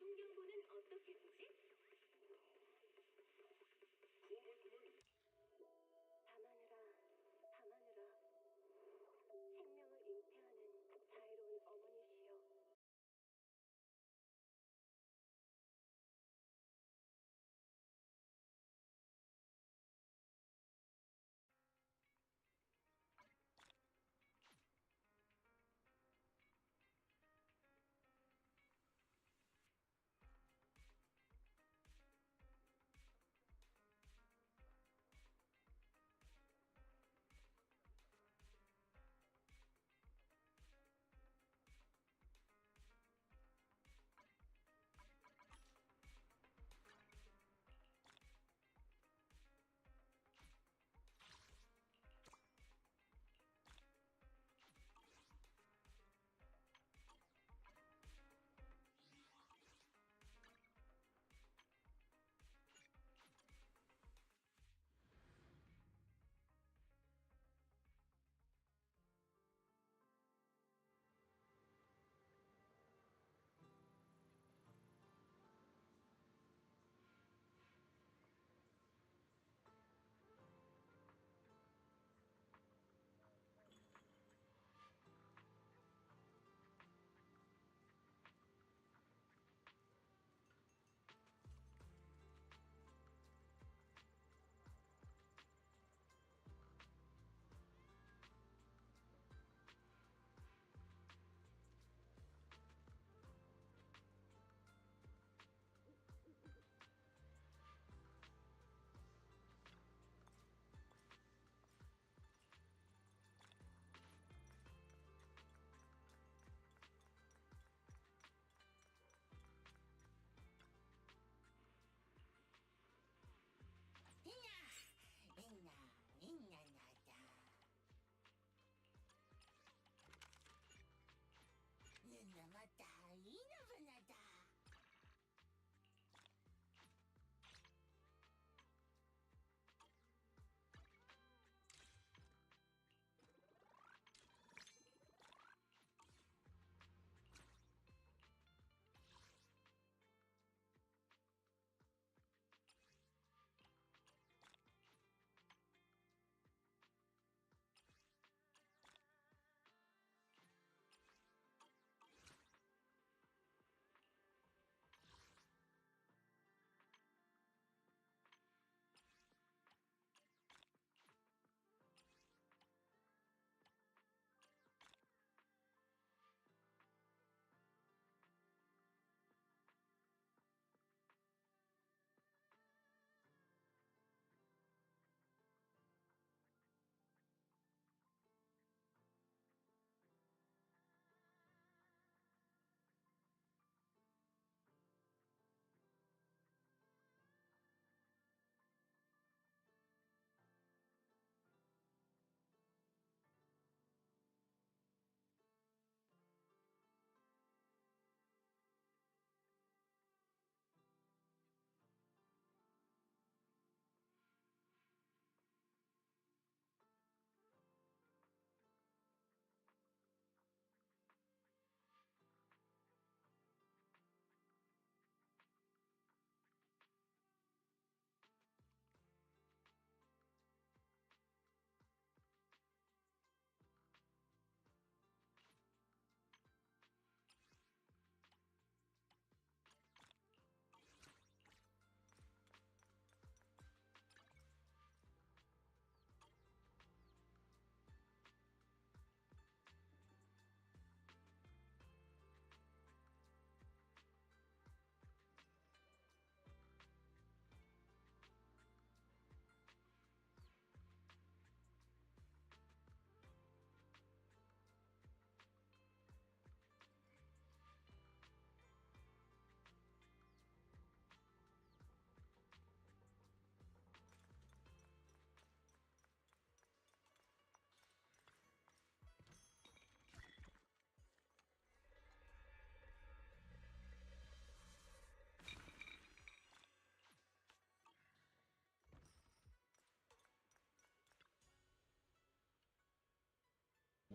운동경보는 어떻게 보지? 밤하늘아, 밤하늘아, 생명을 잉태하는 자애로운 어머니시여.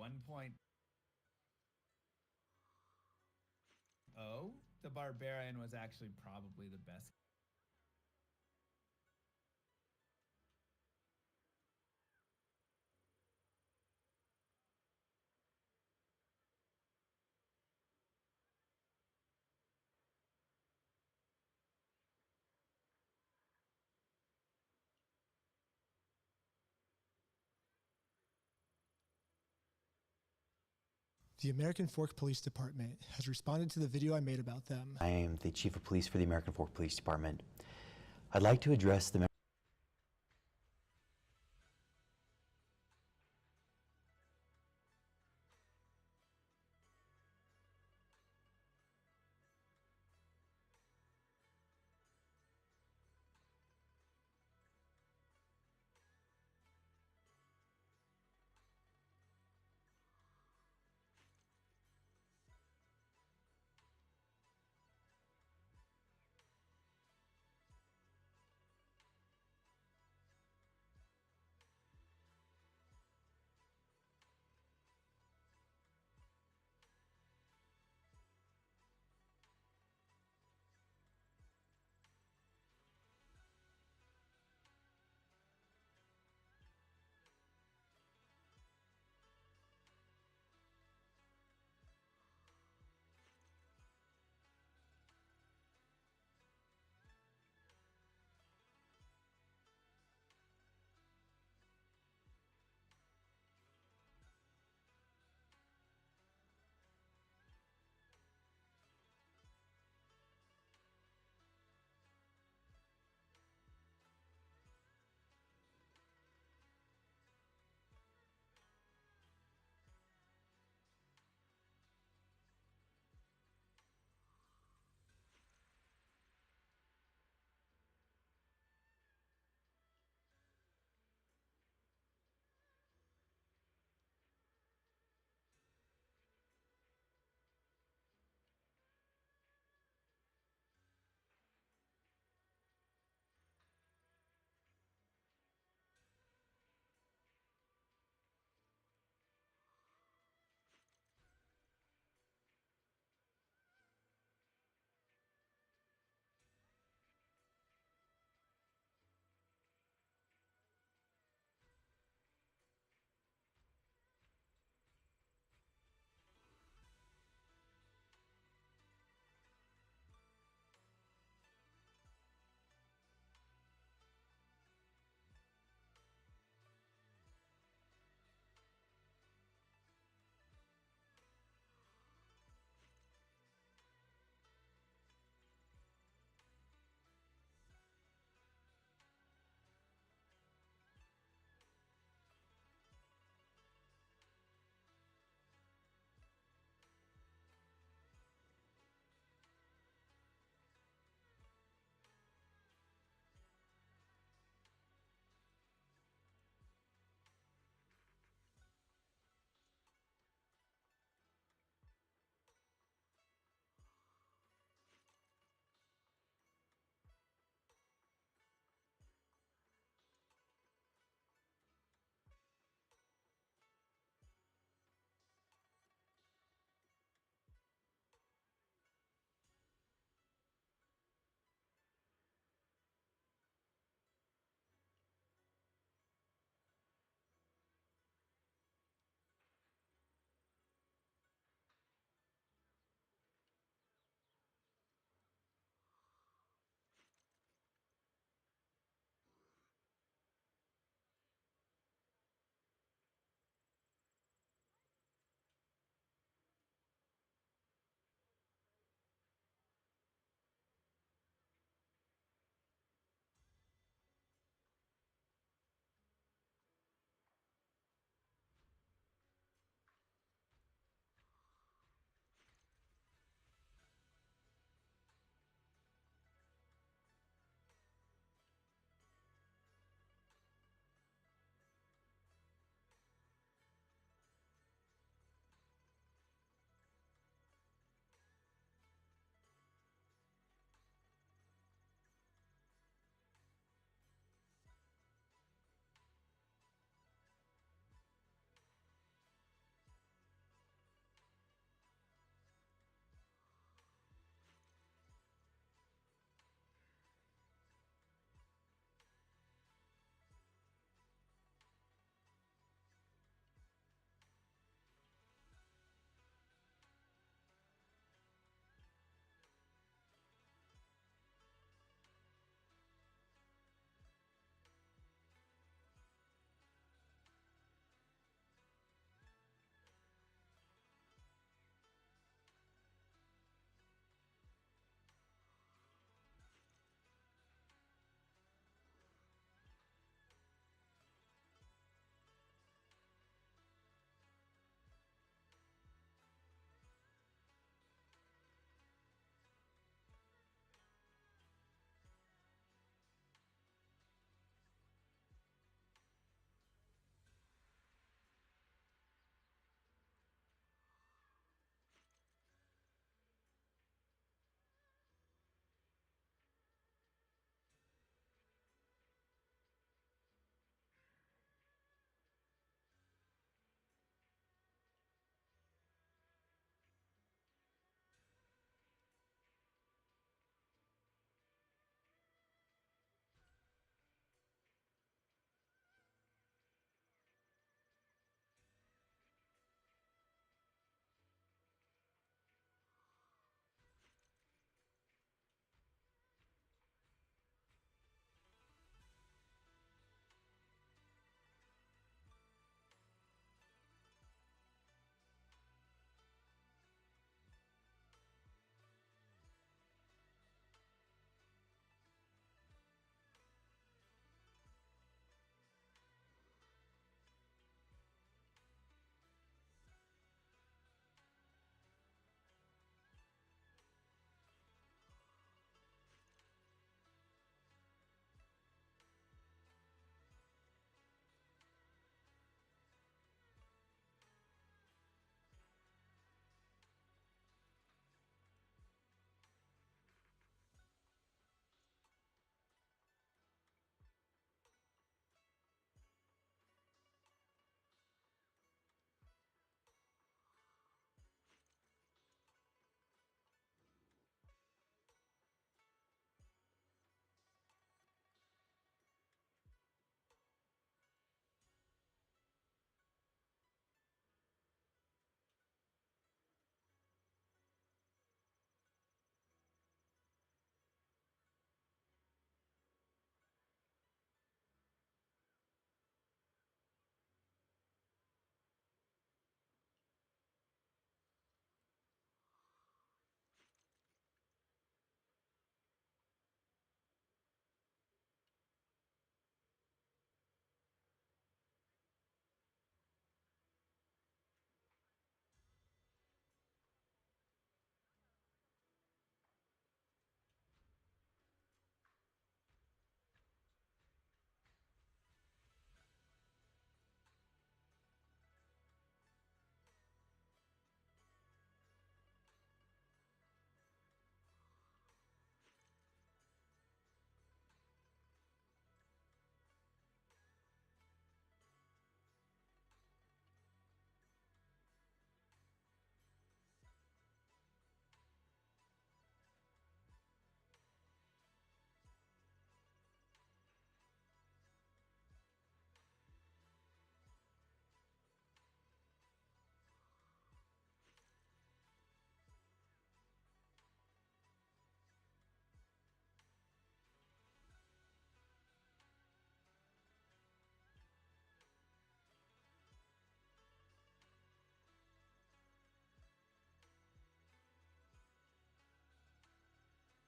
1.0, the Barbarian was actually probably the best. The American Fork Police Department has responded to the video I made about them. I am the Chief of Police for the American Fork Police Department. I'd like to address the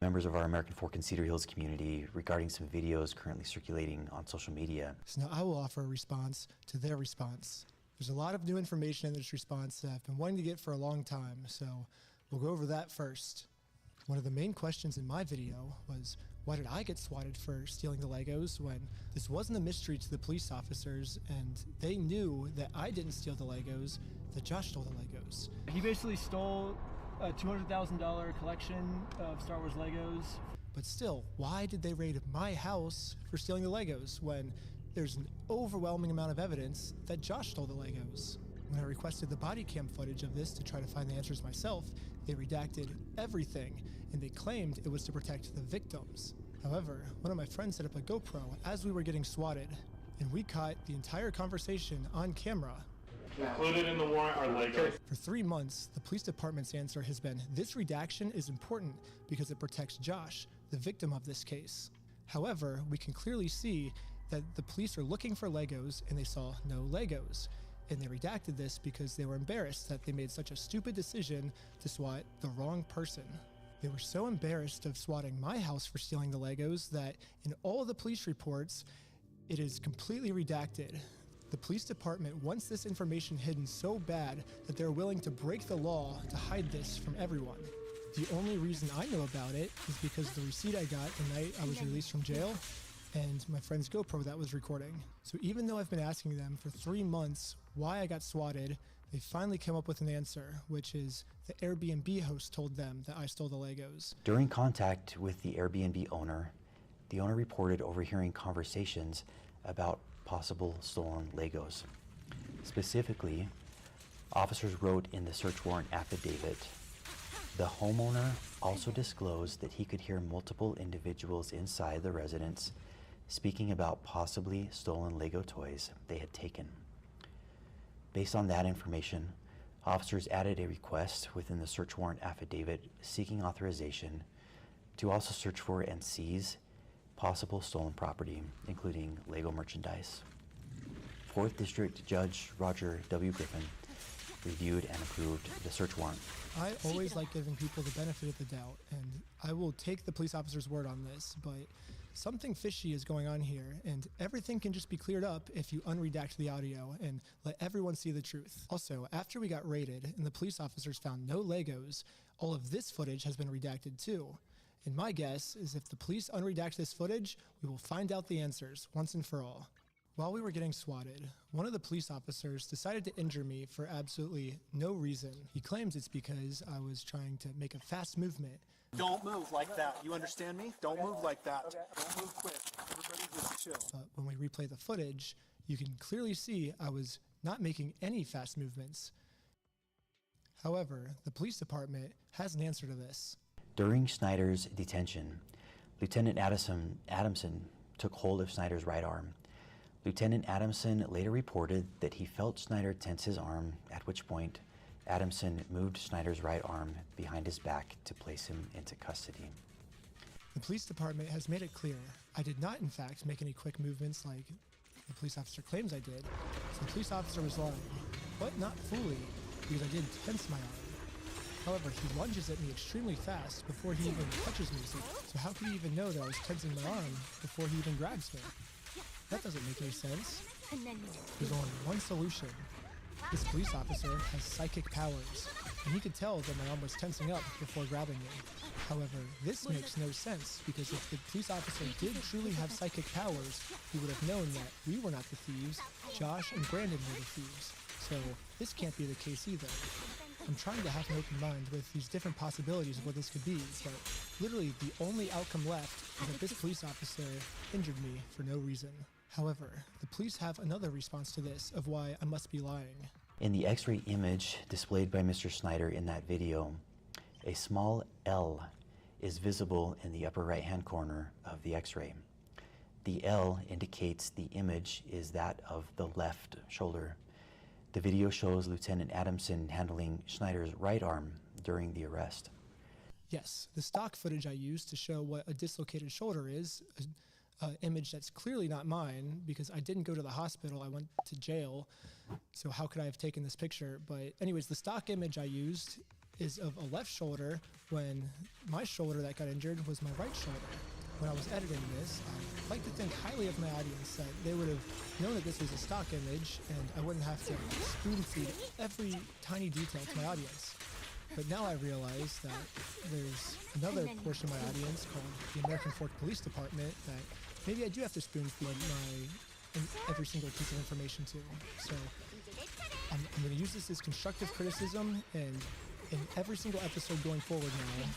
members of our American Fork and Cedar Hills community regarding some videos currently circulating on social media. So now I will offer a response to their response. There's a lot of new information in this response that I've been wanting to get for a long time, so we'll go over that first. One of the main questions in my video was, why did I get swatted for stealing the Legos when this wasn't a mystery to the police officers and they knew that I didn't steal the Legos, that Josh stole the Legos. He basically stole a $200,000 collection of Star Wars Legos. But still, why did they raid my house for stealing the Legos when there's an overwhelming amount of evidence that Josh stole the Legos? When I requested the body cam footage of this to try to find the answers myself, they redacted everything, and they claimed it was to protect the victims. However, one of my friends set up a GoPro as we were getting swatted, and we caught the entire conversation on camera. Included in the warrant are Legos. For 3 months, the police department's answer has been, this redaction is important because it protects Josh, the victim of this case. However, we can clearly see that the police are looking for Legos and they saw no Legos. And they redacted this because they were embarrassed that they made such a stupid decision to swat the wrong person. They were so embarrassed of swatting my house for stealing the Legos that in all of the police reports, it is completely redacted. The police department wants this information hidden so bad that they're willing to break the law to hide this from everyone. The only reason I know about it is because the receipt I got the night I was released from jail and my friend's GoPro that was recording. So even though I've been asking them for 3 months why I got swatted, they finally came up with an answer, which is the Airbnb host told them that I stole the Legos. During contact with the Airbnb owner, the owner reported overhearing conversations about possible stolen Legos. Specifically, officers wrote in the search warrant affidavit, the homeowner also disclosed that he could hear multiple individuals inside the residence speaking about possibly stolen Lego toys they had taken. Based on that information, officers added a request within the search warrant affidavit seeking authorization to also search for and seize possible stolen property, including Lego merchandise. 4th District Judge Roger W. Griffin reviewed and approved the search warrant. I always like giving people the benefit of the doubt, and I will take the police officer's word on this, but something fishy is going on here, and everything can just be cleared up if you unredact the audio and let everyone see the truth. Also, after we got raided and the police officers found no Legos, all of this footage has been redacted too. And my guess is if the police unredact this footage, we will find out the answers once and for all. While we were getting swatted, one of the police officers decided to injure me for absolutely no reason. He claims it's because I was trying to make a fast movement. Don't move like that. You understand me? Don't move like that. Don't move quick. Everybody just chill. But when we replay the footage, you can clearly see I was not making any fast movements. However, the police department has an answer to this. During Snyder's detention, Lieutenant Adamson took hold of Snyder's right arm. Lieutenant Adamson later reported that he felt Snyder tense his arm, at which point Adamson moved Snyder's right arm behind his back to place him into custody. The police department has made it clear I did not, in fact, make any quick movements like the police officer claims I did. So the police officer was lying, but not fully, because I did tense my arm. However, he lunges at me extremely fast before he even touches me, so how could he even know that I was tensing my arm before he even grabs me? That doesn't make any sense. There's only one solution. This police officer has psychic powers, and he could tell that my arm was tensing up before grabbing me. However, this makes no sense, because if the police officer did truly have psychic powers, he would have known that we were not the thieves, Josh and Brandon were the thieves. So this can't be the case either. I'm trying to have an open mind with these different possibilities of what this could be, but literally the only outcome left is that this police officer injured me for no reason. However, the police have another response to this of why I must be lying. In the X-ray image displayed by Mr. Snyder in that video, a small L is visible in the upper right-hand corner of the X-ray. The L indicates the image is that of the left shoulder. The video shows Lieutenant Adamson handling Snyder's right arm during the arrest. Yes, the stock footage I used to show what a dislocated shoulder is, an image that's clearly not mine because I didn't go to the hospital, I went to jail, so how could I have taken this picture? But anyways, the stock image I used is of a left shoulder when my shoulder that got injured was my right shoulder. When I was editing this, I'd like to think highly of my audience that they would have known that this was a stock image and I wouldn't have to spoon feed every tiny detail to my audience. But now I realize that there's another portion of my audience called the American Fork Police Department that maybe I do have to spoon feed every single piece of information to. So I'm going to use this as constructive criticism, and in every single episode going forward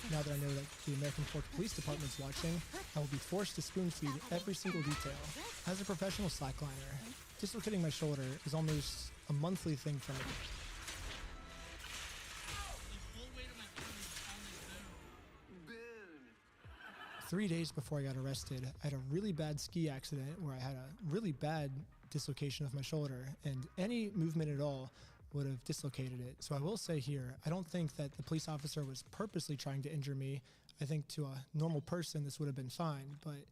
now that I know that the American Fork Police Department's watching, I will be forced to spoon feed every single detail. As a professional slackliner, dislocating my shoulder is almost a monthly thing for me. 3 days before I got arrested, I had a really bad ski accident where I had a really bad dislocation of my shoulder, and any movement at all would have dislocated it. So I will say here, I don't think that the police officer was purposely trying to injure me. I think to a normal person this would have been fine, but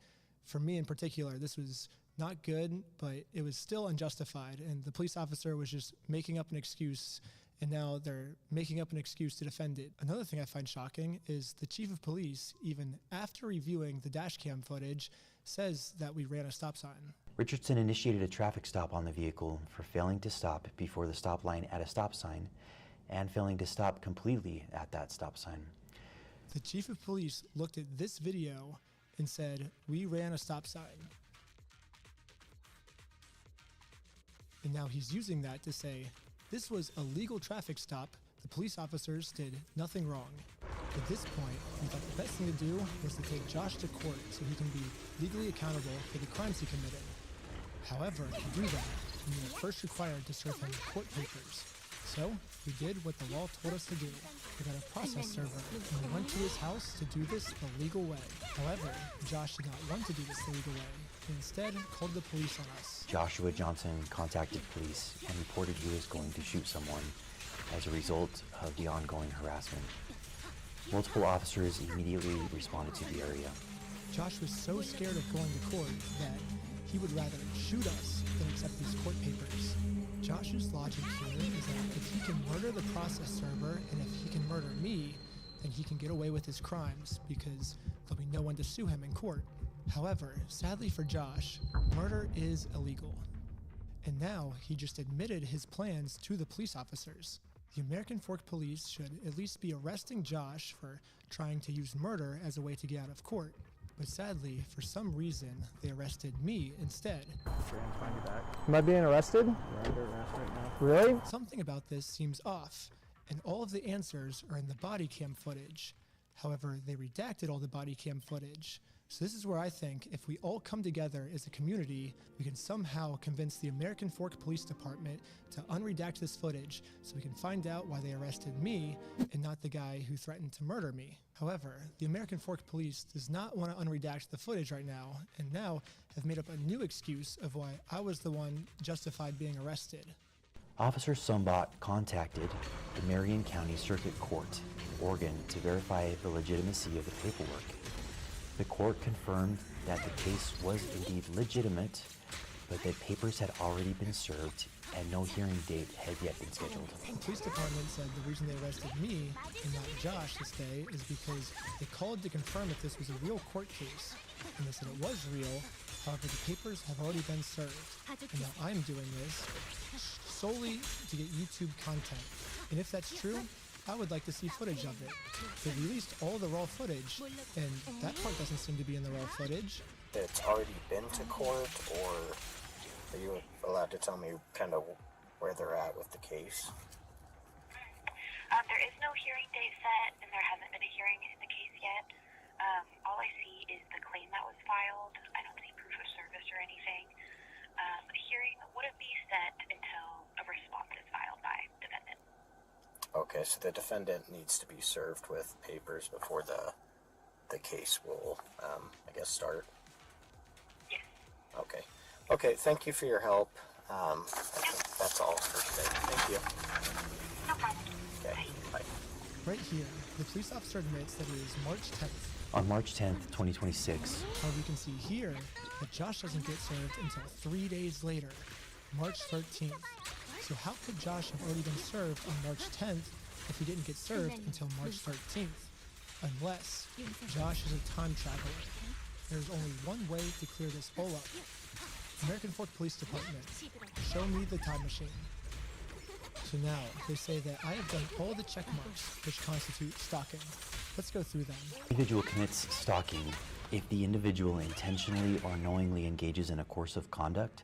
for me in particular, this was not good, but it was still unjustified, and the police officer was just making up an excuse, and now they're making up an excuse to defend it. Another thing I find shocking is the chief of police, even after reviewing the dash cam footage, says that we ran a stop sign. Richardson initiated a traffic stop on the vehicle for failing to stop before the stop line at a stop sign and failing to stop completely at that stop sign. The chief of police looked at this video and said, "We ran a stop sign." And now he's using that to say, this was a legal traffic stop. The police officers did nothing wrong. At this point, we thought the best thing to do was to take Josh to court so he can be legally accountable for the crimes he committed. However, to do that, we were first required to serve him court papers. So, we did what the law told us to do. We got a process server, and we went to his house to do this the legal way. However, Josh did not want to do this the legal way. He instead called the police on us. Joshua Johnson contacted police and reported he was going to shoot someone as a result of the ongoing harassment. Multiple officers immediately responded to the area. Josh was so scared of going to court that he would rather shoot us than accept these court papers. Josh's logic here is that if he can murder the process server and if he can murder me, then he can get away with his crimes because there'll be no one to sue him in court. However, sadly for Josh, murder is illegal. And now he just admitted his plans to the police officers. The American Fork Police should at least be arresting Josh for trying to use murder as a way to get out of court. But sadly, for some reason, they arrested me instead. Am I being arrested? You're under arrest right now. Really? Something about this seems off, and all of the answers are in the body cam footage. However, they redacted all the body cam footage. So this is where I think if we all come together as a community, we can somehow convince the American Fork Police Department to unredact this footage so we can find out why they arrested me and not the guy who threatened to murder me. However, the American Fork Police does not want to unredact the footage right now, and now have made up a new excuse of why I was the one justified being arrested. Officer Sumbot contacted the Marion County Circuit Court in Oregon to verify the legitimacy of the paperwork. The court confirmed that the case was indeed legitimate, but that papers had already been served and no hearing date had yet been scheduled. The police department said the reason they arrested me and not Josh this day is because they called to confirm if this was a real court case. And they said it was real, however the papers have already been served. And now I'm doing this solely to get YouTube content. And if that's true, I would like to see footage of it. They released all the raw footage, and that part doesn't seem to be in the raw footage. It's already been to court, or are you allowed to tell me kind of where they're at with the case? There is no hearing date set, and there hasn't been a hearing in the case yet. All I see is the claim that was filed. I don't see proof of service or anything. The hearing wouldn't be set until a response is filed by defendant. Okay, so the defendant needs to be served with papers before the case will, I guess, start? Yes. Okay. Okay, thank you for your help. I think that's all for today. Thank you. No problem. Okay, bye. Right here, the police officer admits that it is March 10th. On March 10th, 2026, However, you can see here that Josh doesn't get served until 3 days later, March 13th. So how could Josh have already been served on March 10th if he didn't get served until March 13th, unless Josh is a time traveler. There's only one way to clear this hole up. American Fork Police Department, show me the time machine. So now, they say that I have done all the check marks which constitute stalking. Let's go through them. Individual commits stalking if the individual intentionally or knowingly engages in a course of conduct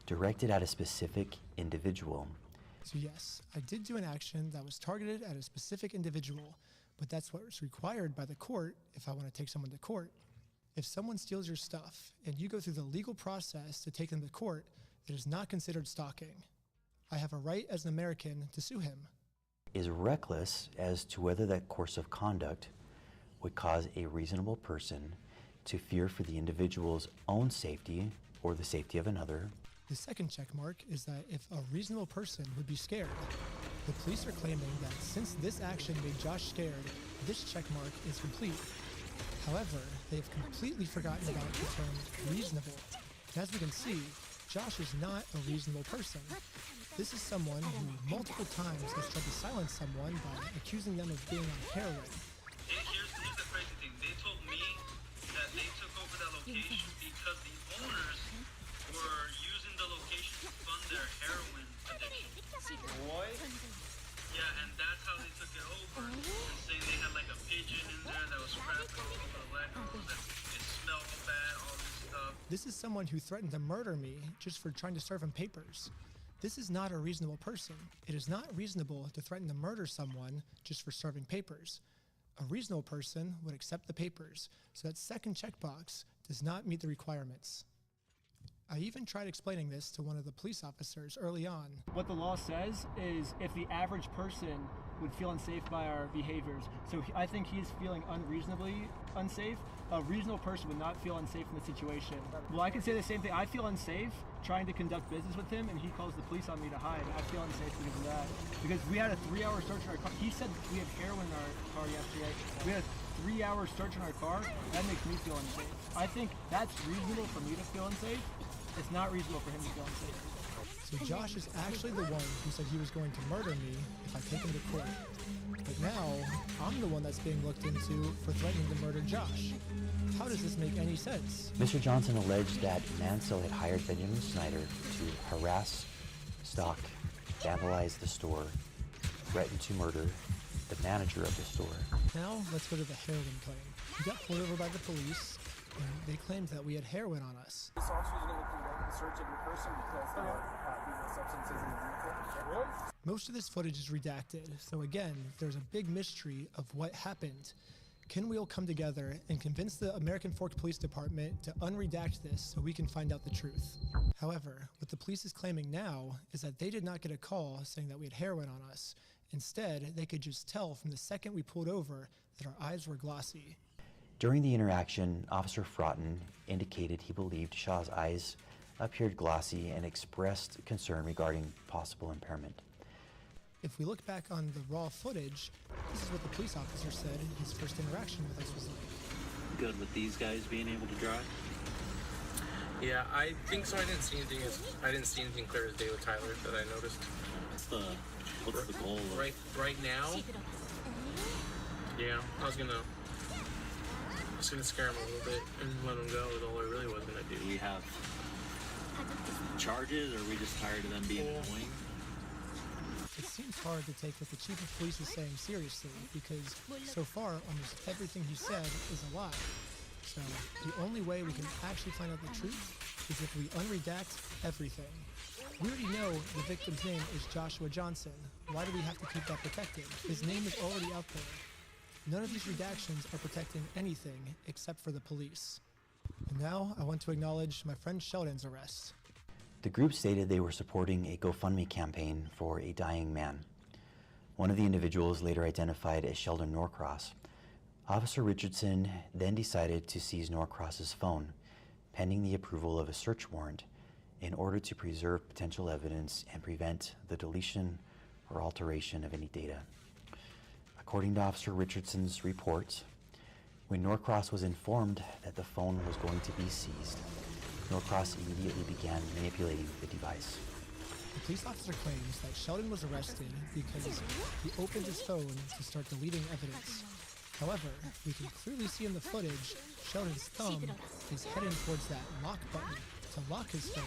directed at a specific individual. So yes, I did do an action that was targeted at a specific individual, but that's what's required by the court if I want to take someone to court. If someone steals your stuff and you go through the legal process to take them to court, it is not considered stalking. I have a right as an American to sue him. Is reckless as to whether that course of conduct would cause a reasonable person to fear for the individual's own safety or the safety of another. The second check mark is that if a reasonable person would be scared. The police are claiming that since this action made Josh scared, this check mark is complete. However, they have completely forgotten about the term reasonable. And as we can see, Josh is not a reasonable person. This is someone who multiple times has tried to silence someone by accusing them of being on heroin. Here's the crazy thing. They told me that they took over that location because the owners were using the location to fund their heroin addiction. What? Yeah, and that's how they took it over. And saying they had like a pigeon in there that was scrapping all over the Legos, that it smelled bad, all this stuff. This is someone who threatened to murder me just for trying to serve him papers. This is not a reasonable person. It is not reasonable to threaten to murder someone just for serving papers. A reasonable person would accept the papers, so that second checkbox does not meet the requirements. I even tried explaining this to one of the police officers early on. What the law says is if the average person would feel unsafe by our behaviors, so I think he's feeling unreasonably unsafe. A reasonable person would not feel unsafe in the situation. Well, I can say the same thing. I feel unsafe trying to conduct business with him, and he calls the police on me to hide. I feel unsafe because of that. Because we had a 3-hour search in our car. He said we had heroin in our car yesterday. We had a 3-hour search in our car. That makes me feel unsafe. I think that's reasonable for me to feel unsafe. It's not reasonable for him to feel unsafe. So Josh is actually the one who said he was going to murder me if I take him to court. But now, I'm the one that's being looked into for threatening to murder Josh. How does this make any sense? Mr. Johnson alleged that Mansell had hired Benjamin Snyder to harass, stalk, vandalize the store, threaten to murder the manager of the store. Now, let's go to the heroin claim. We got pulled over by the police, and they claimed that we had heroin on us. This officer is going to conduct a search of your person because there are substances in the vehicle. Really? Most of this footage is redacted, so again, there's a big mystery of what happened. Can we all come together and convince the American Fork Police Department to unredact this so we can find out the truth? However, what the police is claiming now is that they did not get a call saying that we had heroin on us. Instead, they could just tell from the second we pulled over that our eyes were glossy. During the interaction, Officer Fraughton indicated he believed Shaw's eyes appeared glossy and expressed concern regarding possible impairment. If we look back on the raw footage, this is what the police officer said his first interaction with us was like. Good with these guys being able to drive? Yeah, I think so. I didn't see anything clear as day with Tyler that I noticed. What's the goal? Right now? Yeah, I was gonna scare him a little bit and let him go is all I really was gonna do. Do we have charges, or are we just tired of them being annoying? It seems hard to take what the chief of police is saying seriously because so far almost everything he said is a lie. So the only way we can actually find out the truth is if we unredact everything. We already know the victim's name is Joshua Johnson. Why do we have to keep that protected? His name is already out there. None of these redactions are protecting anything except for the police. And now I want to acknowledge my friend Sheldon's arrest. The group stated they were supporting a GoFundMe campaign for a dying man. One of the individuals, later identified as Sheldon Norcross. Officer Richardson then decided to seize Norcross's phone, pending the approval of a search warrant, in order to preserve potential evidence and prevent the deletion or alteration of any data. According to Officer Richardson's report, when Norcross was informed that the phone was going to be seized, Norcross immediately began manipulating the device. The police officer claims that Sheldon was arrested because he opened his phone to start deleting evidence. However, we can clearly see in the footage, Sheldon's thumb is heading towards that lock button to lock his phone.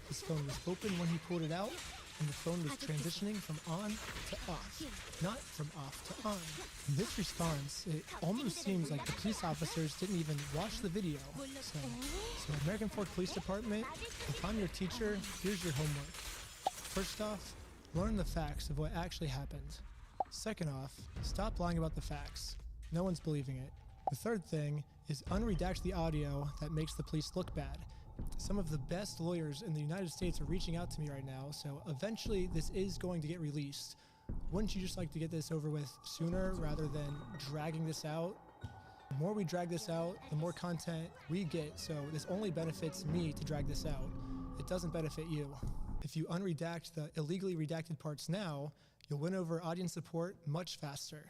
His phone was open when he pulled it out, and the phone was transitioning from on to off, not from off to on. In this response, it almost seems like the police officers didn't even watch the video. So American Fork Police Department, if I'm your teacher, here's your homework. First off, learn the facts of what actually happened. Second off, stop lying about the facts. No one's believing it. The third thing is unredact the audio that makes the police look bad. Some of the best lawyers in the United States are reaching out to me right now, so eventually this is going to get released. Wouldn't you just like to get this over with sooner rather than dragging this out? The more we drag this out, the more content we get, so this only benefits me to drag this out. It doesn't benefit you. If you unredact the illegally redacted parts now, you'll win over audience support much faster.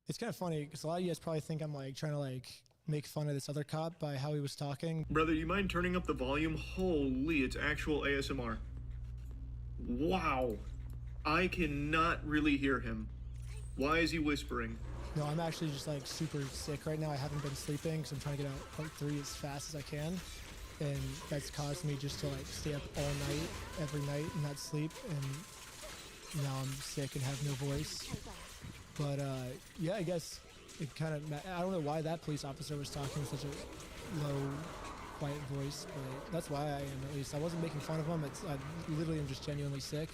It's kind of funny, because a lot of you guys probably think I'm trying to make fun of this other cop by how he was talking. Brother, you mind turning up the volume? Holy, it's actual ASMR. Wow. I cannot really hear him. Why is he whispering? No, I'm actually just super sick right now. I haven't been sleeping because I'm trying to get out part 3 as fast as I can. And that's caused me just to stay up all night, every night, and not sleep. And now I'm sick and have no voice. But yeah, I guess it kind of, I don't know why that police officer was talking with such a low, quiet voice, but that's why I am, at least. I wasn't making fun of him. I literally am just genuinely sick.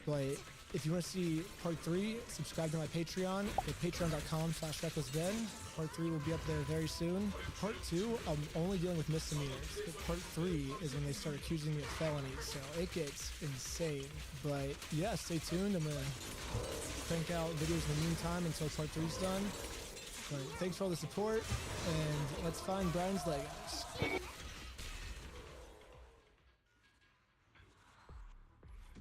But if you want to see part 3, subscribe to my Patreon at patreon.com/recklessben. Part 3 will be up there very soon. Part 2, I'm only dealing with misdemeanors. But part 3 is when they start accusing me of felonies, so it gets insane. But yeah, stay tuned. I'm going to crank out videos in the meantime until part 3's done. But thanks for all the support, and let's find Brian's Legos.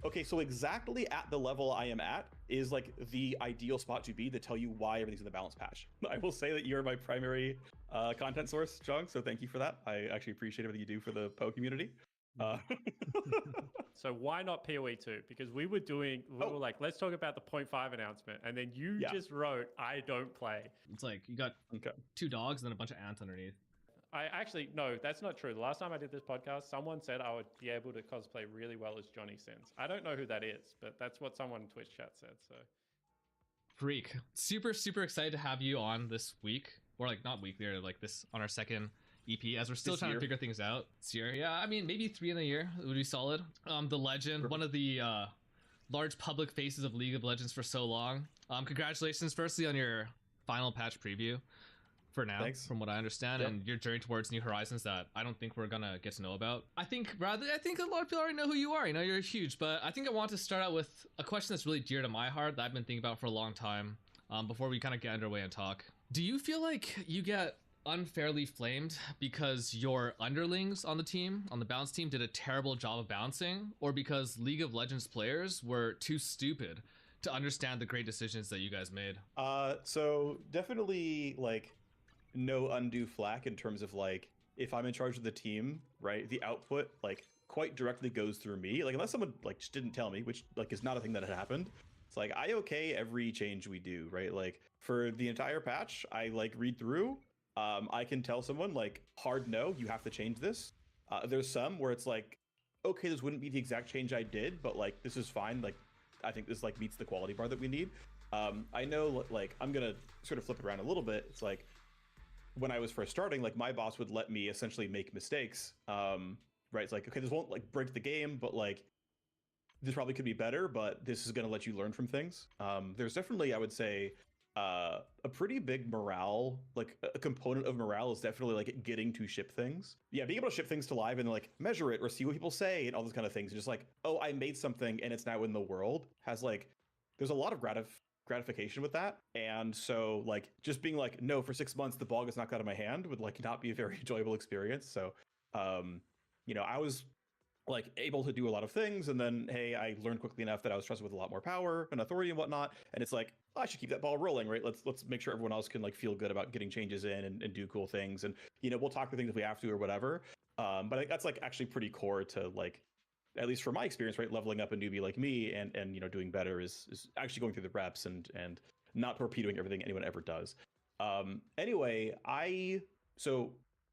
Okay, so exactly at the level I am at is the ideal spot to be to tell you why everything's in the balance patch. I will say that you're my primary content source, Jung, so thank you for that. I actually appreciate everything you do for the PoE community. So why not PoE 2? Because we were like, let's talk about the 0.5 announcement, and then you just wrote, I don't play. It's like you got 2 dogs and then a bunch of ants underneath. No, that's not true. The last time I did this podcast, someone said I would be able to cosplay really well as Johnny Sins. I don't know who that is, but that's what someone in Twitch chat said. So, Freak, super excited to have you on this week, or not weekly, or this on our second EP, as we're still trying to figure things out this year. Yeah, I mean maybe 3 in a year would be solid. The legend, one of the large public faces of League of Legends for so long. Congratulations, firstly, on your final patch preview. For now, Thanks. From what I understand, and your journey towards new horizons that I don't think we're gonna get to know about. I think a lot of people already know who you are. You know, you're huge, but I think I want to start out with a question that's really dear to my heart that I've been thinking about for a long time. Before we kind of get underway and talk, do you feel like you get unfairly flamed because your underlings on the balance team, did a terrible job of balancing, or because League of Legends players were too stupid to understand the great decisions that you guys made? So definitely no undue flack in terms of if I'm in charge of the team, right? The output quite directly goes through me. Unless someone just didn't tell me, which is not a thing that had happened. It's I okay every change we do, right? For the entire patch, I read through. I can tell someone hard no, you have to change this. There's some where it's okay, this wouldn't be the exact change I did, but this is fine. I think this meets the quality bar that we need. I know I'm gonna sort of flip it around a little bit. It's when I was first starting, my boss would let me essentially make mistakes. Right? It's okay, this won't break the game, but this probably could be better, but this is going to let you learn from things. There's definitely, I would say, a pretty big morale, a component of morale is definitely getting to ship things. Yeah, being able to ship things to live and measure it or see what people say and all those kind of things. And just oh, I made something and it's now in the world has there's a lot of gratification with that. And so just being no, for 6 months the ball gets knocked out of my hand would not be a very enjoyable experience. So I was able to do a lot of things, and then hey, I learned quickly enough that I was trusted with a lot more power and authority and whatnot, and it's I should keep that ball rolling, right? Let's make sure everyone else can feel good about getting changes in and do cool things, and we'll talk to things if we have to or whatever. But I think that's like actually pretty core to like, at least from my experience, right? Leveling up a newbie like me and doing better is actually going through the reps and not torpedoing everything anyone ever does. Anyway, so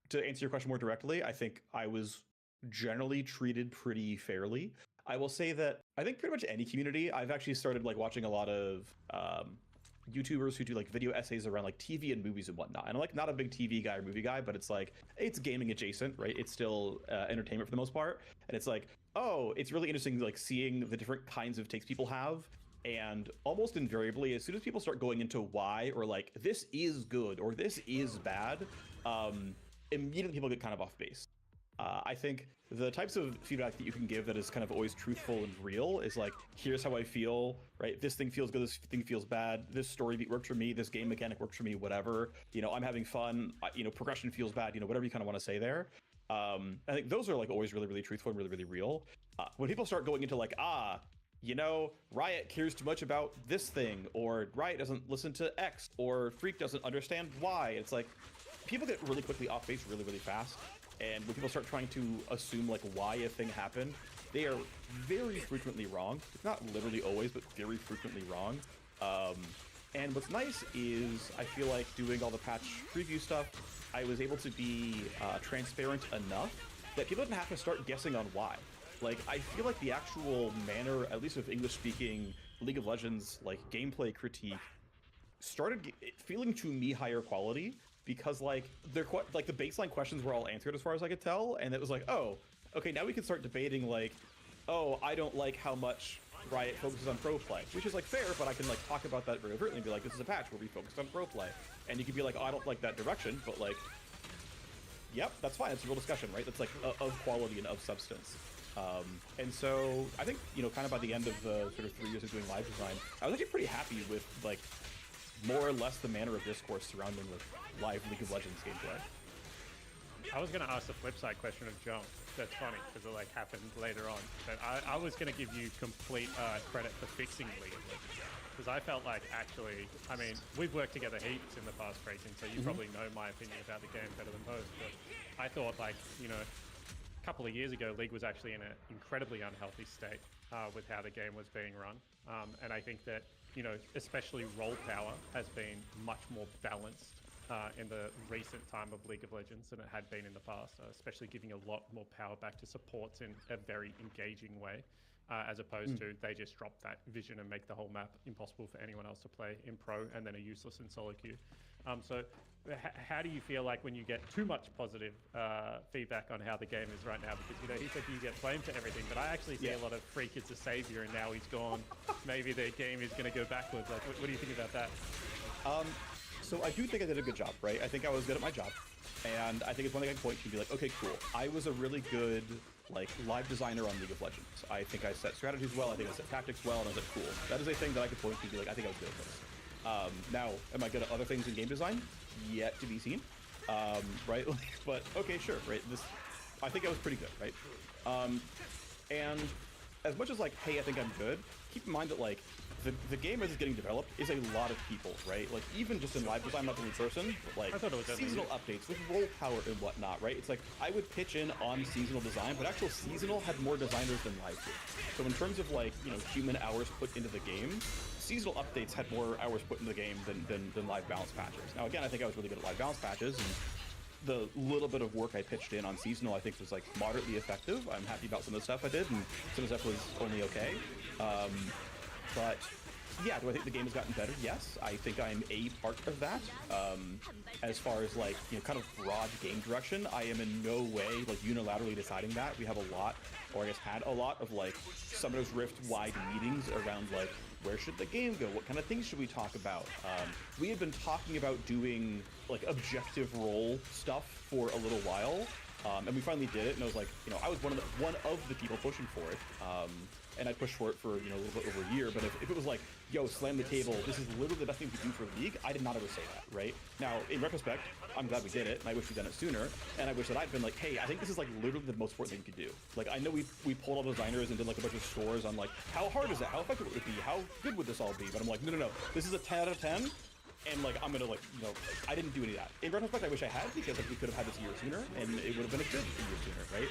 to answer your question more directly, I think I was generally treated pretty fairly. I will say that I think pretty much any community, I've actually started like watching a lot of YouTubers who do like video essays around like TV and movies and whatnot. And I'm like not a big TV guy or movie guy, but it's like it's gaming adjacent, right? It's still entertainment for the most part. And it's like, oh, it's really interesting like seeing the different kinds of takes people have. And almost invariably, as soon as people start going into why or like this is good or this is bad, immediately people get kind of off base. I think the types of feedback that you can give that is kind of always truthful and real is like, here's how I feel, right? This thing feels good, this thing feels bad, this story beat worked for me, this game mechanic worked for me, whatever. You know, I'm having fun, you know, progression feels bad, you know, whatever you kind of want to say there. I think those are like always really, really truthful and really, really real. When people start going into like, you know, Riot cares too much about this thing, or Riot doesn't listen to X, or Freak doesn't understand Y, it's like, people get really quickly off base really, really fast. And when people start trying to assume like why a thing happened, they are very frequently wrong. Not literally always, but very frequently wrong. And what's nice is I feel like doing all the patch preview stuff, I was able to be transparent enough that people didn't have to start guessing on why. Like, I feel like the actual manner, at least of English-speaking League of Legends, like gameplay critique, started feeling to me higher quality. Because like they're quite like the baseline questions were all answered as far as I could tell, and it was like, oh, okay, now we can start debating like, oh, I don't like how much Riot focuses on pro play, which is like fair, but I can like talk about that very overtly and be like, this is a patch where we focused on pro play, and you could be like, oh, I don't like that direction, but like, yep, that's fine. It's a real discussion, right? That's like of quality and of substance. And so I think, you know, kind of by the end of the sort of 3 years of doing live design, I was actually pretty happy with like more or less the manner of discourse surrounding like live League of Legends gameplay. I was going to ask the flip side question of Jump. That's funny because it like happened later on. But I was going to give you complete credit for fixing League of Legends, because I felt like actually, I mean, we've worked together heaps in the past, Racing, so you probably know my opinion about the game better than most. But I thought like, you know, a couple of years ago, League was actually in an incredibly unhealthy state with how the game was being run. And I think that, you know, especially role power has been much more balanced in the recent time of League of Legends than it had been in the past, especially giving a lot more power back to supports in a very engaging way, as opposed to they just drop that vision and make the whole map impossible for anyone else to play in pro and then are useless in solo queue. So how do you feel like when you get too much positive feedback on how the game is right now? Because, you know, he said you get blamed for everything, but I actually see a lot of Freak as a savior and now he's gone. Maybe the game is going to go backwards. Like, what do you think about that? So I do think I did a good job, right? I think I was good at my job. And I think it's one thing I can point to and be like, okay, cool. I was a really good like live designer on League of Legends. I think I set strategies well, I think I set tactics well, and I was like, cool. That is a thing that I could point to and be like, I think I was good at this. Now, am I good at other things in game design? Yet to be seen. Right? But okay, sure, right? I think I was pretty good, right? And as much as like, hey, I think I'm good, keep in mind that like the game as it's getting developed is a lot of people, right? Like even just in live design, I'm not the only person, but like seasonal updates with role power and whatnot, right? It's like I would pitch in on seasonal design, but actual seasonal had more designers than live did. So in terms of like, you know, human hours put into the game, seasonal updates had more hours put into the game than live balance patches. Now again, I think I was really good at live balance patches, and the little bit of work I pitched in on seasonal I think was like moderately effective. I'm happy about some of the stuff I did, and some of the stuff was only okay. But yeah, do I think the game has gotten better? Yes, I think I'm a part of that. As far as like, you know, kind of broad game direction, I am in no way like unilaterally deciding that. We have a lot, or I guess had a lot of like Summoner's Rift wide meetings around like, where should the game go? What kind of things should we talk about? We had been talking about doing like objective role stuff for a little while, and we finally did it. And I was like, you know, I was one of the people pushing for it, and I pushed for it for, you know, a little bit over a year. But if it was like, yo, slam the table, this is literally the best thing we could do for the league, I did not ever say that, right? Now, in retrospect, I'm glad we did it, and I wish we'd done it sooner. And I wish that I'd been like, hey, I think this is like literally the most important thing we could do. Like, I know we pulled all the designers and did like a bunch of scores on like, how hard is that? How effective would it be? How good would this all be? But I'm like, no. This is a 10 out of 10. and like I'm gonna like I didn't do any of that. In retrospect, I wish I had, because like we could have had this a year sooner, and it would have been a good year sooner, right?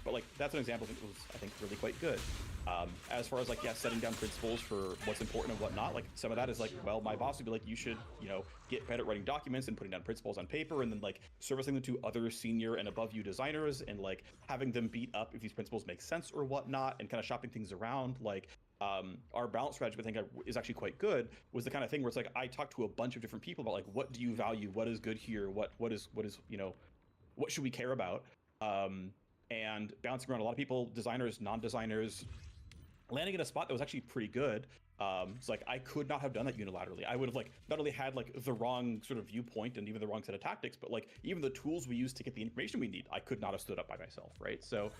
But like that's an example that was, I think, really quite good. As far as like setting down principles for what's important and whatnot, like some of that is like, well, my boss would be like, you should get better at writing documents and putting down principles on paper, and then like servicing them to other senior and above you designers, and like having them beat up if these principles make sense or whatnot, and kind of shopping things around. Like our balance strategy, I think, is actually quite good. Was the kind of thing where it's like I talked to a bunch of different people about like, what do you value, what is good here, what is what should we care about, and bouncing around a lot of people, designers, non-designers, landing in a spot that was actually pretty good. It's like I could not have done that unilaterally. I would have like not only had like the wrong sort of viewpoint and even the wrong set of tactics, but like even the tools we use to get the information we need, I could not have stood up by myself, right? So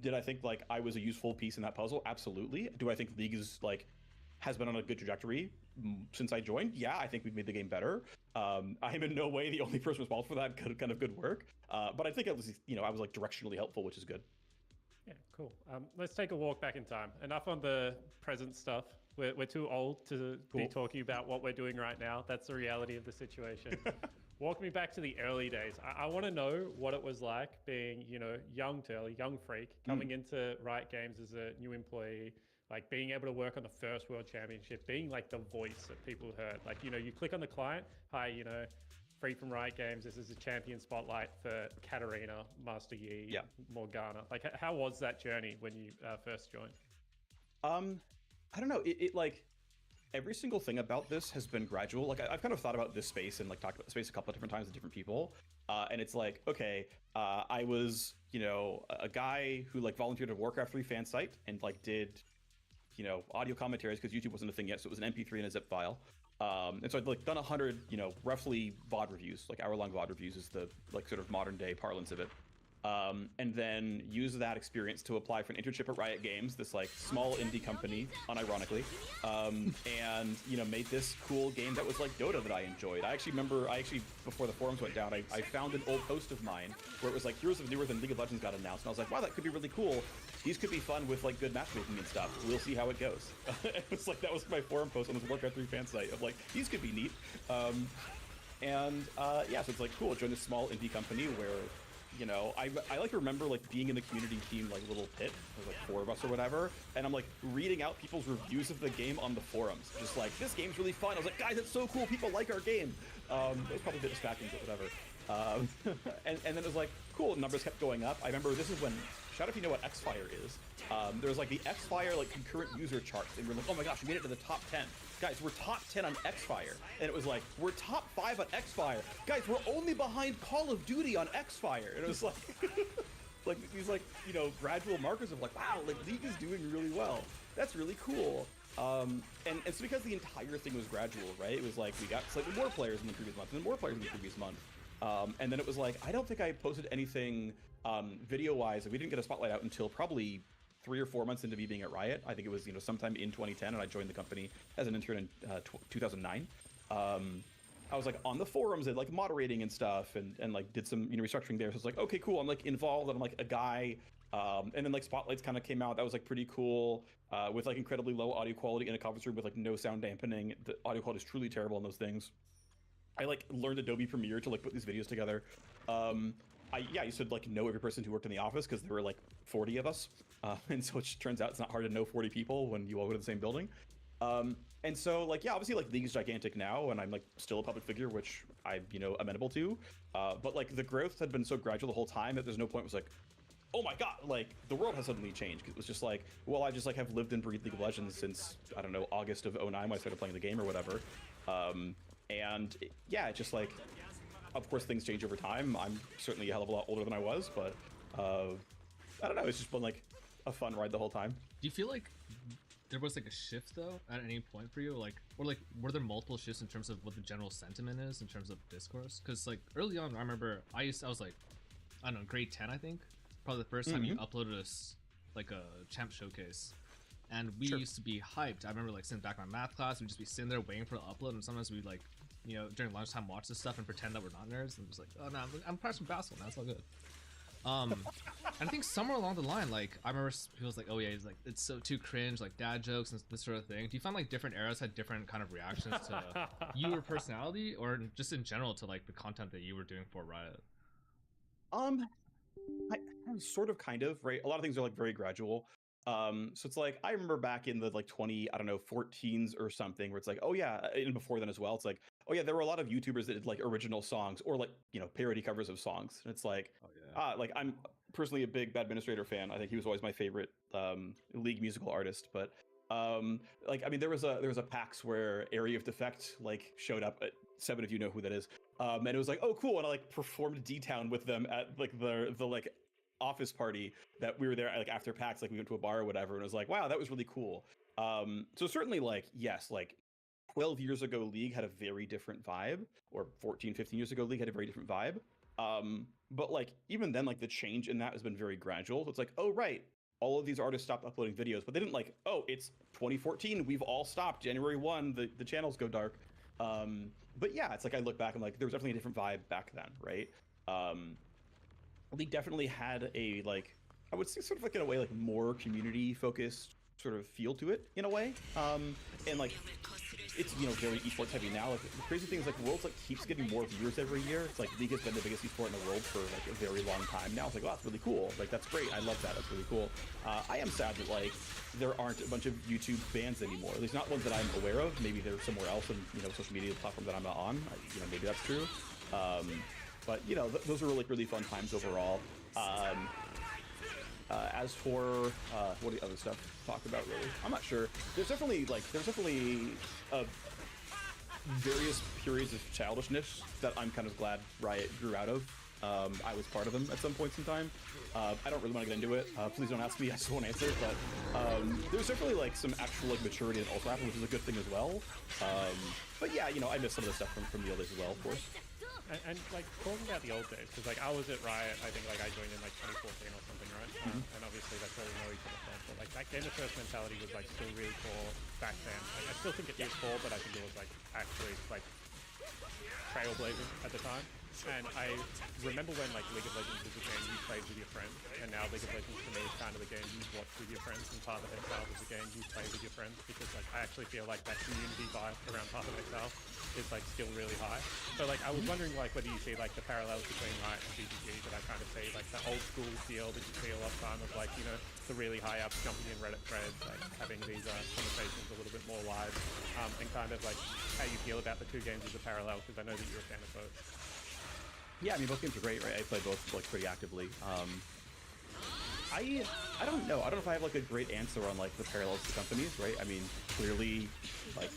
did I think like I was a useful piece in that puzzle? Absolutely. Do I think League is like has been on a good trajectory since I joined? Yeah, I think we've made the game better. I am in no way the only person responsible for that kind of good work, but I think it was I was like directionally helpful, which is good. Yeah, cool. Let's take a walk back in time. Enough on the present stuff. We're too old to be talking about what we're doing right now. That's the reality of the situation. Walk me back to the early days. I want to know what it was like being, young freak, coming into Riot Games as a new employee, like being able to work on the first World Championship, being like the voice that people heard. Like, you click on the client, hi, Free from Riot Games, this is a champion spotlight for Katarina, Master Yi, Morgana. Like, how was that journey when you first joined? I don't know. It like every single thing about this has been gradual. Like I've kind of thought about this space and like talked about the space a couple of different times with different people. And it's like, okay, I was, a guy who like volunteered at a Warcraft 3 fan site and like did, audio commentaries because YouTube wasn't a thing yet. So it was an MP3 and a zip file. And so I'd like done 100, roughly VOD reviews, like hour-long VOD reviews is the like sort of modern day parlance of it. And then use that experience to apply for an internship at Riot Games, this like small indie company, unironically, and made this cool game that was like Dota that I enjoyed. I actually remember, before the forums went down, I found an old post of mine where it was like Heroes of Newer Than League of Legends got announced, and I was like, wow, that could be really cool. These could be fun with like good matchmaking and stuff. We'll see how it goes. It was like that was my forum post on this Warcraft 3 fan site of like these could be neat. So it's like cool. Join this small indie company where. I like to remember like being in the community team like little pit, there's like 4 of us or whatever, and I'm like reading out people's reviews of the game on the forums, just like this game's really fun. I was like, guys, it's so cool, people like our game. It was probably a bit distracting, but whatever. And then it was like cool, numbers kept going up. I remember this is when, shout out if you know what Xfire is. There was like the Xfire like concurrent user charts, and we're like, oh my gosh, we made it to the top 10. Guys, we're top 10 on Xfire. And it was like, we're top 5 on Xfire. Guys, we're only behind Call of Duty on Xfire. And it was like, like these like, gradual markers of like, wow, like League is doing really well. That's really cool. And it's because the entire thing was gradual, right? It was like, we got slightly more players in the previous month, and then more players in the previous month. And then it was like, I don't think I posted anything video-wise, and we didn't get a spotlight out until probably 3 or 4 months into me being at Riot. I think it was sometime in 2010, and I joined the company as an intern in 2009. I was like on the forums and like moderating and stuff, and like did some restructuring there. So it's like, okay, cool. I'm like involved, and I'm like a guy. And then like spotlights kind of came out. That was like pretty cool. With like incredibly low audio quality in a conference room with like no sound dampening. The audio quality is truly terrible on those things. I like learned Adobe Premiere to like put these videos together. I used to like know every person who worked in the office because there were like 40 of us. And so it turns out it's not hard to know 40 people when you all go to the same building. And so like, yeah, obviously like League is gigantic now, and I'm like still a public figure, which I'm, amenable to. But like the growth had been so gradual the whole time that there's no point it was like, oh my God, like the world has suddenly changed. It was just like, well, I just like have lived and breathed League of Legends since, I don't know, August of 2009 when I started playing the game or whatever. Yeah, just like, of course things change over time. I'm certainly a hell of a lot older than I was, but I don't know, it's just been like a fun ride the whole time. Do you feel like there was like a shift though at any point for you, like, or like were there multiple shifts in terms of what the general sentiment is in terms of discourse? Because like early on, I remember I was like, I don't know, grade 10 I think, probably the first time you uploaded us like a champ showcase, and we used to be hyped. I remember like sitting back in my math class, we'd just be sitting there waiting for the upload, and sometimes we'd like, during lunchtime watch this stuff and pretend that we're not nerds, and just like, oh no, I'm pressing basketball, man, it's all good. And I think somewhere along the line, like I remember people was like, "Oh yeah, he's like it's so too cringe, like dad jokes and this sort of thing." Do you find like different eras had different kind of reactions to your personality, or just in general to like the content that you were doing for Riot? I sort of kind of, right? A lot of things are like very gradual. So it's like I remember back in the like 20, I don't know, 14s or something, where it's like, oh yeah, and before then as well, it's like, oh yeah, there were a lot of YouTubers that did like original songs or like, you know, parody covers of songs. And it's like, like I'm personally a big Bad Administrator fan. I think he was always my favorite League musical artist. But like I mean, there was a PAX where Area of Defect like showed up. 7 of you know who that is. And it was like, oh cool, and I like performed D-Town with them at like the like office party that we were there like after PAX, like we went to a bar or whatever, and it was like, wow, that was really cool. So certainly like yes, like 12 years ago League had a very different vibe, or 14, 15 years ago League had a very different vibe. But like even then, like the change in that has been very gradual. So it's like, oh right, all of these artists stopped uploading videos, but they didn't like, oh, it's 2014, we've all stopped. January 1, the channels go dark. But yeah, it's like I look back, I'm like, there was definitely a different vibe back then, right? League definitely had a like, I would say sort of like in a way like more community focused sort of feel to it in a way. And like it's, you know, very esports heavy now. Like the crazy thing is like Worlds like keeps getting more viewers every year. It's like League has been the biggest esport in the world for like a very long time now. It's like, wow, that's really cool. Like that's great. I love that. That's really cool. I am sad that like there aren't a bunch of YouTube fans anymore. At least not ones that I'm aware of. Maybe they're somewhere else in, you know, social media platform that I'm not on. You know, maybe that's true. But you know, those are like really fun times overall. As for what the other stuff to talk about, really, I'm not sure. There's definitely various periods of childishness that I'm kind of glad Riot grew out of. I was part of them at some points in time. I don't really want to get into it. Please don't ask me. I just won't answer. But there's definitely like some actual like maturity that also happened, which is a good thing as well. But yeah, you know, I miss some of the stuff from the old days as well, of course. And like talking about the old days, because like I was at Riot, I think like I joined in like 2014 or something, right? And obviously that's where we know each other from. But like that game of first mentality was like still really core back then. Like I still think it is core, but I think it was like actually like trailblazing at the time. And I remember when like League of Legends was a game you played with your friends, and now League of Legends for me is kind of a game you watch with your friends, and Path of Exile is a game you play with your friends, because like I actually feel like that community vibe around Path of Exile is like still really high. So like I was wondering like whether you see like the parallels between Riot and BGG that I kind of see, like the old school feel that you see a lot of time of like, you know, the really high ups jumping in Reddit threads, like having these conversations a little bit more live, and kind of like how you feel about the two games as a parallel, because I know that you're a fan of both. Yeah, I mean, both games are great, right? I play both like pretty actively. I don't know. I don't know if I have like a great answer on like the parallels to companies, right? I mean, clearly, like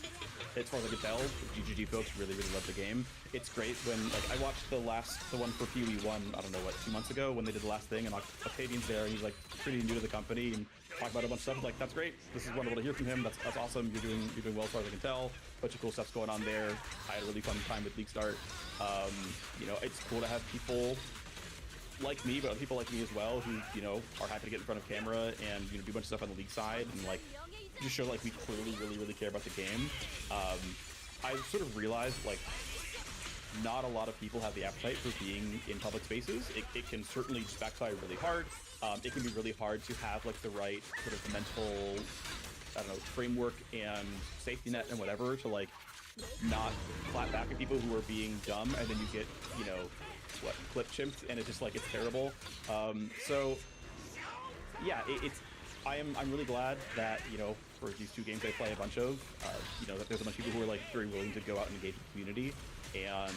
as far as I can tell, the GGG folks really love the game. It's great when like I watched the one for PoE 1, I don't know what, 2 months ago when they did the last thing, and Octavian's there, and he's like pretty new to the company and talk about a bunch of stuff. Like that's great. This is wonderful to hear from him. That's awesome. You're doing well as far as I can tell. Bunch of cool stuff's going on there. I had a really fun time with League Start. You know, it's cool to have people like me, but other people like me as well, who, you know, are happy to get in front of camera and, you know, do a bunch of stuff on the League side and like just show like we clearly really care about the game. I've sort of realized like not a lot of people have the appetite for being in public spaces. It can certainly just backfire really hard. It can be really hard to have like the right sort of mental, I don't know, framework and safety net and whatever to like not clap back at people who are being dumb, and then you get, you know, what, clip chimped, and it's just like it's terrible. So yeah, I'm really glad that, you know, for these two games I play a bunch of, you know, that there's a bunch of people who are like very willing to go out and engage with the community and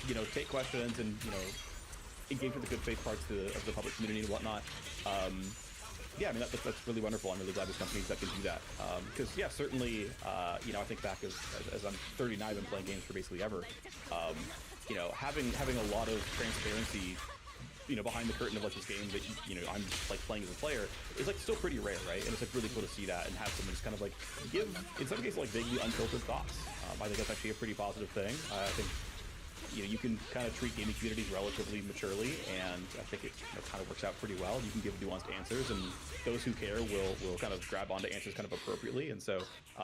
you know, take questions and, you know, engage with the good faith parts of the public community and whatnot. Yeah, I mean, that's really wonderful. I'm really glad there's companies that can do that. Because, yeah, certainly, you know, I think back as I'm 39, I've been playing games for basically ever. You know, having a lot of transparency, you know, behind the curtain of like this game that, you know, I'm like playing as a player is like still pretty rare, right? And it's like really cool to see that and have someone just kind of like give, in some cases, like vaguely unfiltered thoughts. I think that's actually a pretty positive thing. I think, you know, you can kind of treat gaming communities relatively maturely, and I think it, you know, kind of works out pretty well. You can give nuanced answers, and those who care will kind of grab onto answers kind of appropriately. And so,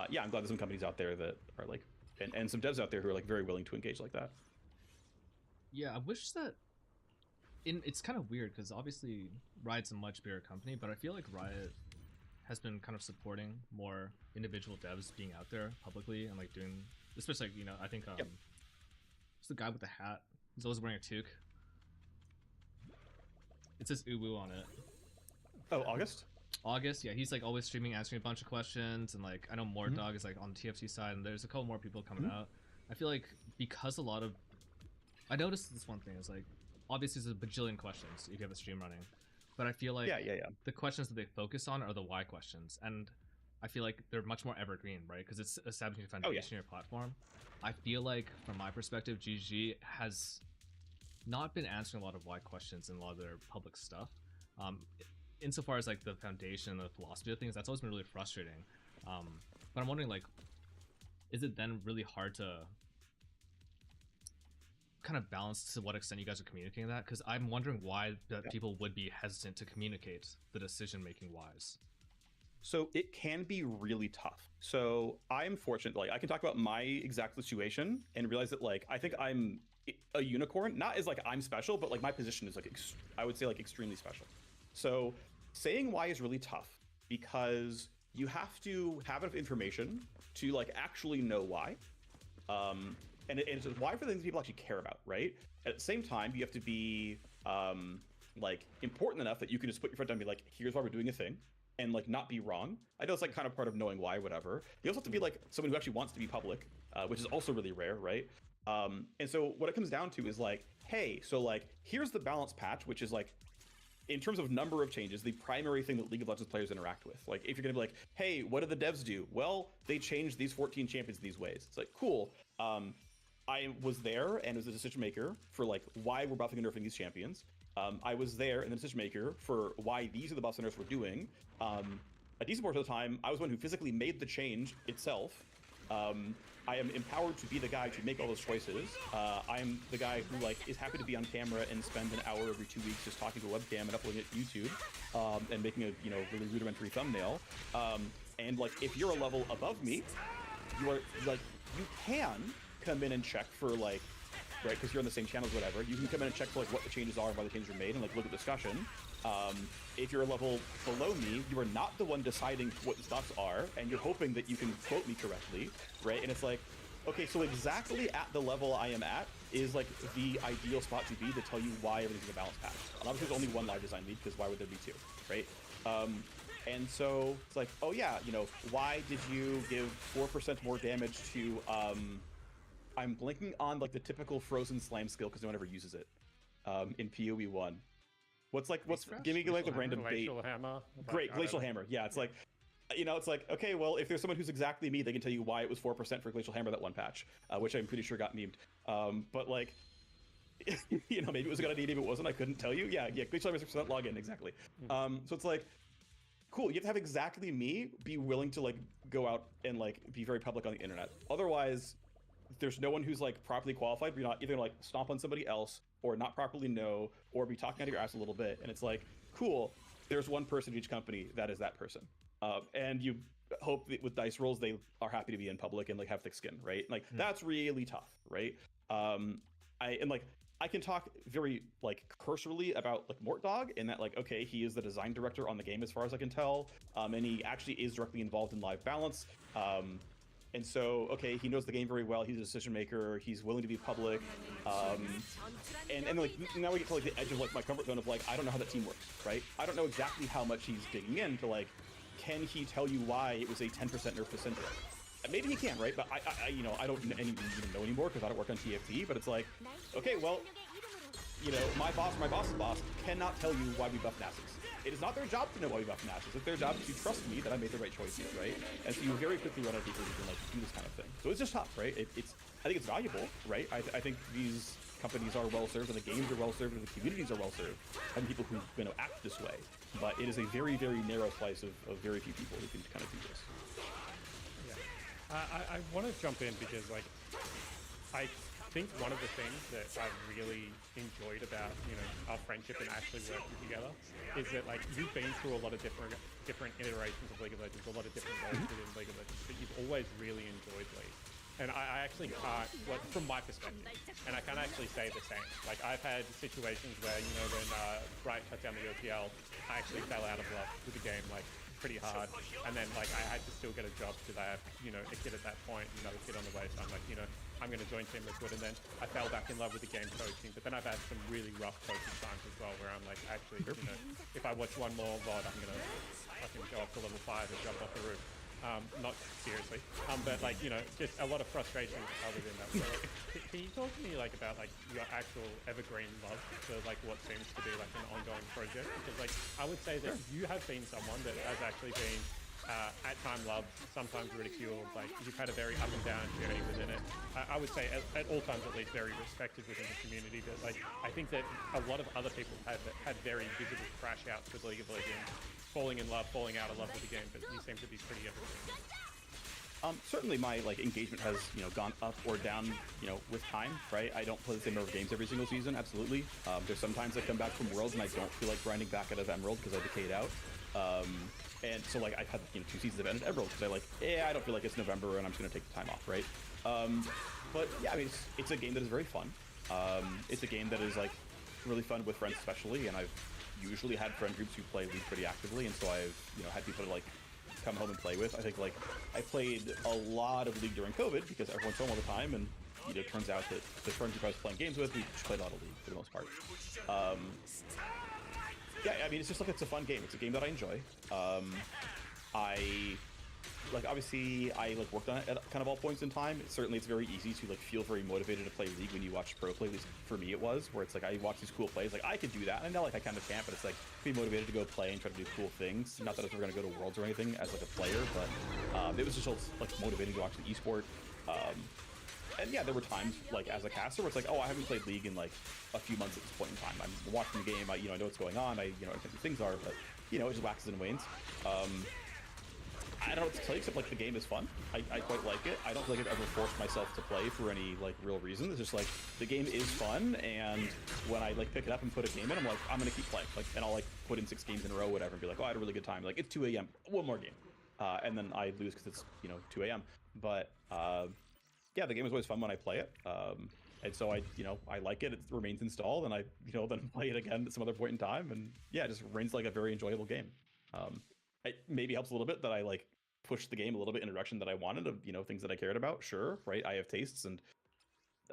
yeah, I'm glad there's some companies out there that are like, and some devs out there who are like very willing to engage like that. Yeah, I wish that it's kind of weird because obviously Riot's a much bigger company, but I feel like Riot has been kind of supporting more individual devs being out there publicly and like doing, especially like, you know, I think it's the guy with the hat. He's always wearing a toque. It says Uwu on it. Oh, August? August, yeah, he's like always streaming, answering a bunch of questions, and like I know Mordog is like on the TFC side, and there's a couple more people coming out. I feel like because a lot of, I noticed this one thing is like, obviously there's a bajillion questions if you have a stream running, but I feel like the questions that they focus on are the why questions, and I feel like they're much more evergreen, right? Because it's establishing a foundation in your platform. I feel like from my perspective, GG has not been answering a lot of why questions in a lot of their public stuff. Insofar as like the foundation, the philosophy of things, that's always been really frustrating. But I'm wondering, like, is it then really hard to kind of balance to what extent you guys are communicating that? Because I'm wondering why people would be hesitant to communicate the decision making wise. So it can be really tough. So I'm fortunate, like I can talk about my exact situation and realize that like I think I'm a unicorn, not as like I'm special, but like my position is like I would say like extremely special. So saying why is really tough because you have to have enough information to like actually know why. And it's why for the things people actually care about, right? At the same time, you have to be like important enough that you can just put your foot down and be like, here's why we're doing a thing, and like not be wrong. I know it's like kind of part of knowing why, whatever. You also have to be like someone who actually wants to be public, which is also really rare, right? And so what it comes down to is like, hey, so like here's the balance patch, which is like, in terms of number of changes, the primary thing that League of Legends players interact with. Like, if you're gonna be like, hey, what do the devs do? Well, they changed these 14 champions these ways. It's like, cool. I was there and was a decision maker for like why we're buffing and nerfing these champions. I was there and the decision maker for why these are the buffs and nerfs we're doing. A decent portion of the time, I was one who physically made the change itself. I am empowered to be the guy to make all those choices. I'm the guy who like is happy to be on camera and spend an hour every 2 weeks just talking to a webcam and uploading it to YouTube and making a really rudimentary thumbnail. And like if you're a level above me, you are like you can come in and check for like right because you're on the same channels, whatever. You can come in and check for like what the changes are and why the changes are made and like look at discussion. If you're a level below me, you are not the one deciding what the stuffs are, and you're hoping that you can quote me correctly, right? And it's like, okay, so exactly at the level I am at is like the ideal spot to be to tell you why everything's a balance patch. And obviously there's only one live design lead, because why would there be two, right? And so it's like, oh yeah, why did you give 4% more damage to, I'm blinking on like the typical frozen slam skill because no one ever uses it in PoE 1. What's give me like the random bait. Glacial hammer. Great, glacial hammer. Yeah, it's like, it's like, okay, well, if there's someone who's exactly me, they can tell you why it was 4% for glacial hammer that one patch, which I'm pretty sure got memed. But like, maybe it was a good idea, maybe it wasn't. I couldn't tell you. Yeah, glacial hammer 6% login exactly. So it's like, cool. You have to have exactly me be willing to like go out and like be very public on the internet. Otherwise, there's no one who's like properly qualified. You're not either gonna like stomp on somebody else or not properly know or be talking out of your ass a little bit. And it's like, cool, there's one person in each company that is that person. And you hope that with dice rolls, they are happy to be in public and like have thick skin, right? Like that's really tough, right? I can talk very like cursorily about like Mortdog in that like, okay, he is the design director on the game as far as I can tell. And he actually is directly involved in live balance. And so, okay, he knows the game very well. He's a decision maker. He's willing to be public. And like now we get to like the edge of like my comfort zone of like, I don't know how that team works, right? I don't know exactly how much he's digging into like, can he tell you why it was a 10% nerf to Syndra? Maybe he can, right? But I don't even know anymore because I don't work on TFT. But it's like, okay, well, my boss's boss cannot tell you why we buff Nasus. It is not their job to know why we buff Nasus. It's their job to trust me that I made the right choices, right? And so you very quickly run out of people who can like do this kind of thing. So it's just tough, right? I think it's valuable, right? I think these companies are well served, and the games are well served, and the communities are well served, and people who act this way. But it is a very, very narrow slice of very few people who can kind of do this. I want to jump in because like I think one of the things that I've really enjoyed about our friendship and actually working together is that like you've been through a lot of different iterations of League of Legends, a lot of different roles within League of Legends, but you've always really enjoyed League. And I actually can't, well, from my perspective, and I can't actually say the same. Like, I've had situations where, you know, when Riot shut down the OPL, I actually fell out of love with the game, like, pretty hard. And then, like, I had to still get a job because I have, you know, a kid at that point, another kid on the way. So I'm like, you know, I'm going to join Team Liquid. And then I fell back in love with the game coaching. But then I've had some really rough coaching times as well, where I'm like, actually, you know, if I watch one more VOD, I'm going to fucking go up to level 5 and jump off the roof. Not seriously, but like, you know, just a lot of frustration within that. So, like, can you talk to me like about like your actual evergreen love for like what seems to be like an ongoing project? Because like I would say that you have been someone that has actually been at time loved, sometimes ridiculed. Like you've had a very up and down journey within it. I would say at all times at least very respected within the community. But like I think that a lot of other people had very visible crash outs with League of Legends. Falling in love, falling out of love with the game, but you seem to be pretty evergreen. Certainly my like engagement has, you know, gone up or down, you know, with time, right? I don't play the same number of games every single season, absolutely. There's sometimes I come back from Worlds and I don't feel like grinding back out of Emerald because I decayed out. And so like I've had, you know, 2 seasons of Emerald because I like, I don't feel like it's November and I'm just gonna take the time off, right? But yeah, I mean, it's a game that is very fun. It's a game that is like really fun with friends especially, and I've usually had friend groups who play League pretty actively, and so I've, you know, had people to like come home and play with. I think like I played a lot of League during COVID because everyone's home all the time, and you know, it turns out that the friend group I was playing games with, we just played a lot of League for the most part. Yeah, I mean, it's just like, it's a fun game. It's a game that I enjoy. Like, obviously, I like worked on it at kind of all points in time. Certainly, it's very easy to like feel very motivated to play League when you watch pro play. At least for me, it was, where it's like I watch these cool plays, like I could do that. And I know like I kind of can't, but it's like be motivated to go play and try to do cool things. Not that I was ever going to go to Worlds or anything as like a player, but it was just like motivating to watch the esport. And yeah, there were times like as a caster where it's like, oh, I haven't played League in like a few months at this point in time. I'm watching the game, I know what's going on. I know what things are, but you know, it just waxes and wanes. I don't know what to tell you except like the game is fun. I quite like it. I don't think I've ever forced myself to play for any like real reason. It's just like the game is fun, and when I like pick it up and put a game in, I'm like, I'm gonna keep playing. Like, and I'll like put in 6 games in a row, whatever, and be like, oh, I had a really good time. Like, it's 2 a.m. One more game, and then I lose because it's, you know, 2 a.m. But yeah, the game is always fun when I play it. And so I like it. It remains installed, and I, you know, then play it again at some other point in time, and yeah, it just remains like a very enjoyable game. It maybe helps a little bit that I like pushed the game a little bit in a direction that I wanted, of, you know, things that I cared about. Sure, right? I have tastes, and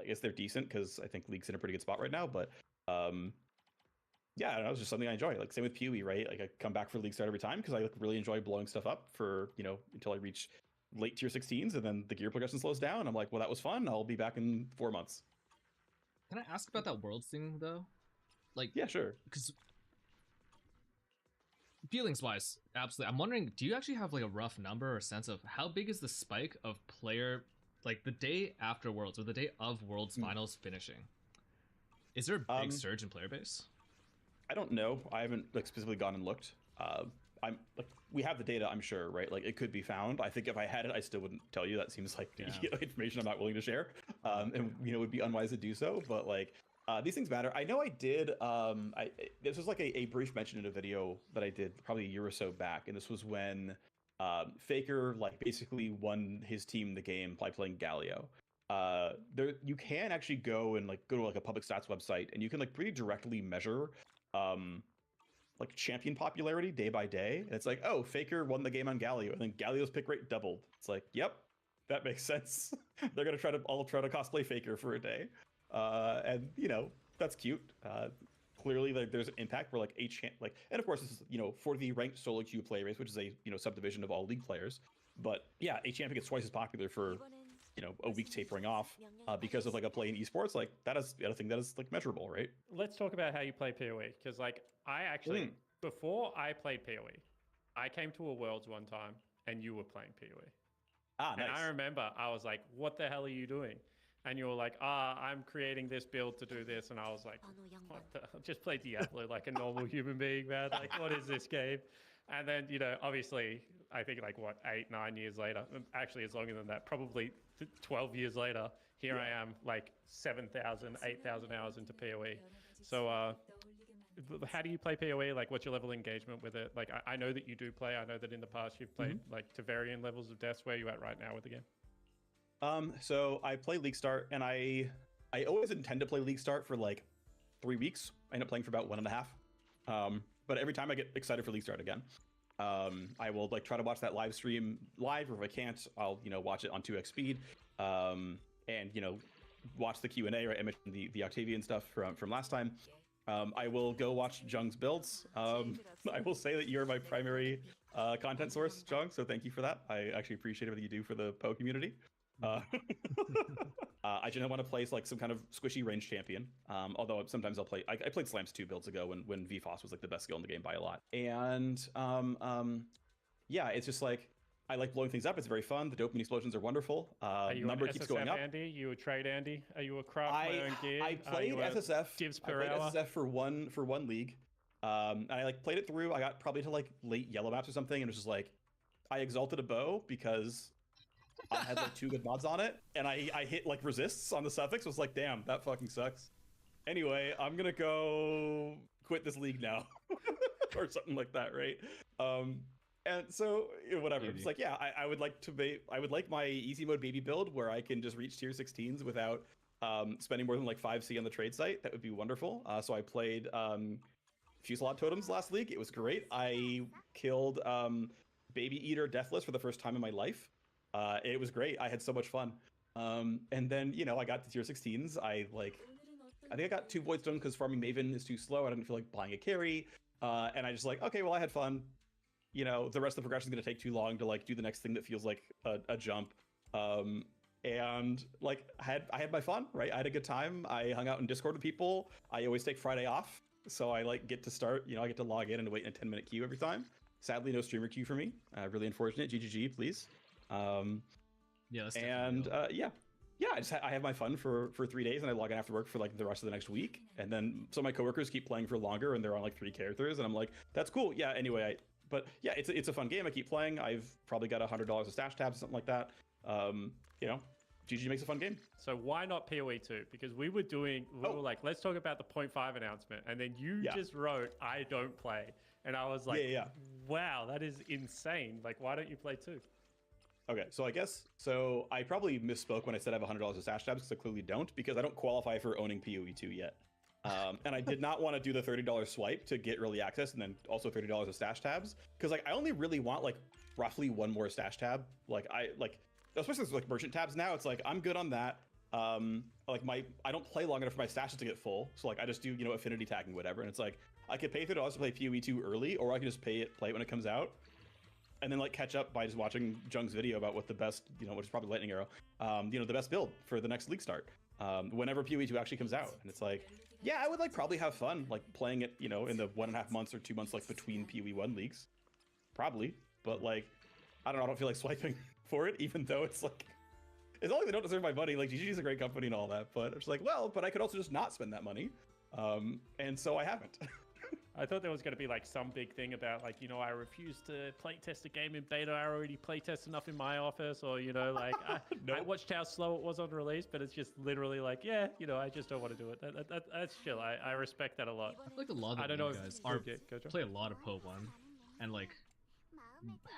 I guess they're decent because I think League's in a pretty good spot right now. But yeah, I don't know, it's just something I enjoy. Like same with PoE, right? Like I come back for League start every time because I like really enjoy blowing stuff up for, you know, until I reach late tier 16s, and then the gear progression slows down. I'm like, well, that was fun. I'll be back in 4 months. Can I ask about that Worlds thing though? Like, yeah, sure. Because feelings wise, absolutely. I'm wondering, do you actually have like a rough number or sense of how big is the spike of player, like the day after Worlds or the day of Worlds finals finishing? Is there a big surge in player base? I don't know. I haven't like specifically gone and looked. I'm like, we have the data, I'm sure, right? Like it could be found. I think if I had it, I still wouldn't tell you. That seems like information I'm not willing to share, and you know, would be unwise to do so. But like, these things matter. I know I did. This was like a brief mention in a video that I did probably a year or so back, and this was when Faker like basically won his team the game by playing Galio. There, you can actually go to like a public stats website, and you can like pretty directly measure like champion popularity day by day. And it's like, oh, Faker won the game on Galio, and then Galio's pick rate doubled. It's like, yep, that makes sense. They're gonna all try to cosplay Faker for a day, and you know, that's cute. Clearly, like there's an impact where like and of course this is, you know, for the ranked solo queue player base, which is a, you know, subdivision of all League players. But yeah, a champion gets twice as popular for, you know, a week tapering off because of like a play in esports. Like that is a thing that is like measurable, right? Let's talk about how you play PoE, because like I actually before I played PoE, I came to a Worlds one time and you were playing PoE. Nice. And I remember I was like, what the hell are you doing? And you were like, I'm creating this build to do this. And I was like, what the hell? Just play Diablo like a normal human being, man. Like, what is this game? And then, you know, obviously, I think like, what, 8-9 years later, actually it's longer than that, probably 12 years later, here I am, like 7,000, 8,000 hours into PoE. So how do you play PoE? Like, what's your level of engagement with it? Like, I know that you do play. I know that in the past you've played like to varying levels of deaths. Where are you at right now with the game? So I play League Start, and I always intend to play League Start for like 3 weeks. I end up playing for about 1.5. But every time I get excited for League Start again. I will like try to watch that live stream live, or if I can't, I'll watch it on 2x speed, and watch the Q&A. Right, I mentioned the Octavian stuff from last time. I will go watch Jung's builds. I will say that you're my primary content source, Jung, so thank you for that. I actually appreciate everything you do for the Poe community. I just want to play like some kind of squishy range champion. Although sometimes I'll play. I played Slams 2 builds ago when VFOS was like the best skill in the game by a lot. And yeah, it's just like I like blowing things up. It's very fun. The dopamine explosions are wonderul. Are you Number an keeps SSF, going up. Andy? You a trade Andy? Are you a craft my own gear? I played SSF. Gives I per played hour. SSF for one league. And I like played it through. I got probably to like late yellow maps or something, and it was just like I exalted a bow because I had like 2 good mods on it, and I hit like resists on the suffix. Was like, damn, that fucking sucks. Anyway, I'm gonna go quit this league now, or something like that, right? And so whatever. It's like, yeah, I would like to I would like my easy mode baby build where I can just reach tier 16s without spending more than like 5C on the trade site. That would be wonderful. So I played Fusillade Totems last league. It was great. I killed Baby Eater Deathless for the first time in my life. It was great. I had so much fun. And then, I got to tier 16s. I think I got 2 Void Stones because farming Maven is too slow. I didn't feel like buying a carry. And I just like, okay, well, I had fun. The rest of the progression is going to take too long to like do the next thing that feels like a jump. And like I had my fun, right? I had a good time. I hung out in Discord with people. I always take Friday off. So I like get to start, I get to log in and wait in a 10-minute queue every time. Sadly, no streamer queue for me. Really unfortunate. GGG, please. Yeah, that's I have my fun for 3 days, and I log in after work for like the rest of the next week. And then some of my coworkers keep playing for longer, and they're on like 3 characters, and I'm like, that's cool. Yeah. Anyway, but yeah, it's a fun game. I keep playing. I've probably got $100 of stash tabs, something like that. GG makes a fun game. So why not PoE 2? Because we were like, let's talk about the 0.5 announcement, and then you just wrote, I don't play, and I was like, wow, that is insane. Like, why don't you play 2? Okay, so I probably misspoke when I said I have $100 of stash tabs, because I clearly don't, because I don't qualify for owning PoE 2 yet. And I did not want to do the $30 swipe to get early access, and then also $30 of stash tabs, because like I only really want like roughly 1 more stash tab. Especially with like merchant tabs now, it's like I'm good on that. I don't play long enough for my stashes to get full, so like I just do affinity tagging, whatever, and it's like I could pay $30 to play PoE 2 early, or I can just play it when it comes out, and then like catch up by just watching Jung's video about what the best, which is probably Lightning Arrow, the best build for the next league start, whenever PoE 2 actually comes out. And it's like, yeah, I would like probably have fun like playing it, in the 1.5 months or 2 months like between PoE 1 leagues, probably. But like, I don't know, I don't feel like swiping for it, even though it's like, as long as they don't deserve my money. Like GG is a great company and all that, but it's like, well, but I could also just not spend that money, and so I haven't. I thought there was going to be like some big thing about like, I refuse to playtest a game in beta. I already playtest enough in my office, or like Nope. I watched how slow it was on release, but it's just literally like, yeah, I just don't want to do it. That's chill. I respect that a lot. I feel like a lot of I don't know you if- guys Okay, go, John. play a lot of PoE 1 and like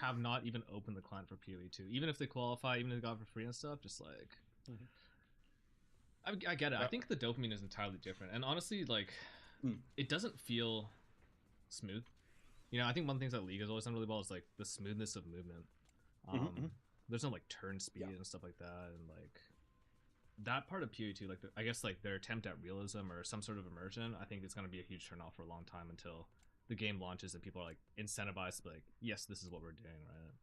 have not even opened the client for PoE 2, even if they qualify, even if they got it for free and stuff. Just like, I get it. I think the dopamine is entirely different, and honestly, like, it doesn't feel smooth. I think one of the things that League has always done really well is like the smoothness of movement. There's no like turn speed and stuff like that, and like that part of PoE 2, like I guess like their attempt at realism or some sort of immersion, I think it's going to be a huge turnoff for a long time until the game launches and people are like incentivized to be like, yes, this is what we're doing, right?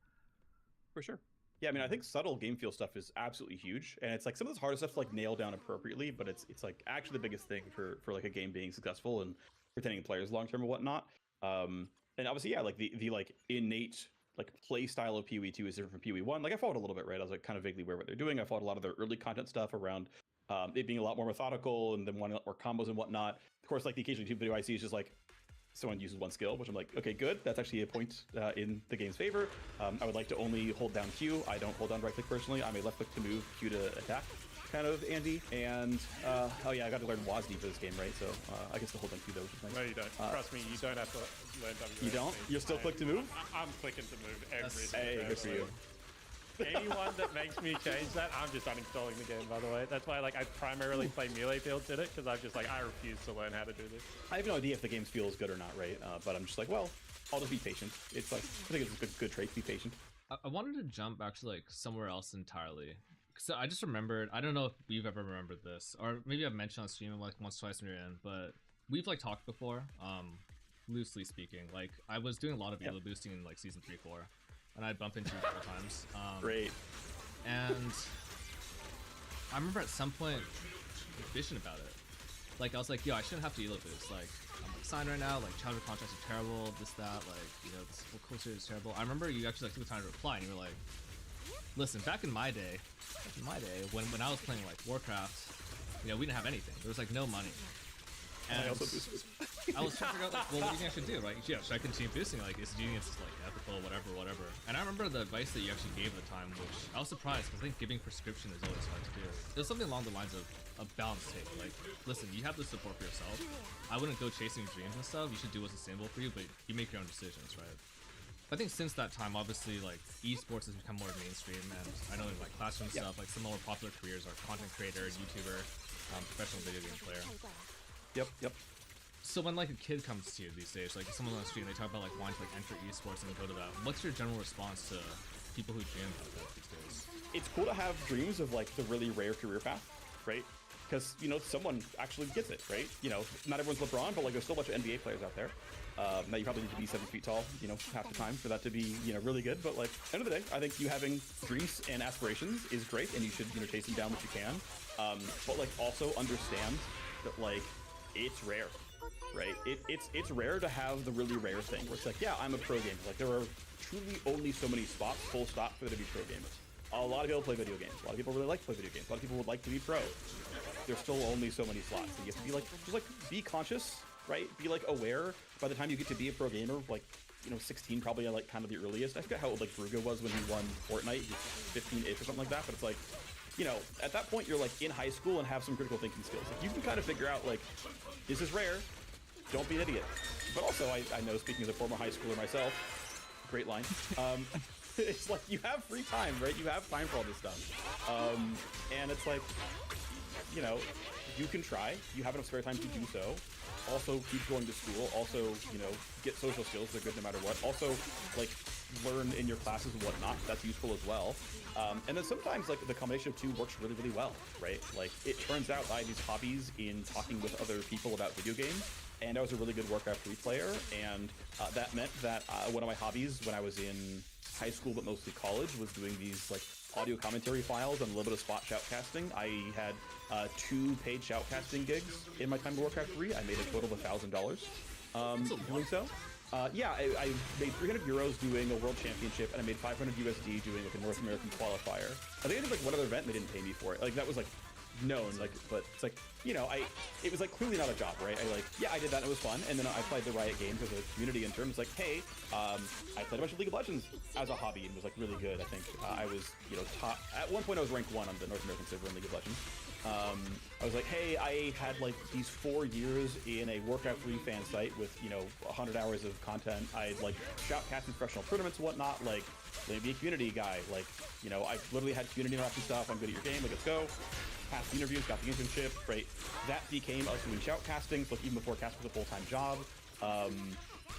For sure. Yeah, I mean, I think subtle game feel stuff is absolutely huge, and it's like some of this harder stuff to like nail down appropriately, but it's like actually the biggest thing for like a game being successful and retaining players long term and whatnot. And obviously, yeah, like the like innate like play style of PoE 2 is different from PoE 1. Like I followed a little bit, right? I was like kind of vaguely aware what they're doing. I followed a lot of their early content stuff around it being a lot more methodical and then wanting a lot more combos and whatnot. Of course, like the occasional YouTube video I see is just like someone uses one skill, which I'm like, okay, good. That's actually a point in the game's favor. I would like to only hold down Q. I don't hold down right click personally. I'm a left click to move, Q to attack kind of Andy. And oh yeah, I got to learn WASD for this game, right? So I can still hold down Q though, which is nice. No, you don't. Trust me, you don't have to learn WASD. You don't? You're still click to move? I'm clicking to move every Hey, good for you. anyone that makes me change that, I'm just uninstalling the game, by the way. That's why like I primarily play melee builds in it, because I'm just like, I refuse to learn how to do this. I have no idea if the game feels good or not, right? But I'm just like, well, I'll just be patient. It's like, I think it's a good trait to be patient. I wanted to jump actually like somewhere else entirely. So I just remembered, I don't know if we've ever remembered this, or maybe I've mentioned on stream like once, twice when you're in, but we've like talked before, loosely speaking. Like I was doing a lot of elo boosting in like season 3, 4, and I'd bump into you a couple times. Great. And I remember at some point bitching about it. Like I was like, yo, I shouldn't have to elo boost. Like I'm like signed right now, like childhood contracts are terrible, this, that, like, you know, this whole culture is terrible. I remember you actually like took the time to reply and you were like, listen, back in my day, when I was playing like Warcraft, you know, we didn't have anything. There was like no money. And I was trying to figure out like, well, what do you think I should do, right? Yeah, should I continue boosting? Like, is genius like ethical, whatever. And I remember the advice that you actually gave at the time, which I was surprised because I think giving prescription is always hard to do. It was something along the lines of a balanced take. Like, listen, you have the support for yourself. I wouldn't go chasing dreams and stuff. You should do what's sustainable for you, but you make your own decisions, right? I think since that time, obviously, like, esports has become more mainstream, and I know in like classroom stuff, like some more popular careers are content creator, YouTuber, professional video game player. Yep. So when like a kid comes to you these days, like someone on the street, they talk about like wanting to like enter esports and go to that. What's your general response to people who dream about that these days? It's cool to have dreams of like the really rare career path, right? Because, you know, someone actually gets it, right? You know, not everyone's LeBron, but like there's still a bunch of NBA players out there. Now you probably need to be 7 feet tall, you know, half the time for that to be, you know, really good. But like, end of the day, I think you having dreams and aspirations is great, and you should, you know, chase them down what you can. But like also understand that like it's rare, right? It's rare to have the really rare thing where it's like, yeah, I'm a pro gamer. Like there are truly only so many spots, full stop, for there to be pro gamers. A lot of people play video games. A lot of people really like to play video games. A lot of people would like to be pro. There's still only so many slots. So you have to be like, just like be conscious, right? Be like aware. By the time you get to be a pro gamer, like, you know, 16 probably like kind of the earliest. I forget how old like Bruga was when he won Fortnite. He was 15-ish or something like that. But it's like, you know, at that point you're like in high school and have some critical thinking skills. Like you can kind of figure out like, this is rare. Don't be an idiot. But also I know, speaking as a former high schooler myself, great line. It's like you have free time, right? You have time for all this stuff. And it's like, you know, you can try. You have enough spare time to do so. Also, keep going to school. Also, you know, get social skills. They're good no matter what. Also, like, learn in your classes and whatnot. That's useful as well. And then sometimes, like, the combination of two works really, really well, right? Like, it turns out I had these hobbies in talking with other people about video games. And I was a really good Warcraft 3 player. And that meant that one of my hobbies when I was in high school, but mostly college, was doing these, like, audio commentary files and a little bit of spot shoutcasting. I had 2 paid shoutcasting gigs in my time in Warcraft 3. I made a total of $1,000 doing so. Yeah, I made 300 euros doing a world championship, and I made 500 USD doing like a North American qualifier. I think I did like one other event and they didn't pay me for it. Like that was like known, like, but it's like, you know, it was like clearly not a job, right? I did that and it was fun, and then I played the Riot games as a community intern. It's like, hey, I played a bunch of League of Legends as a hobby and was like really good. I think I was, you know, top at one point. I was ranked 1 on the North American server in League of Legends. I was like, hey, I had like these 4 years in a Warcraft 3 fan site with, you know, 100 hours of content. I'd like shoutcast in professional tournaments and whatnot. Like, let me be a community guy. Like, you know, I literally had community interaction stuff. I'm good at your game. Like, let's go. Passed the interviews, got the internship, right? That became us doing shoutcasting. So like, even before cast was a full-time job.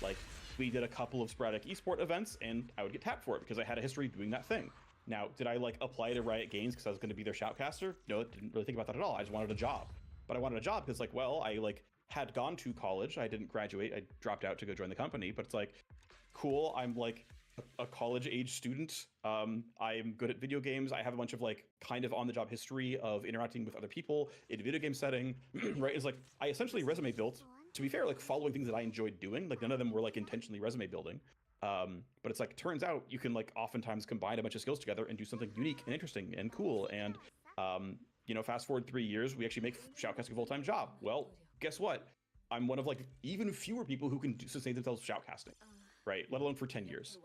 Like, we did a couple of sporadic esport events, and I would get tapped for it because I had a history doing that thing. Now, did I like apply to Riot Games because I was going to be their shoutcaster? No, didn't really think about that at all. I just wanted a job. But I wanted a job because, like, well, I like had gone to college. I didn't graduate. I dropped out to go join the company. But it's like, cool. I'm like a college-age student. I'm good at video games. I have a bunch of like kind of on-the-job history of interacting with other people in a video game setting. Right? It's like I essentially resume built. To be fair, like following things that I enjoyed doing. Like none of them were like intentionally resume building. But it's like, turns out you can like oftentimes combine a bunch of skills together and do something unique and interesting and cool. And, you know, fast forward 3 years, we actually make shoutcasting a full-time job. Well, guess what? I'm one of like even fewer people who can sustain themselves shoutcasting, right? Let alone for 10 years.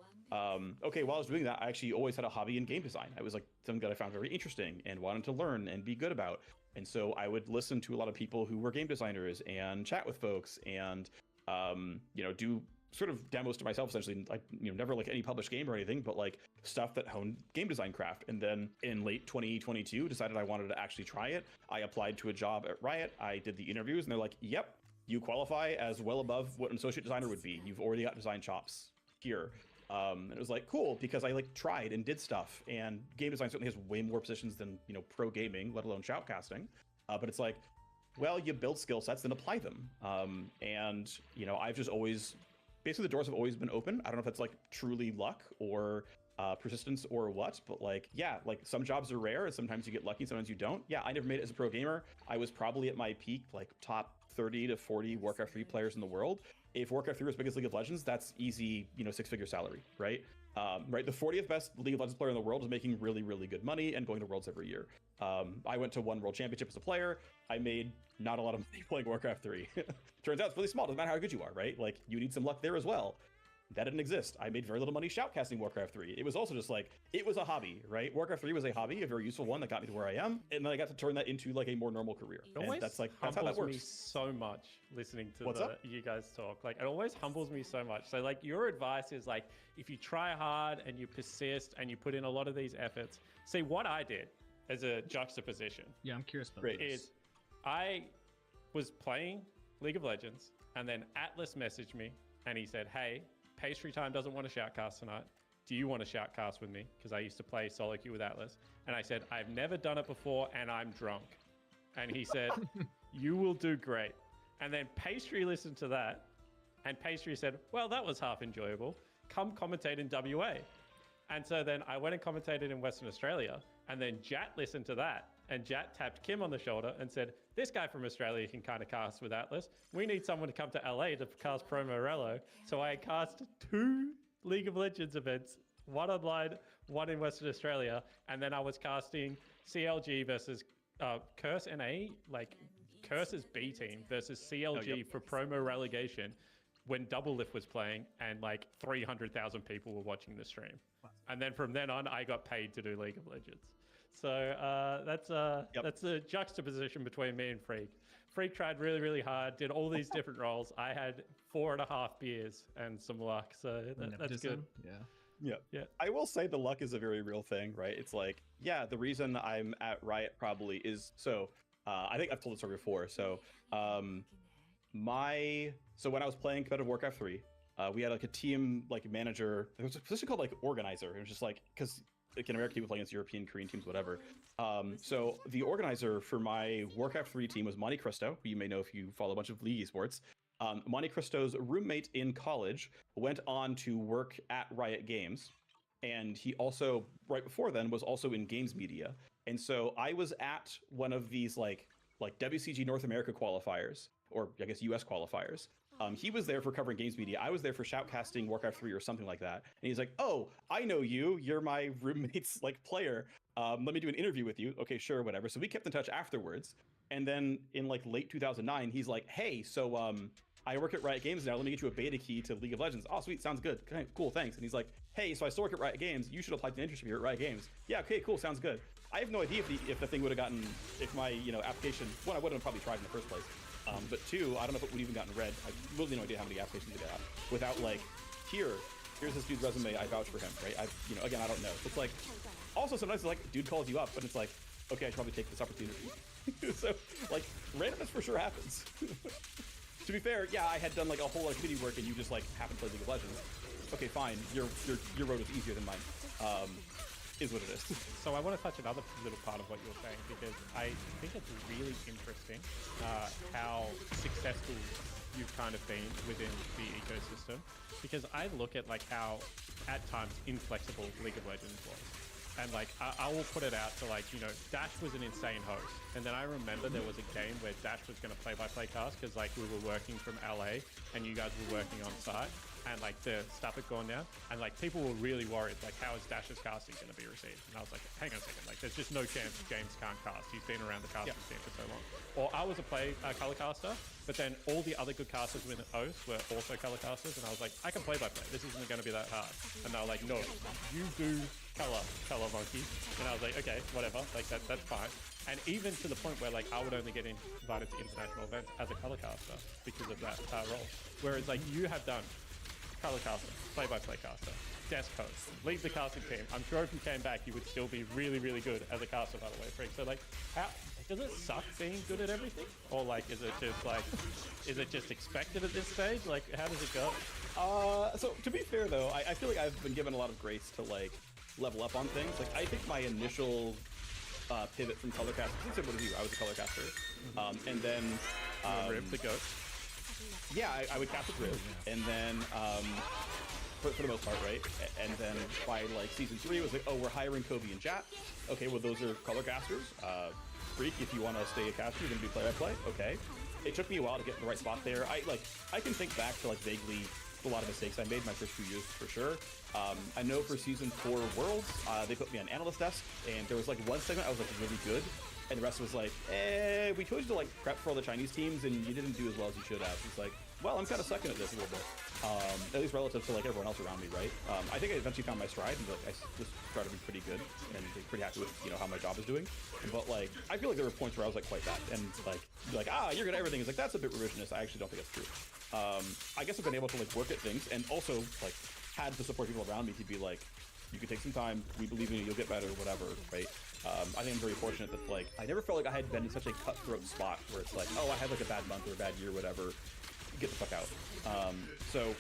Okay, while I was doing that, I actually always had a hobby in game design. I was like something that I found very interesting and wanted to learn and be good about. And so I would listen to a lot of people who were game designers and chat with folks and, you know, do sort of demos to myself essentially, like, you know, never like any published game or anything, but like stuff that honed game design craft. And then in late 2022 decided I wanted to actually try it. I applied to a job at Riot. I did the interviews and they're like, yep, you qualify as well above what an associate designer would be. You've already got design chops here. And it was like, cool, because I like tried and did stuff, and game design certainly has way more positions than, you know, pro gaming, let alone shoutcasting. But it's like, well, you build skill sets, then apply them. And, you know, I've just always, basically the doors have always been open. I don't know if that's like truly luck or persistence or what, but like, yeah, like some jobs are rare and sometimes you get lucky, sometimes you don't. Yeah, I never made it as a pro gamer. I was probably at my peak, like top 30 to 40 Warcraft 3 players in the world. If Warcraft 3 was as big as League of Legends, that's easy, you know, 6-figure salary, right? Right, the 40th best League of Legends player in the world is making really, really good money and going to Worlds every year. I went to one World Championship as a player. I made not a lot of money playing Warcraft 3. Turns out it's really small, doesn't matter how good you are, right? Like, you need some luck there as well. That didn't exist. I made very little money shoutcasting Warcraft 3. It was also just like, it was a hobby, right? Warcraft 3 was a hobby, a very useful one that got me to where I am. And then I got to turn that into like a more normal career. And that's like, that's how that works. Me so much listening to you guys talk. Like, it always humbles me so much. So like, your advice is like, if you try hard and you persist and you put in a lot of these efforts. See, what I did as a juxtaposition. Yeah, I'm curious about this. Is I was playing League of Legends and then Atlas messaged me and he said, hey, Pastry Time doesn't want to shoutcast tonight. Do you want to shoutcast with me? Because I used to play solo queue with Atlas. And I said, I've never done it before and I'm drunk. And he said, you will do great. And then Pastry listened to that. And Pastry said, well, that was half enjoyable. Come commentate in WA. And so then I went and commentated in Western Australia. And then Jat listened to that. And Jat tapped Kim on the shoulder and said, this guy from Australia can kind of cast with Atlas. We need someone to come to LA to cast Pro Morello. So I cast 2 League of Legends events, one online, one in Western Australia. And then I was casting CLG versus Curse NA, like Curse's B team versus CLG for promo relegation when Double Lift was playing and like 300,000 people were watching the stream. And then from then on, I got paid to do League of Legends. So that's a juxtaposition between me and Freak. Freak tried really, really hard, did all these different roles. I had 4.5 beers and some luck, so that's good. Yeah. I will say the luck is a very real thing, right? It's like, yeah, the reason I'm at Riot probably is so. I think I've told this story before. So, when I was playing competitive Warcraft 3, we had like a team like manager. There was a position called like organizer. It was just like because. Like in America, people playing against European, Korean teams, whatever. So the organizer for my Warcraft 3 team was Monte Cristo, who you may know if you follow a bunch of League esports. Monte Cristo's roommate in college went on to work at Riot Games. And he also, right before then, was also in games media. And so I was at one of these like WCG North America qualifiers, or I guess US qualifiers. He was there for covering games media. I was there for shoutcasting Warcraft 3 or something like that. And he's like, oh, I know you. You're my roommate's like player. Let me do an interview with you. Okay, sure, whatever. So we kept in touch afterwards. And then in like late 2009, he's like, hey, so I work at Riot Games now. Let me get you a beta key to League of Legends. Oh, sweet. Sounds good. Okay, cool, thanks. And he's like, hey, so I still work at Riot Games. You should apply to an internship here at Riot Games. Yeah, okay, cool. Sounds good. I have no idea if the thing would have gotten, if my, application, one, I wouldn't have probably tried in the first place. But 2, I don't know if it would even gotten read. I really no idea how many applications it got without like, here's this dude's resume. I vouch for him, right? Again, I don't know. It's like, also sometimes it's like, dude calls you up, but it's like, okay, I should probably take this opportunity. So like, randomness for sure happens. To be fair, yeah, I had done like a whole lot of community work, and you just like happen to play League of Legends. Okay, fine. Your road was easier than mine. Is what it is. So I want to touch another little part of what you're saying, because I think it's really interesting how successful you've kind of been within the ecosystem, because I look at like how at times inflexible League of Legends was. And like, I will put it out to like, Dash was an insane host. And then I remember there was a game where Dash was going to play-by-play cast because like we were working from LA and you guys were working on site. And like the stuff had gone down, and like people were really worried, like how is Dash's casting going to be received? And I was like, hang on a second, like there's just no chance James can't cast. He's been around the casting scene for so long. Or I was a color caster, but then all the other good casters within OS were also color casters, and I was like, I can play by play. This isn't going to be that hard. And they were like, no, you do color monkey. And I was like, okay, whatever, like that's fine. And even to the point where like I would only get invited to international events as a color caster because of that role. Whereas like you have done color caster, play-by-play caster, desk host, lead the casting team. I'm sure if you came back, you would still be really, really good as a caster, by the way, Freak. So like, how does it suck being good at everything, or like, is it just expected at this stage? Like, how does it go? So to be fair though, I feel like I've been given a lot of grace to like level up on things. Like I think my initial pivot from color casting, similar to you, I was a color caster, and then Rib the goat. Yeah, I would cast with Rib, and then for the most part, right? And then by like season 3, it was like, oh, we're hiring Kobe and Jat. Okay, well those are color casters. Freak, if you want to stay a caster, you're gonna do play-by-play. Okay. It took me a while to get in the right spot there. I can think back to like vaguely a lot of mistakes I made my first few years for sure. I know for season 4 Worlds, they put me on analyst desk, and there was like one segment I was like really good, and the rest was like, we told you to like prep for all the Chinese teams, and you didn't do as well as you should have. It's like, well, I'm kind of sucking at this a little bit, at least relative to like everyone else around me, right? I think I eventually found my stride, and like, I just started to be pretty good and pretty happy with how my job is doing. But like, I feel like there were points where I was like quite bad, and like you're good at everything. It's like that's a bit revisionist. I actually don't think that's true. I guess I've been able to like work at things, and also like had the support people around me to be like, you can take some time, we believe in you, you'll get better, whatever, right? I think I'm very fortunate that like I never felt like I had been in such a cutthroat spot where it's like, oh, I had like a bad month or a bad year, whatever, get the fuck out. So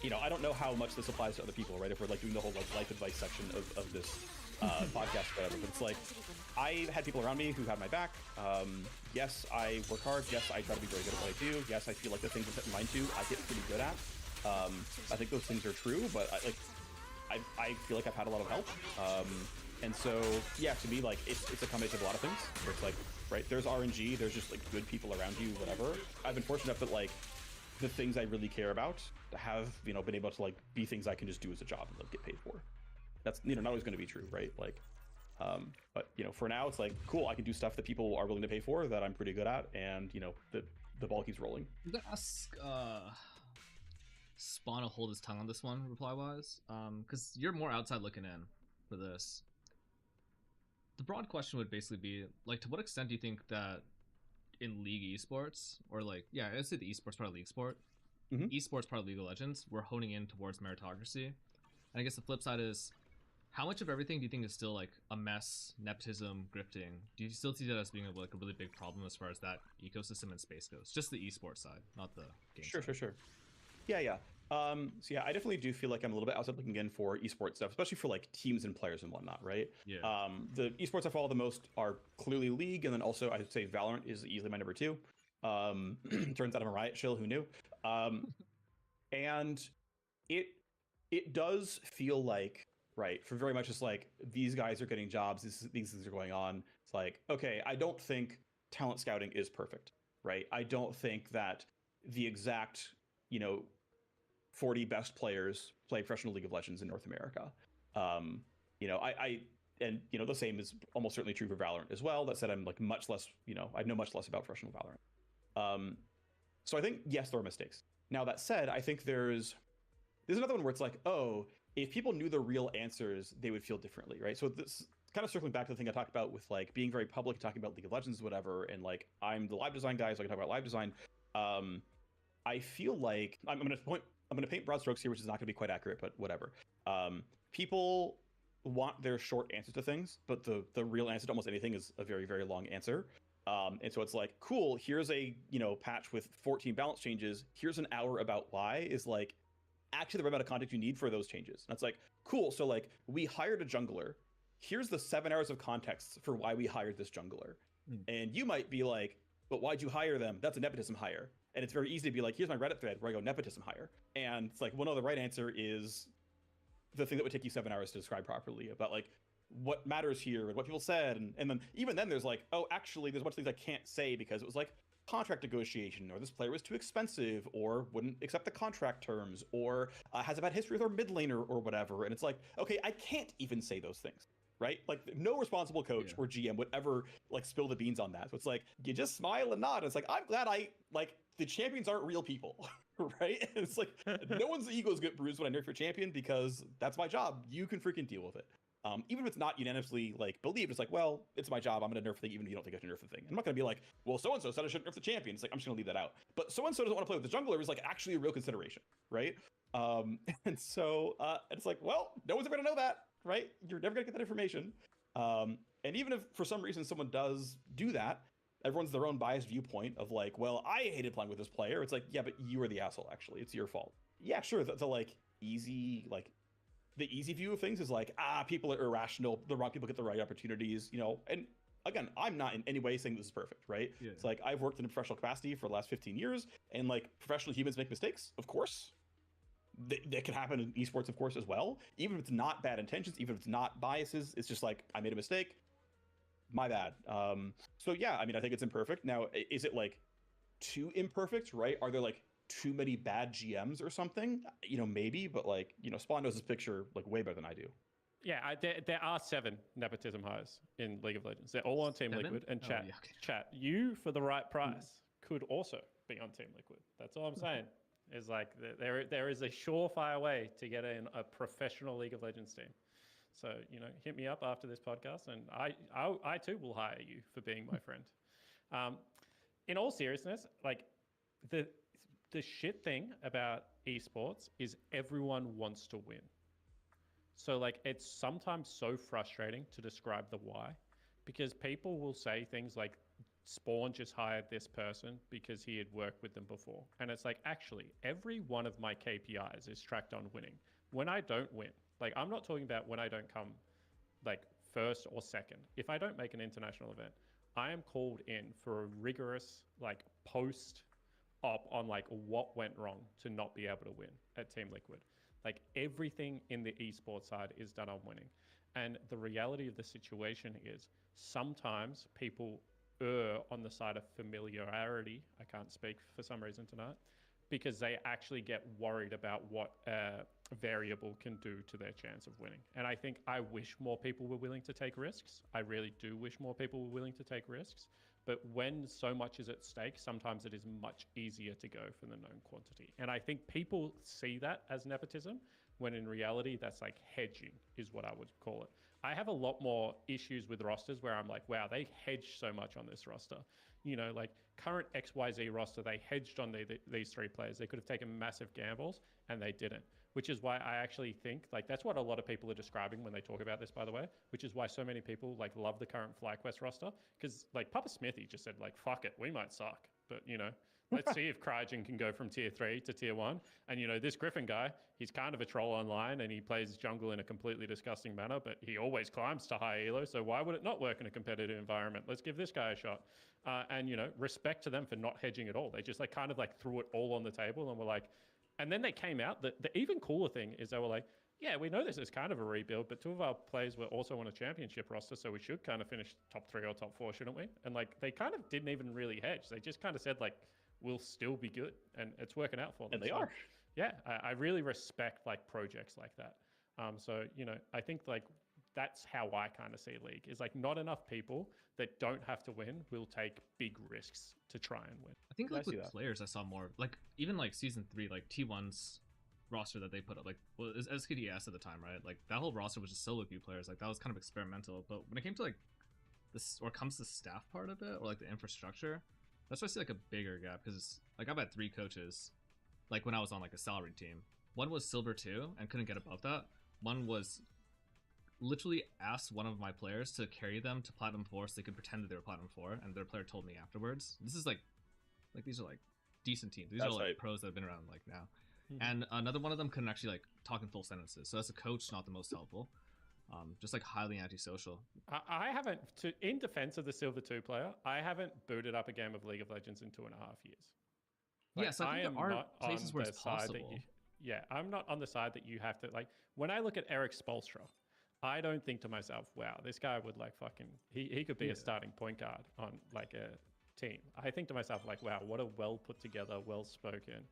I don't know how much this applies to other people, right? If we're like doing the whole like life advice section of this podcast or whatever, but it's like I had people around me who had my back. Yes, I work hard. Yes, I try to be very good at what I do. Yes, I feel like the things I set my mind to, I get pretty good at. I think those things are true, but I feel like I've had a lot of help. And so, yeah, to me, like, it's a combination of a lot of things. Where it's like, right, there's RNG, there's just, like, good people around you, whatever. I've been fortunate enough that, like, the things I really care about have, been able to, like, be things I can just do as a job and, like, get paid for. That's, not always going to be true, right? Like, but, for now, it's like, cool, I can do stuff that people are willing to pay for that I'm pretty good at, and, the ball keeps rolling. I'm gonna ask, Spawn to hold his tongue on this one, reply-wise, because you're more outside looking in for this. The broad question would basically be, like, to what extent do you think that in League esports, or like, yeah, I'd say the esports part of League sport, esports part of League of Legends, we're honing in towards meritocracy? And I guess the flip side is, how much of everything do you think is still like a mess, nepotism, grifting? Do you still see that as being like a really big problem as far as that ecosystem and space goes? Just the esports side, not the game side. Sure. Yeah. So yeah, I definitely do feel like I'm a little bit outside looking in for esports stuff, especially for like teams and players and whatnot, right? Yeah. The esports I follow the most are clearly League, and then also I'd say Valorant is easily my number 2. Turns out I'm a Riot shill, who knew? And it does feel like, right, for very much just like these guys are getting jobs, these things are going on. It's like, okay, I don't think talent scouting is perfect, right? I don't think that the exact 40 best players play professional League of Legends in North America. The same is almost certainly true for Valorant as well. That said, I'm like much less, I know much less about professional Valorant. So I think, yes, there are mistakes. Now that said, I think there's another one where it's like, oh, if people knew the real answers, they would feel differently, right? So this kind of circling back to the thing I talked about with like being very public, talking about League of Legends, whatever, and like I'm the live design guy, so I can talk about live design. I feel like I'm gonna paint broad strokes here, which is not gonna be quite accurate, but whatever. People want their short answers to things, but the real answer to almost anything is a very, very long answer. And so it's like, cool, here's a patch with 14 balance changes. Here's an hour about why is like actually the right amount of context you need for those changes. And it's like, cool, so like we hired a jungler. Here's the 7 hours of context for why we hired this jungler. And you might be like, but why'd you hire them? That's a nepotism hire. And it's very easy to be like, here's my Reddit thread where I go nepotism hire. And it's like, well, no, the right answer is the thing that would take you 7 hours to describe properly about like what matters here and what people said. And then even then there's like, oh, actually, there's a bunch of things I can't say because it was like contract negotiation, or this player was too expensive, or wouldn't accept the contract terms, or has a bad history with our mid laner or whatever. And it's like, okay, I can't even say those things. Right? Like no responsible coach or GM would ever like spill the beans on that. So it's like, you just smile and nod. It's like, I'm glad the champions aren't real people, right? And it's like, no one's egos get bruised when I nerf your champion because that's my job. You can freaking deal with it. Even if it's not unanimously like believed, it's like, well, it's my job. I'm going to nerf the thing, even if you don't think I should nerf the thing. I'm not going to be like, well, so and so said I shouldn't nerf the champion. It's like I'm just going to leave that out. But so and so doesn't want to play with the jungler is like actually a real consideration, right? And so it's like, well, no one's ever going to know that, right? You're never going to get that information. And even if for some reason someone does do that, everyone's their own biased viewpoint of like, well, I hated playing with this player. It's like, yeah, but you were the asshole. Actually, it's your fault. Yeah, sure. The like easy like. The easy view of things is like, people are irrational. The wrong people get the right opportunities, you know. And again, I'm not in any way saying this is perfect, right? Yeah. It's like I've worked in a professional capacity for the last 15 years, and like professional humans make mistakes, of course. That can happen in esports, of course, as well. Even if it's not bad intentions, even if it's not biases, it's just like I made a mistake. My bad. So yeah, I mean, I think it's imperfect. Now, is it like too imperfect, right? Are there like too many bad GMs or something? You know, maybe, but like, you know, Spawn knows this picture like way better than I do. Yeah, there are 7 nepotism hires in League of Legends. They're all on Team 7? Liquid. And chat, chat, you for the right price could also be on Team Liquid. That's all I'm saying. Is like there is a surefire way to get in a professional League of Legends team. So, you know, hit me up after this podcast, and I too will hire you for being my friend. In all seriousness, like the shit thing about esports is everyone wants to win. So like it's sometimes so frustrating to describe the why, because people will say things like Spawn just hired this person because he had worked with them before. And it's like, actually, every one of my KPIs is tracked on winning. When I don't win, like I'm not talking about when I don't come like first or second. If I don't make an international event, I am called in for a rigorous like post-op on like what went wrong to not be able to win at Team Liquid. Like everything in the esports side is done on winning. And the reality of the situation is sometimes people err on the side of familiarity. I can't speak for some reason tonight, because they actually get worried about what a variable can do to their chance of winning. And I think I wish more people were willing to take risks. I really do wish more people were willing to take risks. But when so much is at stake, sometimes it is much easier to go for the known quantity. And I think people see that as nepotism, when in reality, that's like hedging is what I would call it. I have a lot more issues with rosters where I'm like, wow, they hedged so much on this roster. You know, like current XYZ roster, they hedged on these 3 players. They could have taken massive gambles and they didn't, which is why I actually think like that's what a lot of people are describing when they talk about this, by the way, which is why so many people like love the current FlyQuest roster, because like Papa Smithy just said like, fuck it, we might suck, but you know, let's see if Cryogen can go from tier 3 to tier 1. And, you know, this Griffin guy, he's kind of a troll online and he plays jungle in a completely disgusting manner, but he always climbs to high elo. So why would it not work in a competitive environment? Let's give this guy a shot. And, you know, respect to them for not hedging at all. They just like kind of like threw it all on the table and were like, and then they came out. The even cooler thing is they were like, yeah, we know this is kind of a rebuild, but 2 of our players were also on a championship roster, so we should kind of finish top 3 or top 4, shouldn't we? And like they kind of didn't even really hedge. They just kind of said like, we'll still be good, and it's working out for them. And they are. Yeah, I really respect like projects like that. So, you know, I think like that's how I kind of see League is like not enough people that don't have to win will take big risks to try and win. I think like with players, I saw more like even like season 3, like T1's roster that they put up, like well, it was SKDS at the time, right? Like that whole roster was just solo queue players. Like that was kind of experimental. But when it came to like this, or comes to the staff part of it, or like the infrastructure, that's why I see like a bigger gap, because like I've had 3 coaches, like when I was on like a salary team. One was Silver 2 and couldn't get above that. One was literally asked one of my players to carry them to Platinum 4 so they could pretend that they were Platinum 4, and their player told me afterwards. This is like these are like decent teams. These are like pros that have been around like now. Mm-hmm. And another one of them couldn't actually like talk in full sentences. So as a coach, not the most helpful. Just like highly antisocial. I haven't, in defense of the Silver 2 player, I haven't booted up a game of League of Legends in 2.5 years. Like, yes, I think there are places where it's possible. I'm not on the side that you have to, like, when I look at Eric Spoelstra, I don't think to myself, wow, this guy would like fucking, he could be a starting point guard on like a team. I think to myself like, wow, what a well put together, well spoken,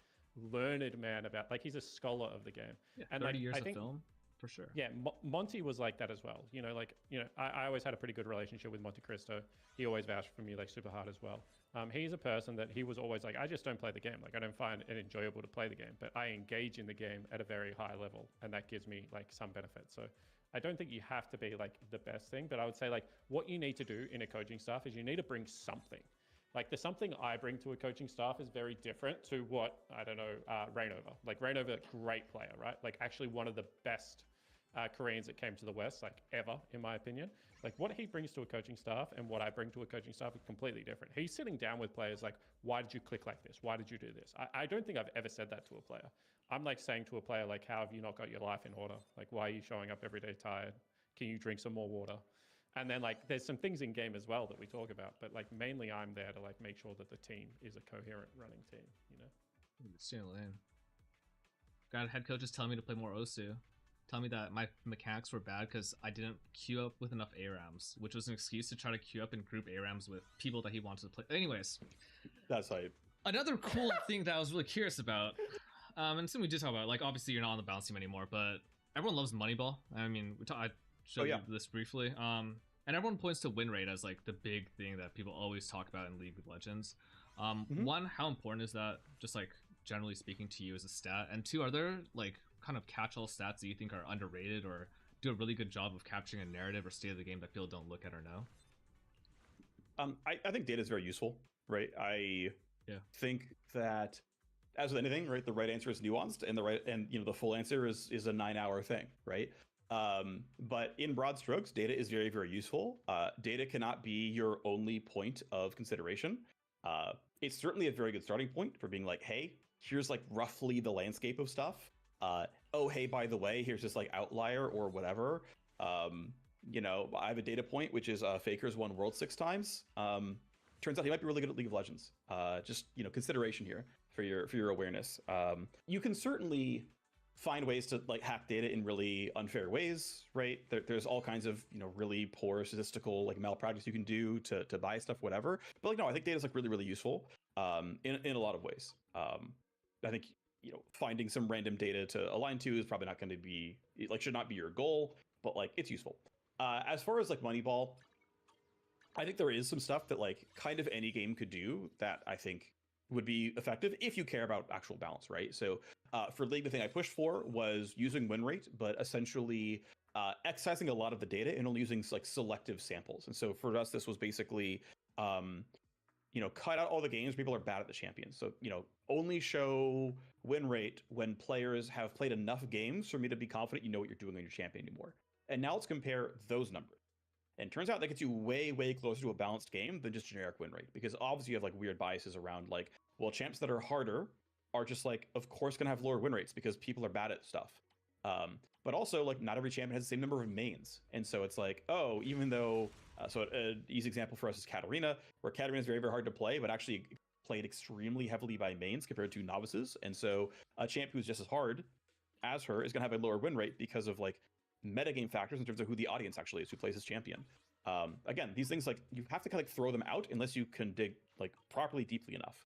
learned man about, like he's a scholar of the game. Yeah, and 30 years of film. For sure. Yeah, Monty was like that as well. You know, like, you know, I always had a pretty good relationship with Monte Cristo. He always vouched for me like super hard as well. He's a person that he was always like, I just don't play the game. Like, I don't find it enjoyable to play the game, but I engage in the game at a very high level, and that gives me like some benefit. So I don't think you have to be like the best thing, but I would say like what you need to do in a coaching staff is you need to bring something. Like the something I bring to a coaching staff is very different to what, I don't know, Rainover. Like Rainover, great player, right? Like actually one of the best Koreans that came to the West, like ever, in my opinion. Like what he brings to a coaching staff and what I bring to a coaching staff is completely different. He's sitting down with players like, why did you click like this? Why did you do this? I don't think I've ever said that to a player. I'm like saying to a player, like, how have you not got your life in order? Like, why are you showing up every day tired? Can you drink some more water? And then like, there's some things in game as well that we talk about, but like mainly I'm there to like make sure that the team is a coherent running team, you know? Stay lane. Got head coaches telling me to play more Osu. Telling me that my mechanics were bad because I didn't queue up with enough ARAMs, which was an excuse to try to queue up in group ARAMs with people that he wanted to play. Anyways. That's hype. Another cool thing that I was really curious about, and something we did talk about, like obviously you're not on the balance team anymore, but everyone loves Moneyball. I mean, I showed you this briefly. And everyone points to win rate as like the big thing that people always talk about in League of Legends. One, how important is that, just like generally speaking to you as a stat? And two, are there like kind of catch-all stats that you think are underrated or do a really good job of capturing a narrative or state of the game that people don't look at or know? I think data is very useful, right? I think that, as with anything, right, the right answer is nuanced, and the full answer is a 9-hour thing, right? But in broad strokes, data is very, very useful. Data cannot be your only point of consideration. It's certainly a very good starting point for being like, hey, here's like roughly the landscape of stuff. Oh, hey, by the way, here's this like outlier or whatever. You know, I have a data point, which is Faker's won World 6 times. Turns out he might be really good at League of Legends. Just, you know, consideration here for your awareness. You can certainly find ways to like hack data in really unfair ways, right? There's all kinds of, you know, really poor statistical like malpractice you can do to buy stuff, whatever. But like, no, I think data is like really, really useful in a lot of ways. I think, you know, finding some random data to align to is probably not going to be like, should not be your goal, but like it's useful. As far as like Moneyball, I think there is some stuff that like kind of any game could do that I think would be effective if you care about actual balance, right? So for League, the thing I pushed for was using win rate, but essentially excising a lot of the data and only using like selective samples. And so for us, this was basically, you know, cut out all the games people are bad at the champions. So, you know, only show win rate when players have played enough games for me to be confident you know what you're doing on your champion anymore. And now let's compare those numbers. And it turns out that gets you way, way closer to a balanced game than just generic win rate. Because obviously you have like weird biases around like, well, champs that are harder are just like, of course, going to have lower win rates because people are bad at stuff. But also like not every champion has the same number of mains. And so it's like, oh, even though, so an easy example for us is Katarina, where Katarina is very, very hard to play, but actually played extremely heavily by mains compared to novices. And so a champ who's just as hard as her is going to have a lower win rate because of like metagame factors in terms of who the audience actually is who plays as champion. Again, these things like you have to kind of like throw them out unless you can dig like properly deeply enough.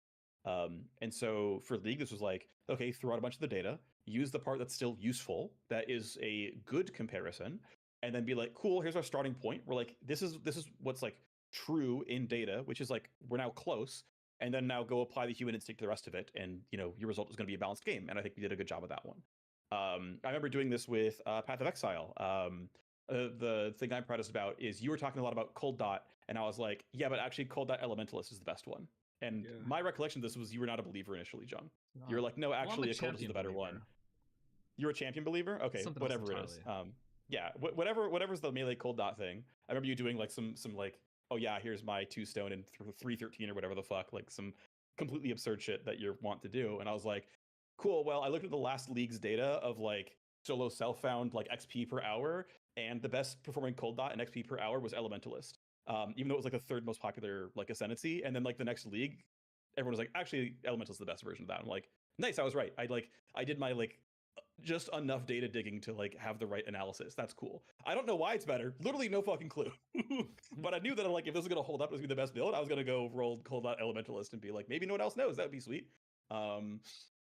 And so for League, this was like, okay, throw out a bunch of the data, use the part that's still useful, that is a good comparison, and then be like, cool, here's our starting point. We're like, this is what's like true in data, which is like, we're now close, and then now go apply the human instinct to the rest of it, and you know, your result is going to be a balanced game. And I think we did a good job of that one. I remember doing this with Path of Exile. The thing I'm proudest about is you were talking a lot about Cold Dot, and I was like, yeah, but actually Cold Dot Elementalist is the best one. And my recollection of this was you were not a believer initially, John. No. You were like, no, actually, a Cold is the better one. You're a champion believer? Okay, something whatever it is. Yeah, whatever's the melee Cold Dot thing. I remember you doing like some like, oh yeah, here's my 2 stone and 313 or whatever the fuck, like some completely absurd shit that you want to do. And I was like, cool, well, I looked at the last league's data of like solo self-found like XP per hour, and the best performing Cold Dot and XP per hour was Elementalist. Even though it was like the 3rd most popular like ascendancy, and then like the next league, everyone was like, actually, Elementalist is the best version of that. I'm like, nice, I was right. I did my like just enough data digging to like have the right analysis. That's cool. I don't know why it's better. Literally no fucking clue. But I knew that like if this was gonna hold up, it was gonna be the best build. I was gonna go roll Cold Dot Elementalist and be like, maybe no one else knows. That would be sweet.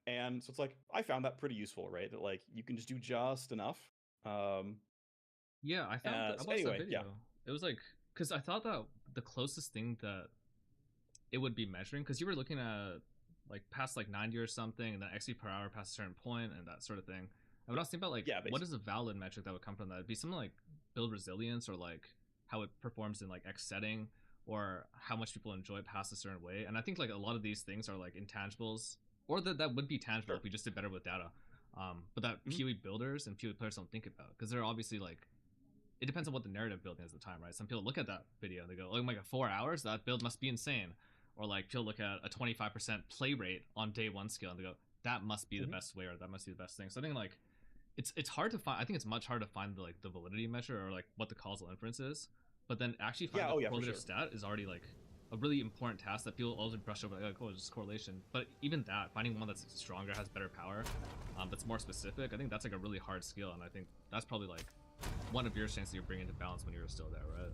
And so it's like I found that pretty useful, right? That like you can just do just enough. Yeah, I found I watched that video. It was like, because I thought that the closest thing that it would be measuring, because you were looking at like past like 90 or something, and then XP per hour past a certain point and that sort of thing. I was thinking about like, Yeah, what is a valid metric that would come from that? It'd be something like build resilience, or like how it performs in like X setting, or how much people enjoy it past a certain way. And I think like a lot of these things are like intangibles, or that would be tangible if we just did better with data. But that PoE builders and PoE players don't think about, because they're obviously like, it depends on what the narrative building is at the time, right? Some people look at that video and they go, oh my god, 4 hours? That build must be insane. Or like people look at a 25% play rate on day 1 skill and they go, that must be the best way, or that must be the best thing. So I think like it's hard to find. I think it's much harder to find the validity measure, or like what the causal inference is. But then actually find the correlative stat is already like a really important task that people always brush over, like, oh, it's just correlation. But even that, finding one that's stronger, has better power, that's more specific, I think that's like a really hard skill. And I think that's probably like one of your strengths that you're bringing to balance when you're still there, right?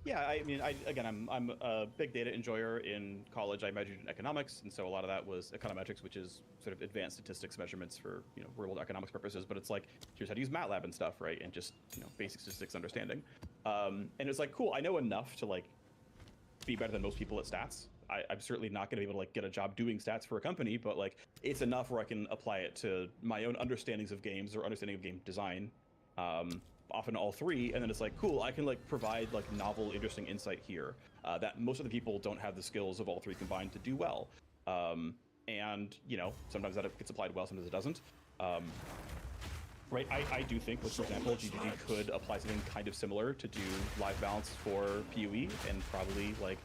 Yeah, I mean, I'm a big data enjoyer. In college, I majored in economics, and so a lot of that was econometrics, which is sort of advanced statistics measurements for, you know, real-world economics purposes. But it's like, here's how to use MATLAB and stuff, right? And just, you know, basic statistics understanding. And it's like, cool, I know enough to like be better than most people at stats. I'm certainly not going to be able to like get a job doing stats for a company, but like it's enough where I can apply it to my own understandings of games or understanding of game design. Often all three, and then it's like, cool, I can like provide like novel, interesting insight here that most of the people don't have the skills of all three combined to do well. And you know, sometimes that gets applied well, sometimes it doesn't. Right, I do think, for example, GGG could apply something kind of similar to do live balance for PoE, and probably like,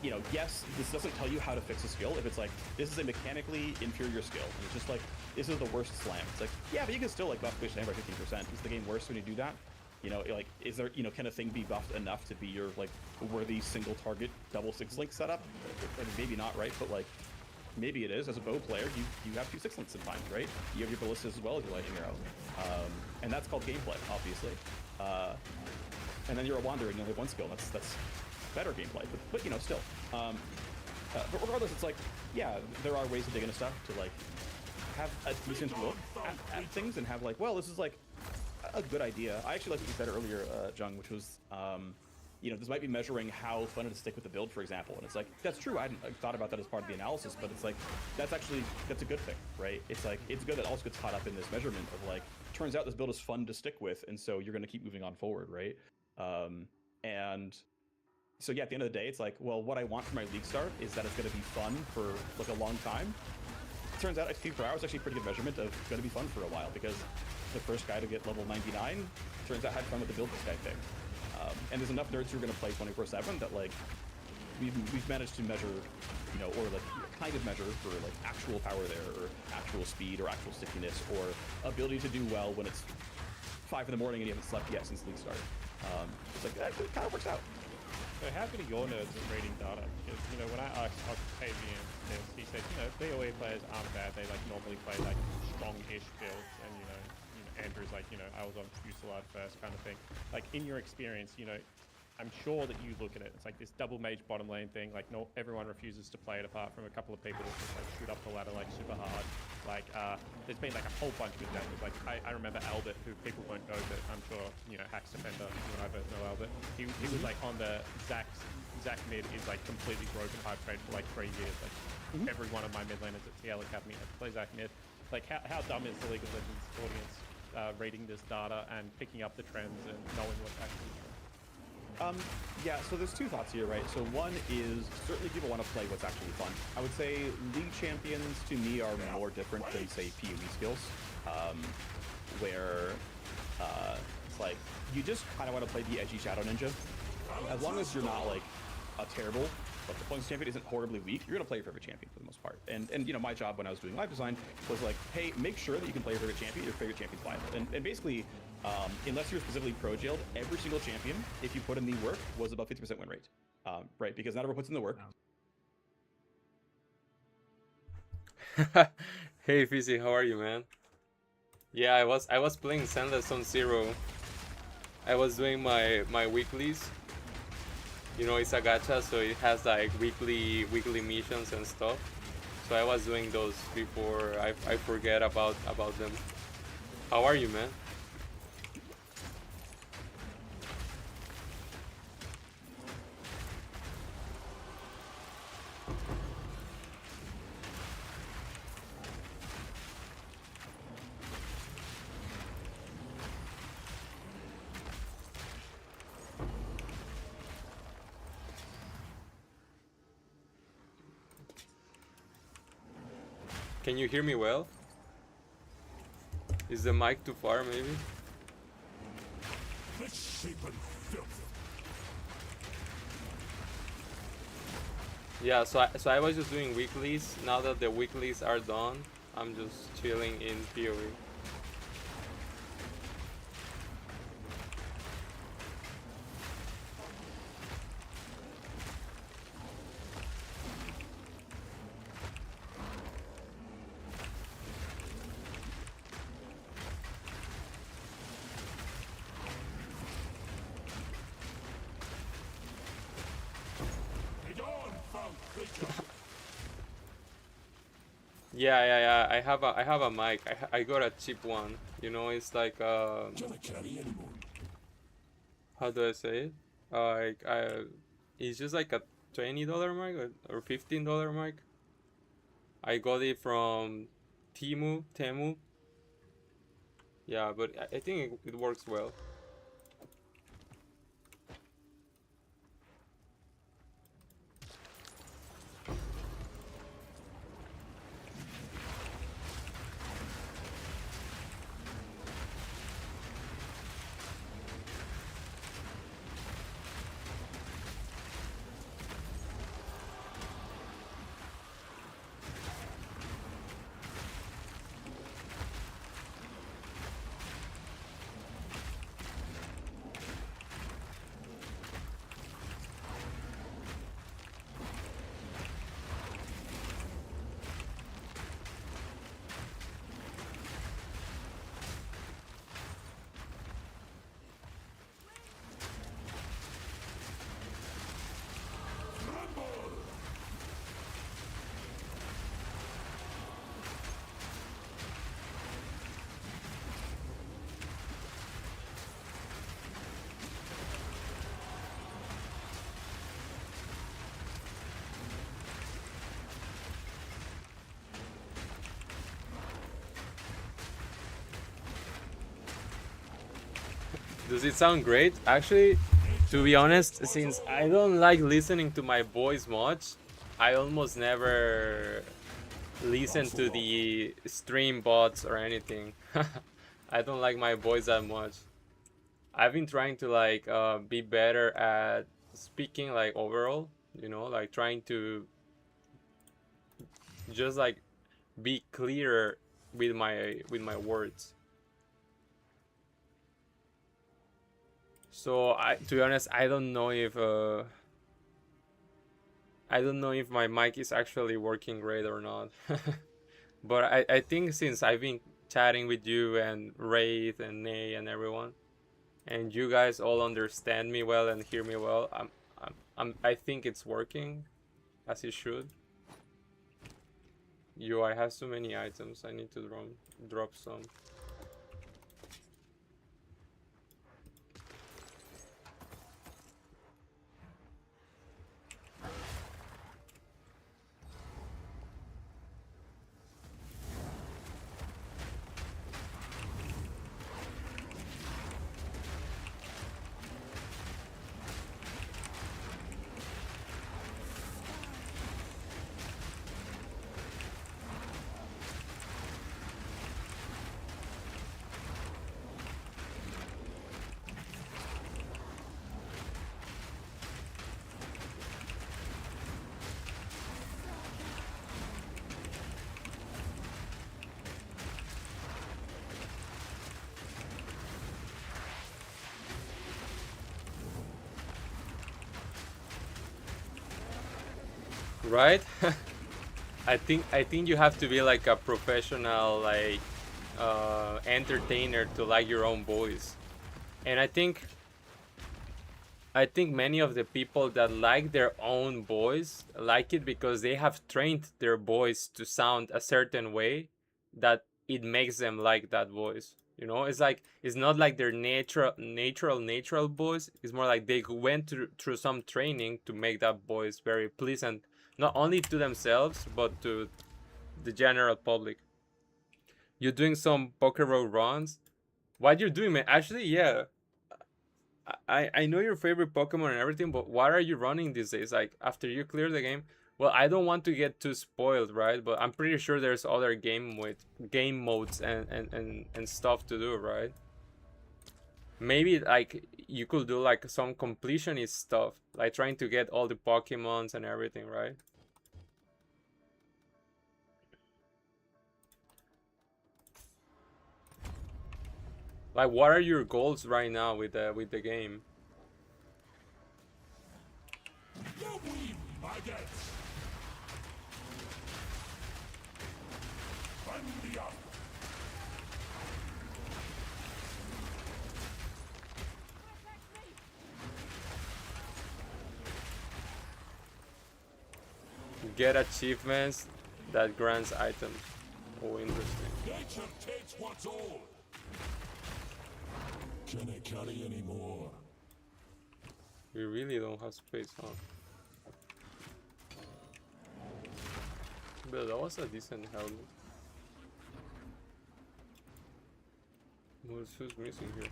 you know, yes, this doesn't tell you how to fix a skill. If it's like, this is a mechanically inferior skill, and it's just like, this is the worst slam. It's like, yeah, but you can still like buff push slam by 15%. Is the game worse when you do that? You know, like, is there, you know, can a thing be buffed enough to be your like worthy single target double 6-link setup? I mean, maybe not, right? But like, maybe it is. As a bow player, you have 2 6-links sometimes, right? You have your ballistas as well as your lightning arrow, and that's called gameplay, obviously. And then you're a wanderer and you only have 1 skill. That's better gameplay, but you know, still. But regardless, it's like, yeah, there are ways to dig into stuff to like have a decent look at things and have like, well, this is like a good idea. I actually like what you said earlier, Jung, which was, you know, this might be measuring how fun it is to stick with the build, for example. And it's like, that's true. I hadn't thought about that as part of the analysis, but it's like, that's a good thing, right? It's like, it's good that also gets caught up in this measurement of like, turns out this build is fun to stick with, and so you're going to keep moving on forward, right? And so yeah, at the end of the day, it's like, well, what I want for my league start is that it's going to be fun for like a long time. It turns out XP per hour is actually a pretty good measurement of going to be fun for a while, because the first guy to get level 99 turns out had fun with the build this guy picked. And there's enough nerds who are going to play 24/7 that like we've managed to measure, you know, or like kind of measure for like actual power there, or actual speed, or actual stickiness, or ability to do well when it's 5 in the morning and you haven't slept yet since league started. It's like, that kind of works out. So how good are your nerds at reading data? Because, you know, when I asked Octavian this, he said, you know, BOE players aren't bad. They like normally play like strong-ish builds, and you know, Andrew's like, you know, I was on Fusillade first kind of thing. Like, in your experience, you know, I'm sure that you look at it, it's like this double mage bottom lane thing, like no, everyone refuses to play it apart from a couple of people that just like shoot up the ladder like super hard. Like, there's been like a whole bunch of examples. Like, I remember Albert, who people won't know, but I'm sure, you know, Hacks Defender, you and I both know Albert. He was like on the Zac mid is like completely broken hard trade for like 3 years. Like, every one of my mid laners at TL Academy had to play Zac mid. Like, how dumb is the League of Legends audience reading this data and picking up the trends and knowing what's actually true? Yeah, so there's 2 thoughts here, right? So one is, certainly people want to play what's actually fun. I would say League champions, to me, are more different than, say, PoE skills, where it's like, you just kind of want to play the edgy Shadow Ninja. As long as you're not, like, a terrible, but the points champion isn't horribly weak, you're going to play your favorite champion for the most part. And you know, my job when I was doing live design was like, hey, make sure that you can play your favorite champion's viable. And basically, unless you're specifically pro-jailed, every single champion, if you put in the work, was above 50% win rate. Right, because not everyone puts in the work. Hey Fizzy, how are you, man? Yeah, I was playing Sandless on Zero. I was doing my weeklies. You know, it's a gacha, so it has like weekly missions and stuff. So I was doing those before I forget about them. How are you, man? Can you hear me well? Is the mic too far, maybe? Yeah, so I was just doing weeklies. Now that the weeklies are done, I'm just chilling in PoE. Yeah. I have a mic. I got a cheap one. You know, it's like how do I say it? It's just like a $20 mic or $15 mic. I got it from Temu. Yeah, but I think it works well. Does it sound great? Actually, to be honest, since I don't like listening to my voice much, I almost never listen to the stream bots or anything. I don't like my voice that much. I've been trying to like be better at speaking like overall, you know, like trying to just like be clearer with my words. So to be honest, I don't know if my mic is actually working great or not. But I think since I've been chatting with you and Wraith and Nay and everyone, and you guys all understand me well and hear me well, I think it's working as it should. I have so many items. I need to drop some. Right? I think you have to be like a professional like entertainer to like your own voice. And I think many of the people that like their own voice like it because they have trained their voice to sound a certain way that it makes them like that voice. You know, it's like it's not like their natural voice. It's more like they went through some training to make that voice very pleasant, not only to themselves but to the general public. You're doing some poker road runs. What you're doing, man? Actually, yeah. I know your favorite Pokemon and everything, but what are you running these days? Like after you clear the game, Well, I don't want to get too spoiled, right? But I'm pretty sure there's other game modes and stuff to do, right? Maybe like you could do like some completionist stuff, like trying to get all the Pokemons and everything, right? Like, what are your goals right now with the game? Get achievements that grants items. Oh, interesting. Nature takes what's all. Can I carry any more? We really don't have space, huh? But that was a decent helmet. Who's missing here?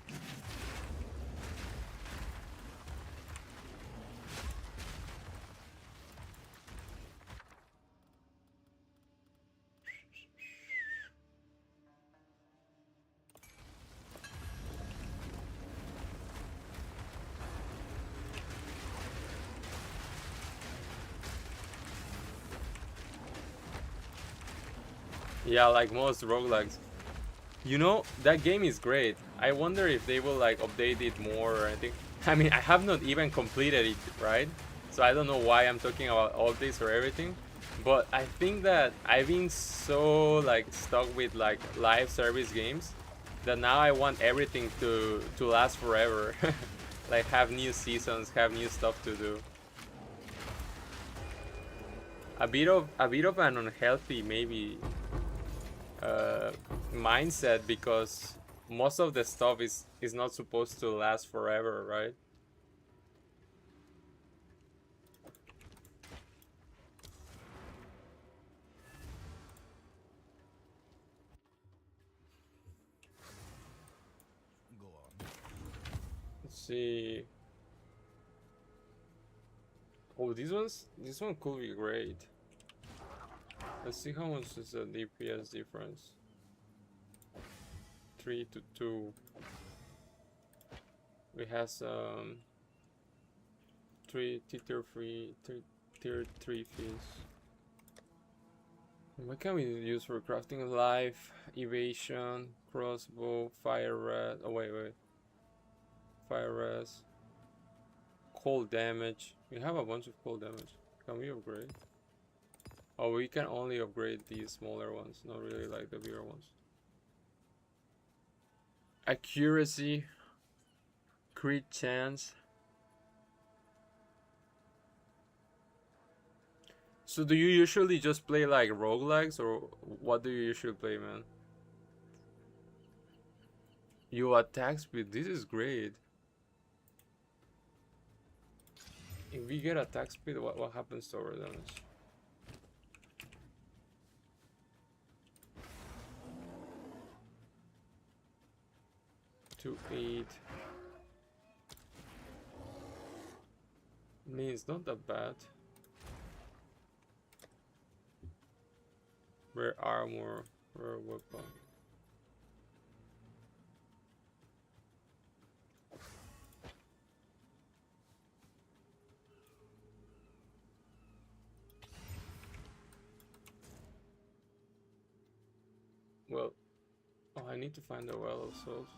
Yeah, like most roguelikes. You know, that game is great. I wonder if they will like update it more or anything. I mean, I have not even completed it, right? So I don't know why I'm talking about all this or everything. But I think that I've been so like stuck with like live service games that now I want everything to last forever. Like have new seasons, have new stuff to do. A bit of an unhealthy maybe mindset, because most of the stuff is not supposed to last forever, right? Go on. Let's see. Oh, this one could be great. Let's see how much is the DPS difference. 3 to 2. We have some 3 tier 3 fees. What can we use for crafting? Life, evasion, crossbow, fire res. Oh wait. Fire res. Cold damage. We have a bunch of cold damage. Can we upgrade? Oh, we can only upgrade these smaller ones, not really like the bigger ones. Accuracy, crit chance. So do you usually just play like roguelikes, or what do you usually play, man? You attack speed, this is great. If we get attack speed, what happens to our damage? To 8. I mean, it's not that bad. Rare armor, rare weapon. Well, oh, I need to find the Well of Souls.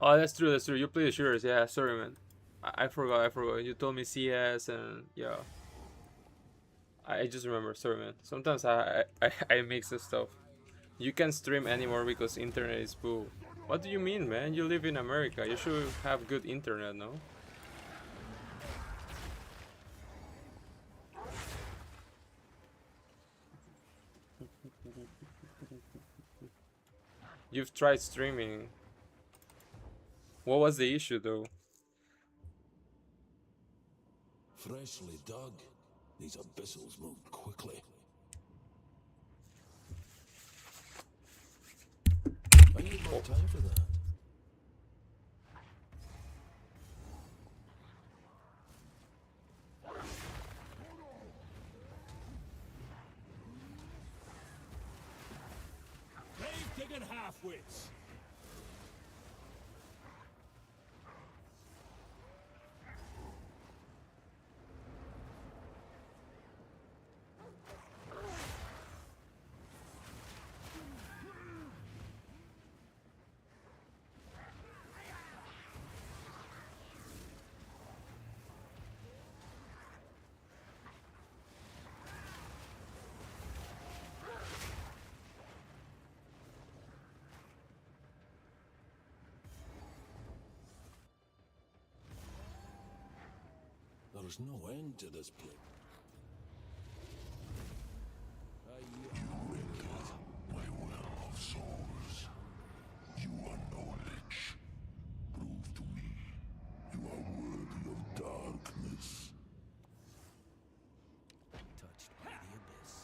Oh, that's true, that's true. You play the shooters, yeah, sorry, man. I forgot. You told me CS and yeah. I just remember, sorry, man. Sometimes I mix the stuff. You can't stream anymore because internet is boo. What do you mean, man? You live in America. You should have good internet, no? You've tried streaming. What was the issue, though? Freshly dug. These abyssals move quickly. No time for that. They've taken half-wits. There's no end to this place. My well of souls. You are knowledge. Prove to me you are worthy of darkness. Touched by the abyss.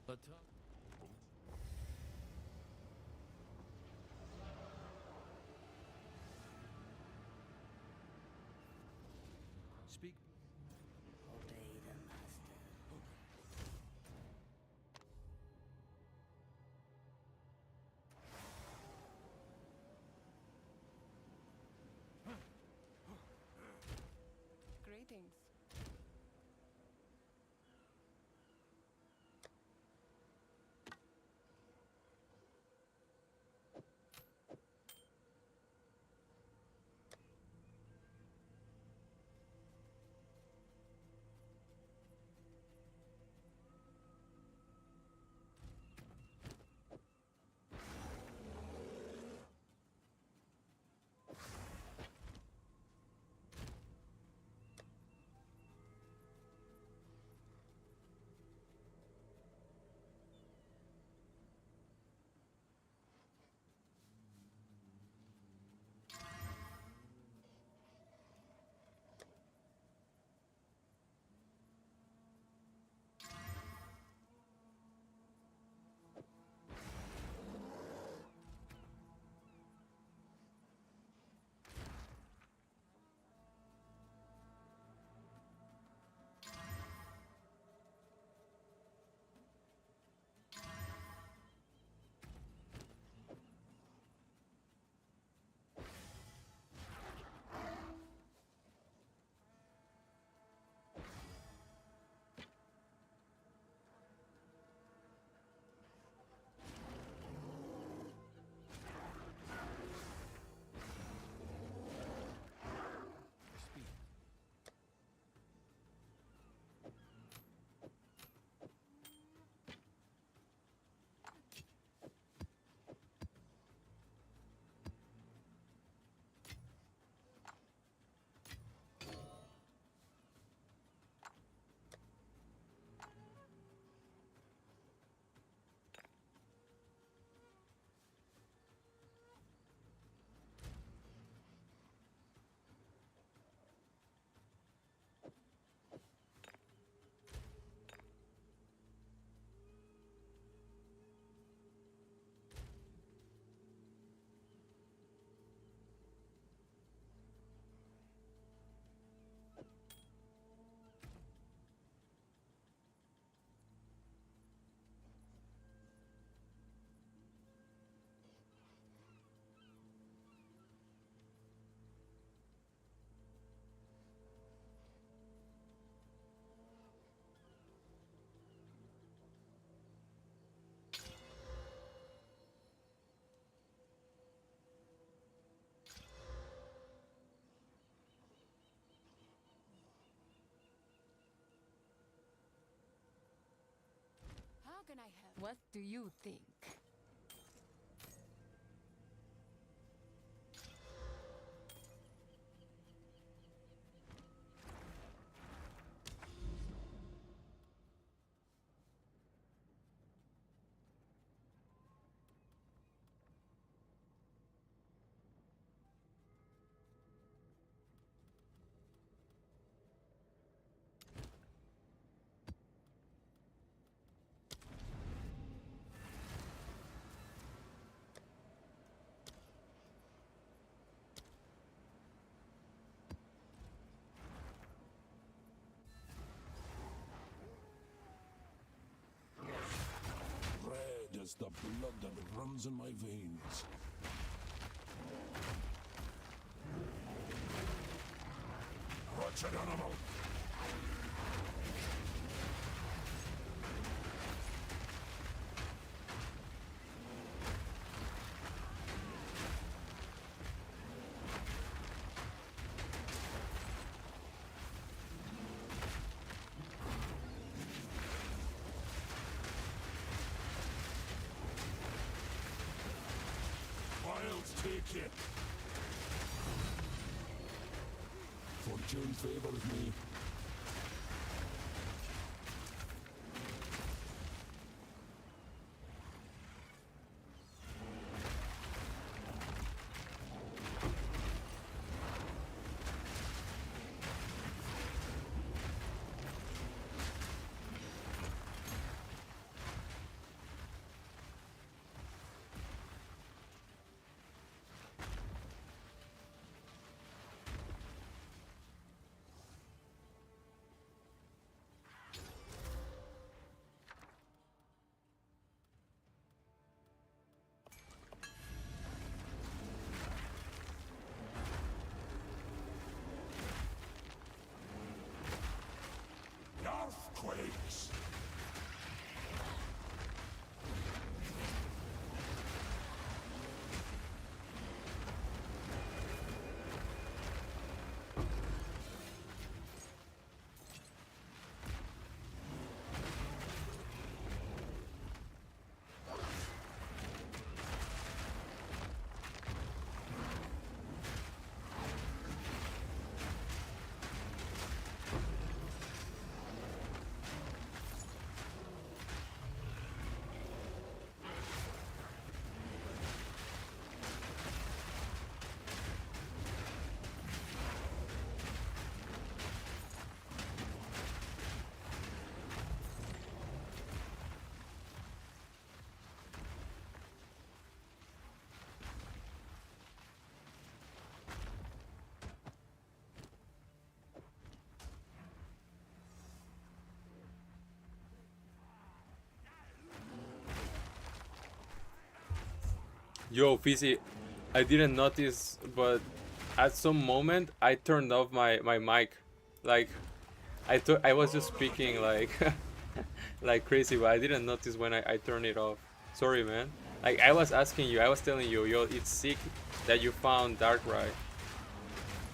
But speak. Obey the master. Greetings. How can I help? What do you think? It's the blood that runs in my veins. Wretched animal! Take it. Fortune favors me. Earthquakes! Yo, Fizzy, I didn't notice, but at some moment I turned off my mic. Like, I was just speaking like like crazy, but I didn't notice when I turned it off. Sorry, man. Like, I was asking you, I was telling you, yo, it's sick that you found Darkrai.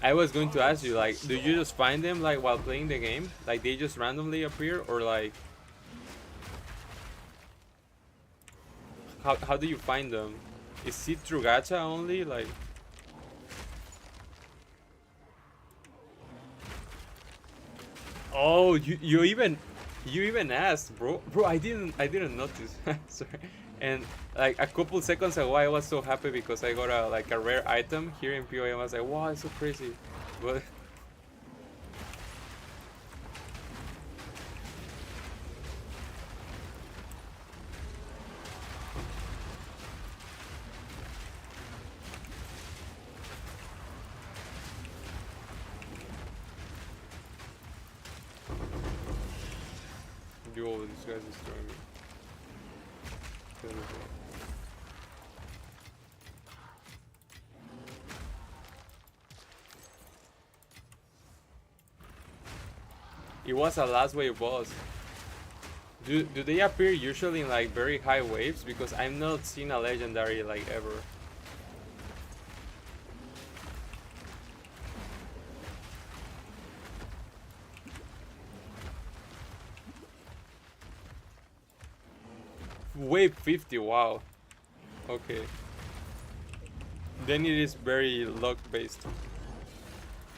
I was going to ask you, like, do you just find them like while playing the game? Like, they just randomly appear, or like, how do you find them? Is it through gacha only? Like, oh, you even asked, bro. I didn't notice. Sorry. And like a couple seconds ago, I was so happy because I got a rare item here in PoE. I was like, wow, it's so crazy. But yo, this guy's destroying me. It was a last wave boss. Do they appear usually in like very high waves? Because I've not seen a legendary like ever. Wave 50, wow. Okay. Then it is very luck based.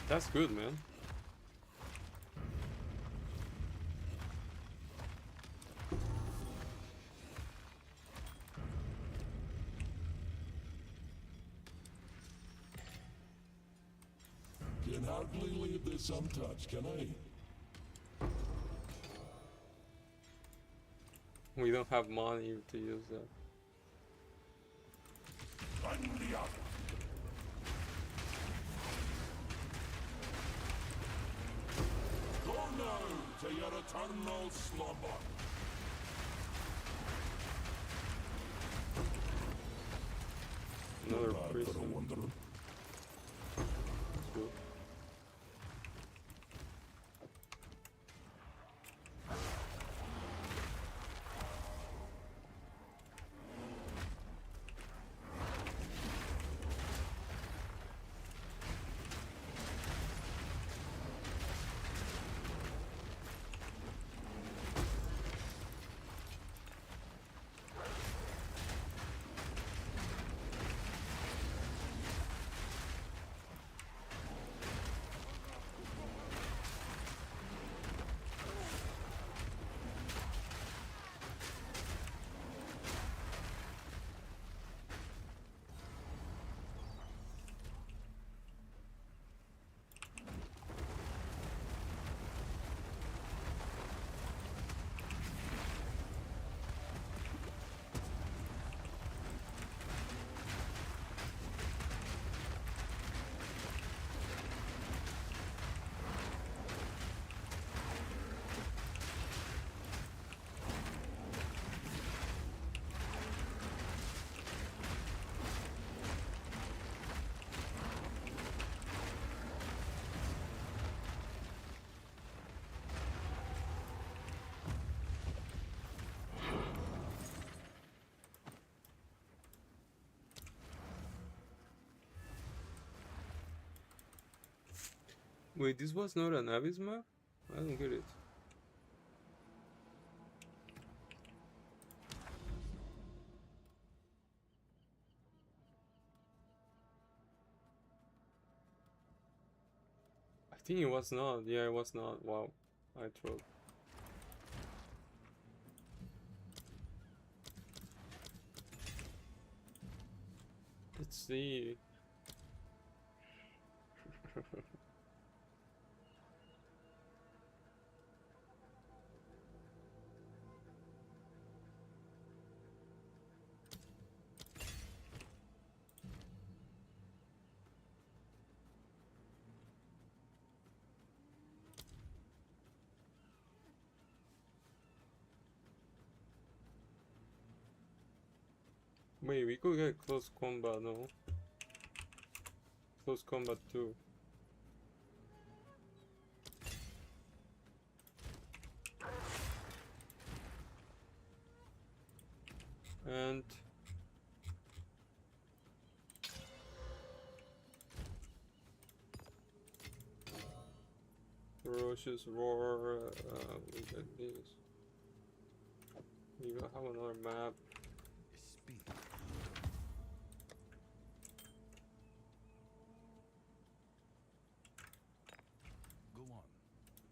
That's good, man. Can hardly leave this untouched, can I? We don't have money to use that. Go now to your eternal slumber. pretty soon. That's good. Wait, this was not an Abyss map? I don't get it. I think it was not. Yeah, it was not. Wow. I trolled. Let's see. Wait, we could get close combat, no? Close combat too. And ferocious roar. We got this. You have another map. Go on.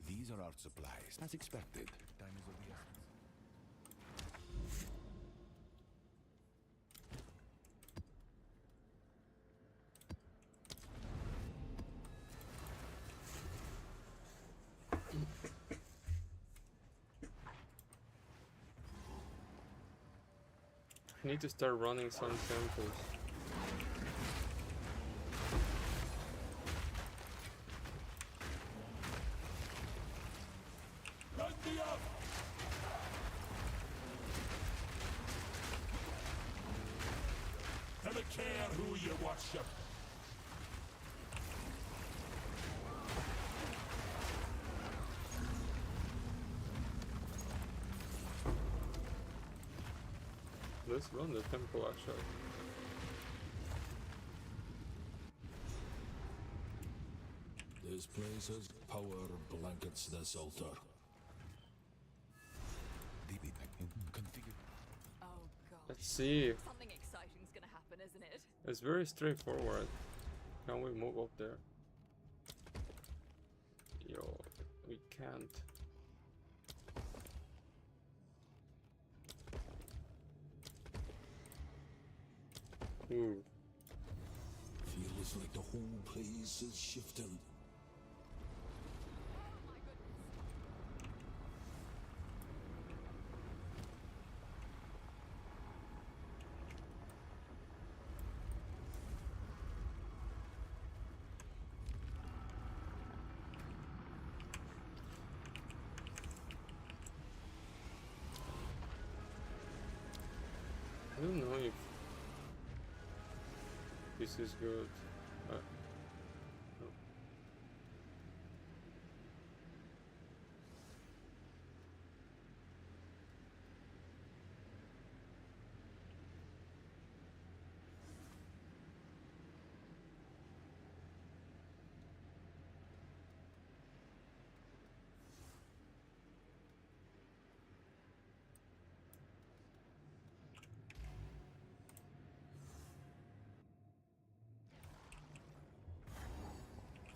These are our supplies, as expected. Time is of the essence. I need to start running some temples. Never care who you worship. Let's run the temple actually. This place has power blankets this altar. Oh god. Let's see. Something exciting's gonna happen, isn't it? It's very straightforward. Can we move up there? Yo, we can't. Ooh. Feels like the whole place is shifting. I don't know if This is good. No.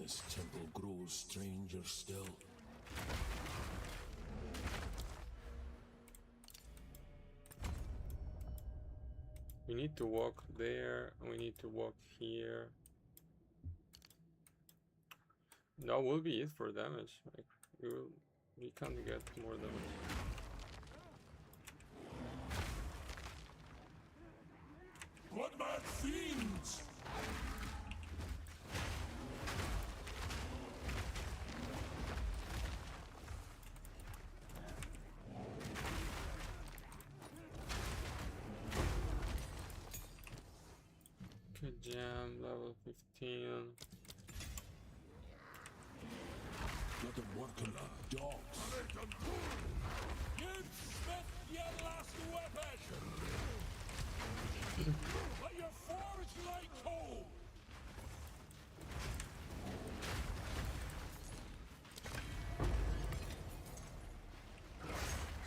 This temple grows stranger still. We need to walk there, and we need to walk here. That will be it for damage. Like we can't get more damage. Bloodmad fiends! Good jam, level 15. Got them working like dogs. Give Smith your last weapon! Let your forge like coal!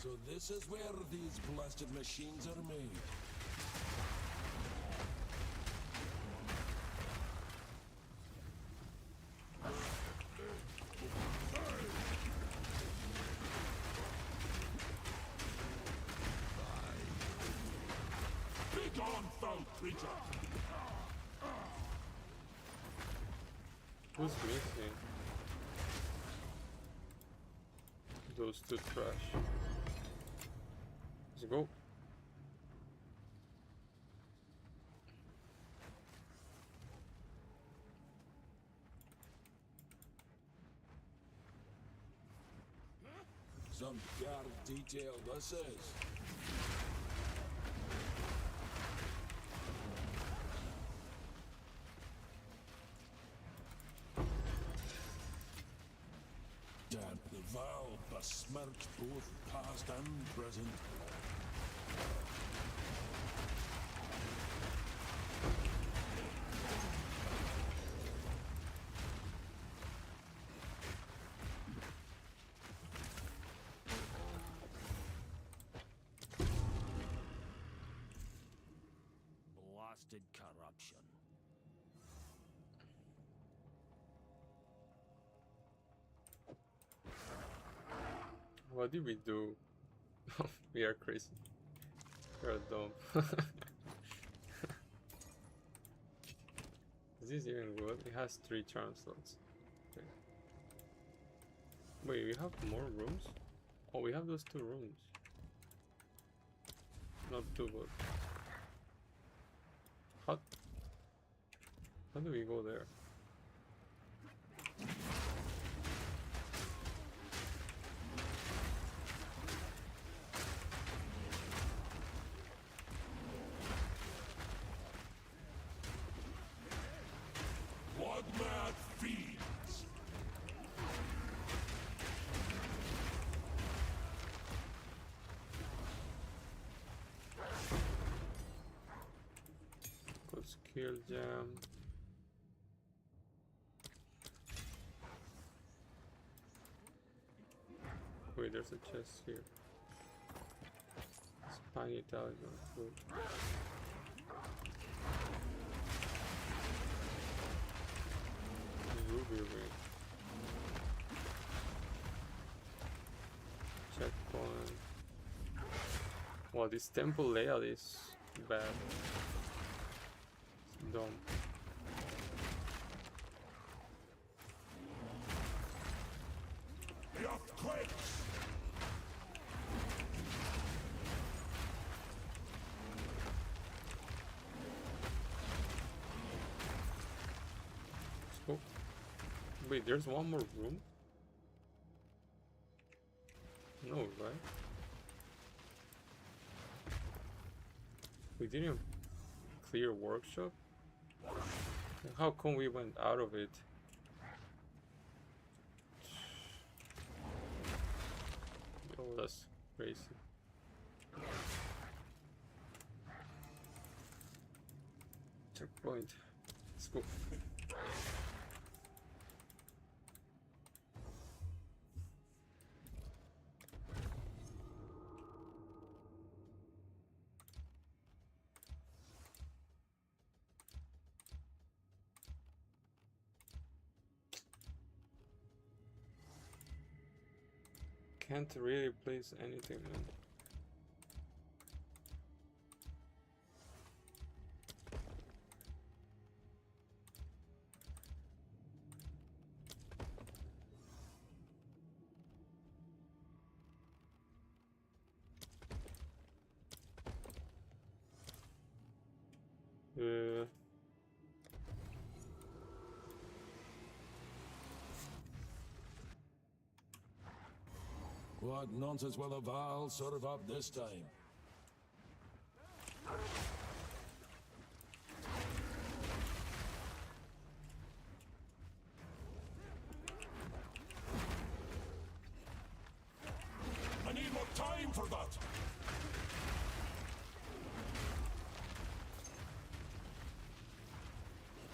So this is where these blasted machines are made. Be gone, foul creature! Who's missing? Those two trash. Let's go. Some guard detail this is. Damn, the vow besmirched both past and present. Blasted corruption. What did we do? We are crazy. We are dumb. Is this even good? It has 3 charm slots. Okay. Wait, we have more rooms? Oh, we have those 2 rooms. Not 2, but... How do we go there? Bloodmad fiends! Got skill jam. Wait, there's a chest here. Spiny talisman. Good. Ruby ring. Checkpoint. Wow, this temple layout is bad. It's dumb. Oh. Wait, there's one more room? No, right? We didn't clear workshop? How come we went out of it? Oh, that's crazy. Checkpoint. Let's go. Can't really place anything, man. What nonsense will the Val serve up this time? I need more time for that.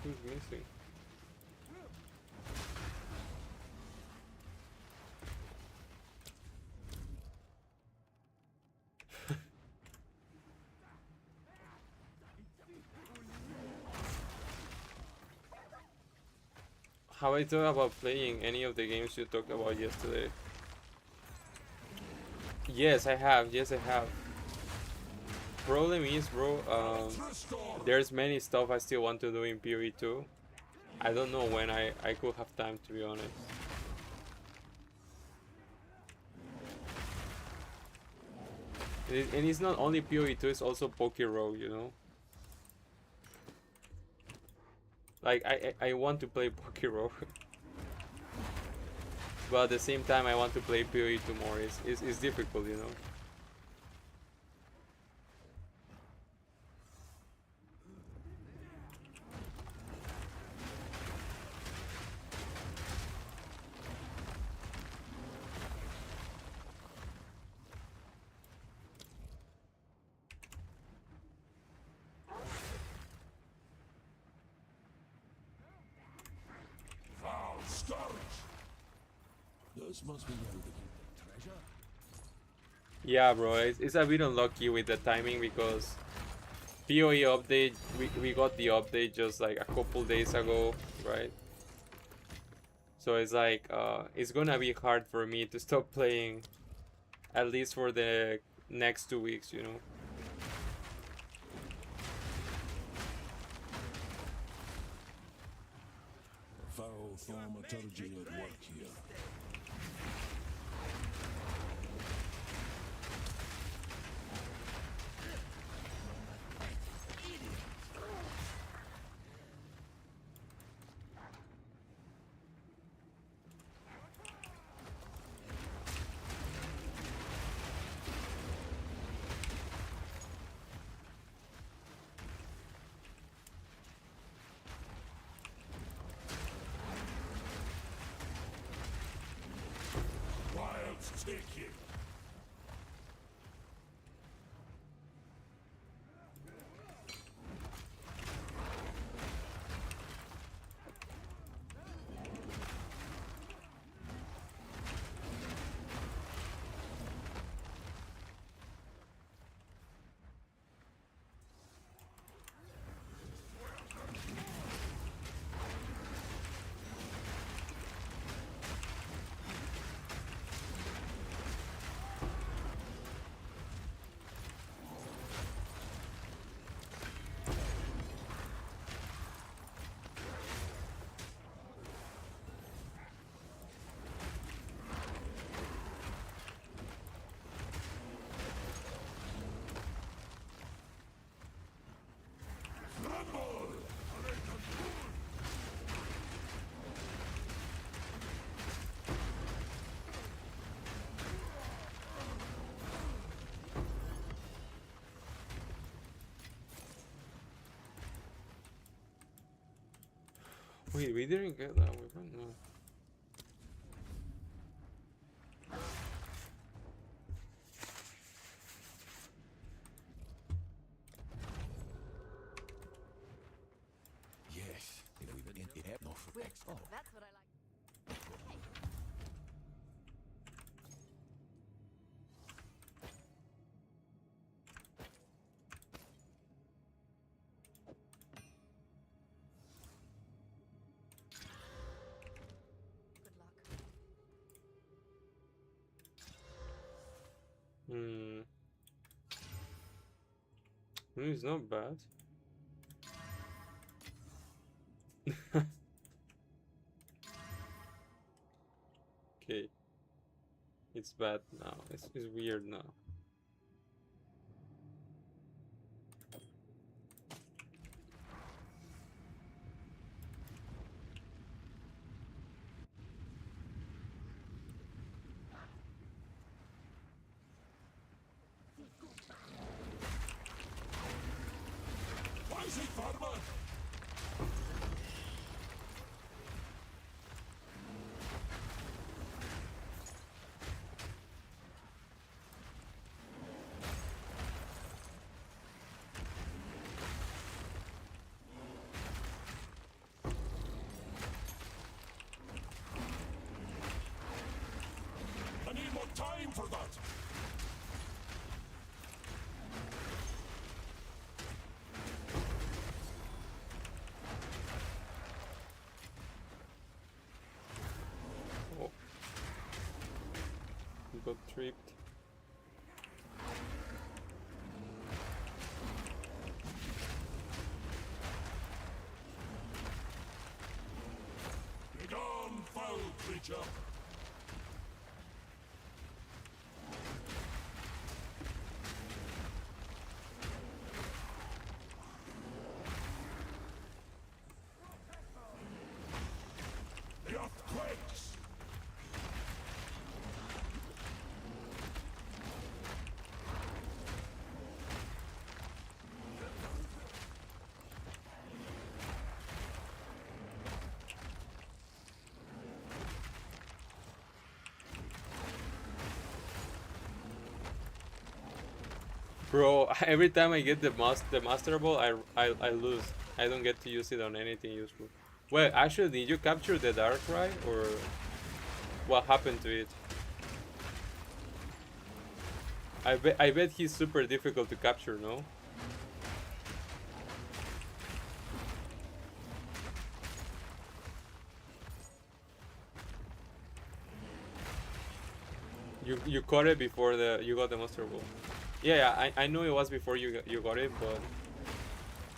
Who's missing? How I thought about playing any of the games you talked about yesterday? Yes, I have. Yes, I have. Problem is, bro, there's many stuff I still want to do in PoE 2. I don't know when I could have time, to be honest. And it's not only PoE 2, it's also Poke Rogue, you know? Like, I want to play Poke Rogue. But at the same time, I want to play PoE 2 more. It's difficult, you know? Val Scourge. This must be where we keep the treasure. Yeah, bro, it's a bit unlucky with the timing because PoE update, we got the update just like a couple days ago, right? So it's like, it's gonna be hard for me to stop playing at least for the next 2 weeks, you know? Foul thaumaturgy at work here. Wait, we didn't get that weapon? No. Yes, if we begin it have no for X. Oh. That's what I like. It's not bad. Okay. It's bad now. It's weird now. I need more time for that. Oh. He got tripped. Begone, foul creature. The earthquakes. Bro, every time I get the master ball, I lose. I don't get to use it on anything useful. Well, actually, did you capture the Darkrai, or what happened to it? I bet he's super difficult to capture, no? You caught it before you got the master ball. Yeah, I know it was before you got it, but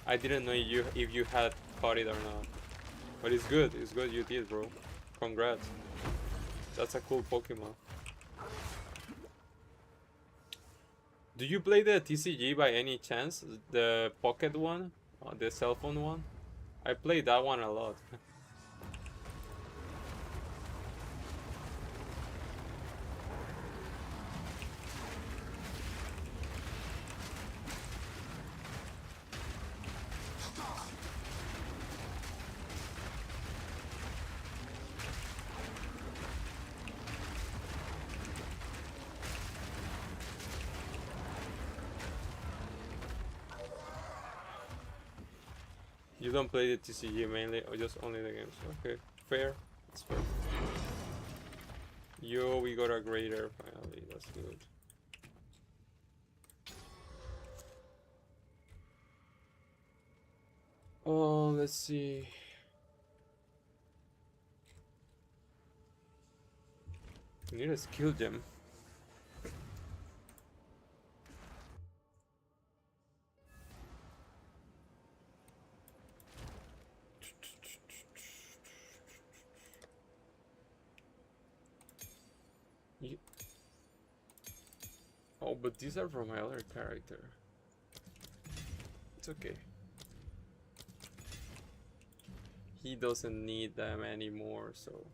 I didn't know if you had caught it or not. But it's good you did, bro. Congrats. That's a cool Pokemon. Do you play the TCG by any chance? The pocket one? The cell phone one? I played that one a lot. You don't play the TCG mainly, or just only the games? Okay, fair. That's fair. Yo, we got a grader finally. That's good. Oh, let's see. We need a skill gem. Oh, but these are from my other character. It's okay. He doesn't need them anymore, so...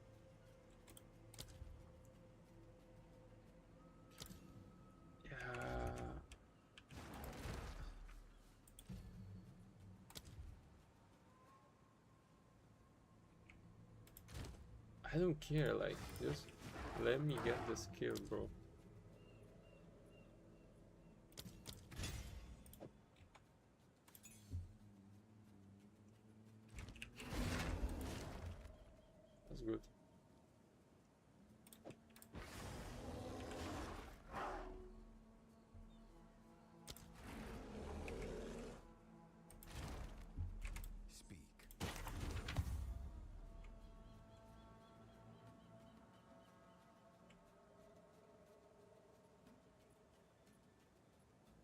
Yeah... I don't care, like, just let me get this kill, bro. That's good.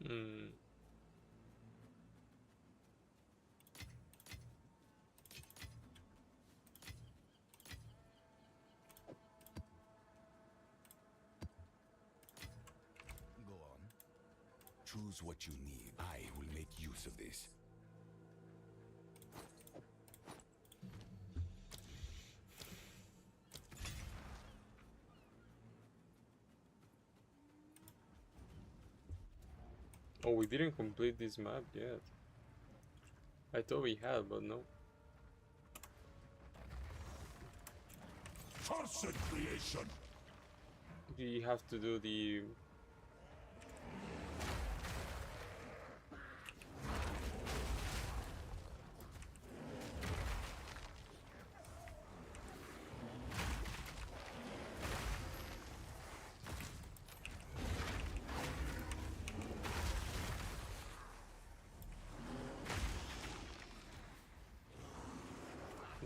Hmm. Go on. Choose what you need. I will make use of this. Oh, we didn't complete this map yet. I thought we had, but no. Cursed creation! We have to do the...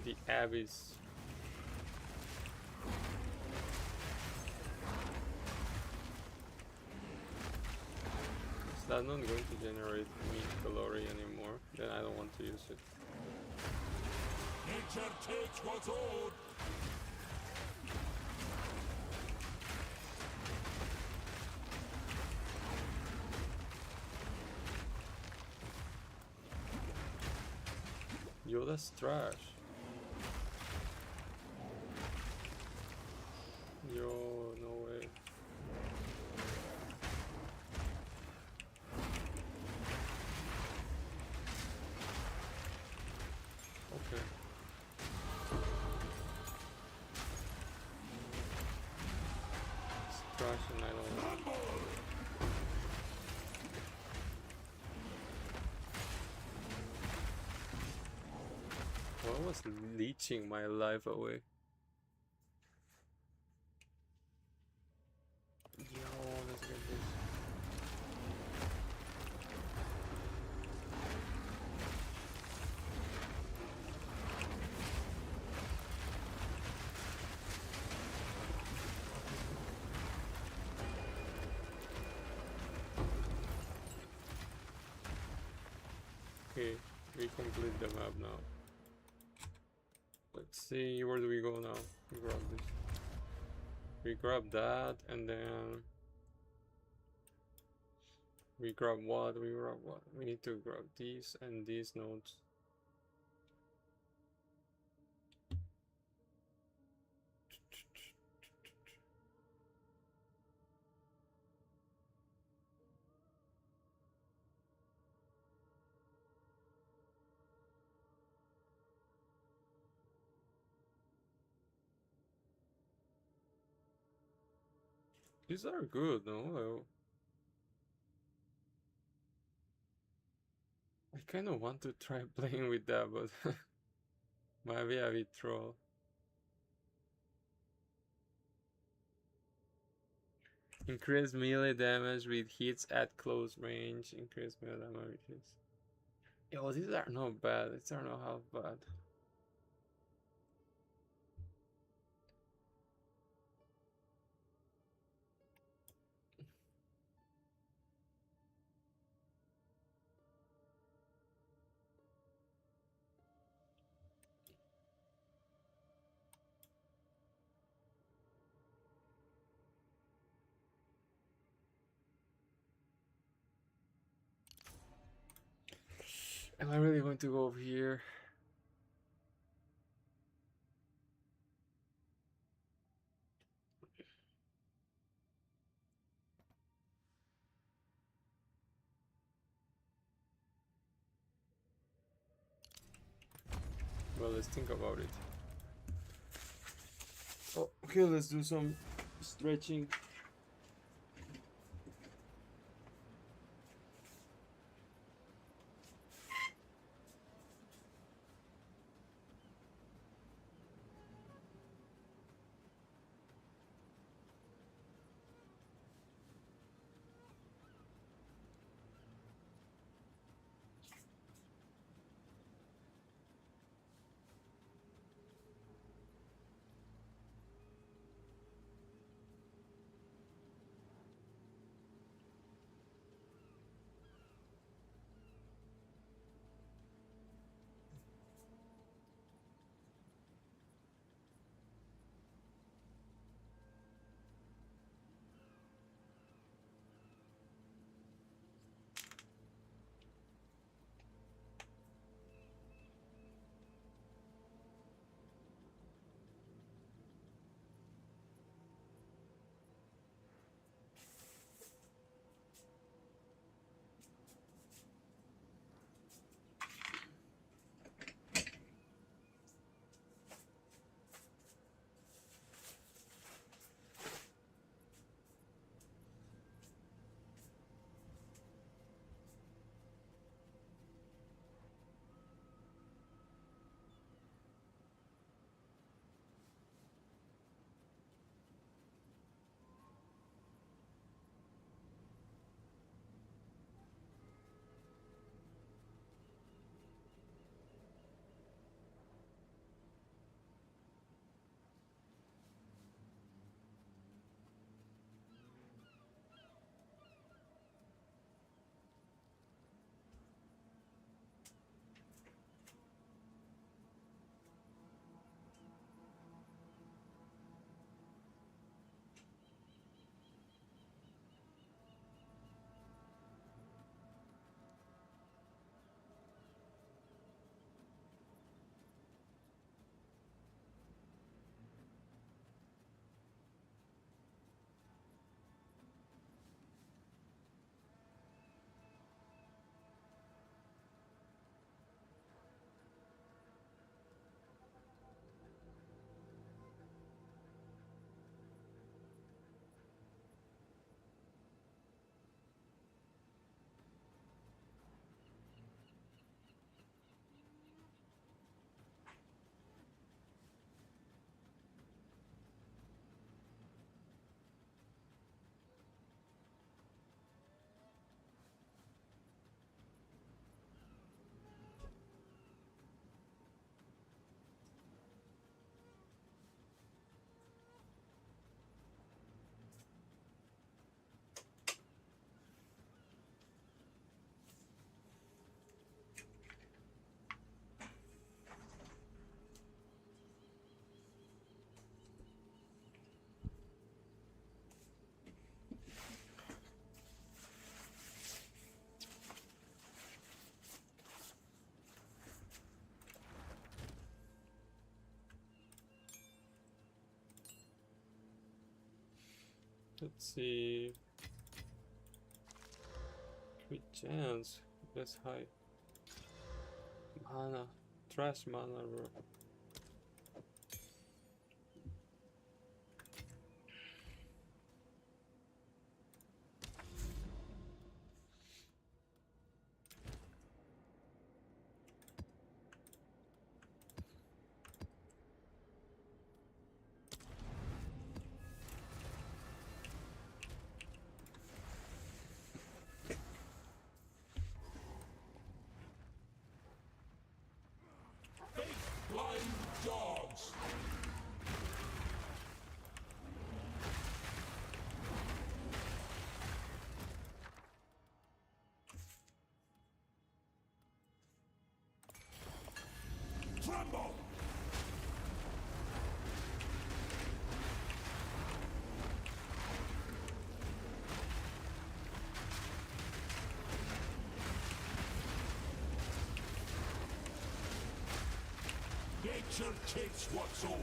the abyss. Is that not going to generate me glory anymore? Then I don't want to use it. Nature takes what's owed! Yo, that's trash. Yo, no way. Okay. It's trash and I don't want it. What was leeching my life away? Yo, let's get this. Okay, we complete the map now. Let's see, where do we go now? We grab this. We grab that, and then we grab what? We grab what? We need to grab these and these nodes. These are good, no? I kind of want to try playing with that, but maybe I will troll. Increase melee damage with hits at close range. Increase melee damage with hits. Yo, these are not bad. These are not half bad. Am I really going to go over here? Well, let's think about it. Okay, let's do some stretching. Let's see. Crit chance. That's high. Mana. Trash mana roll. Blind dogs! Tremble! Nature takes what's old.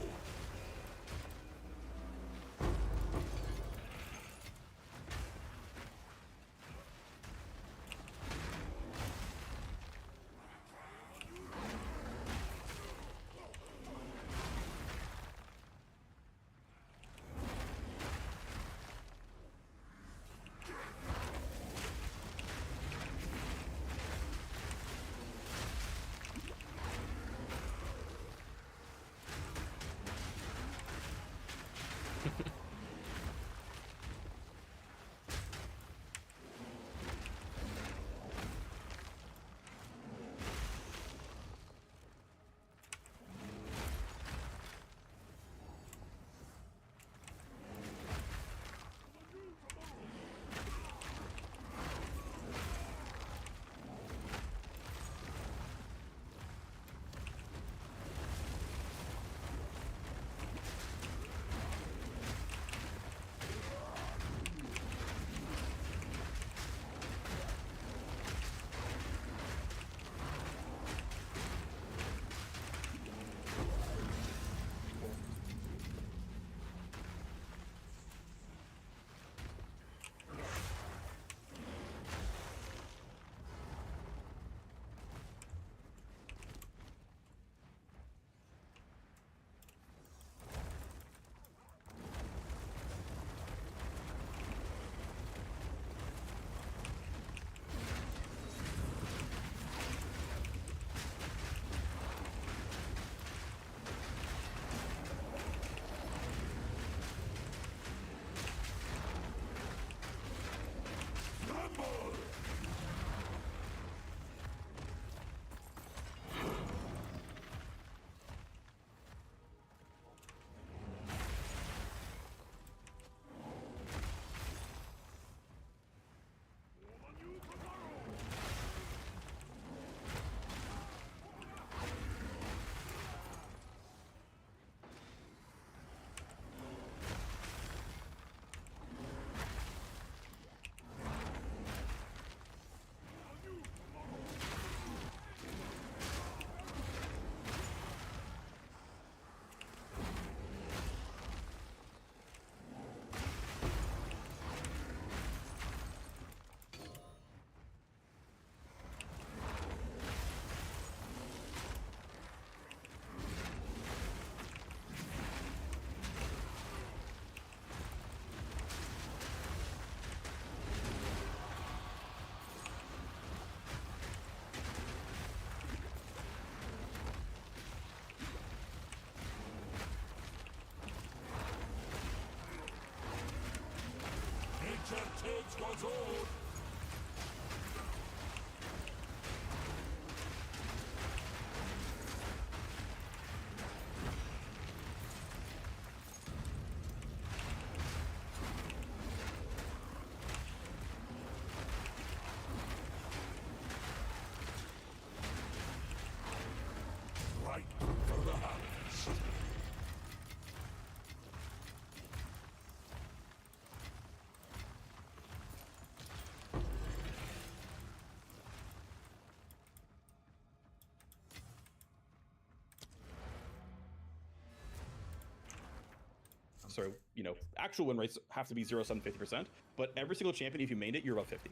so actual win rates have to be 0, 7, 50%. But every single champion, if you mained it, you're above 50.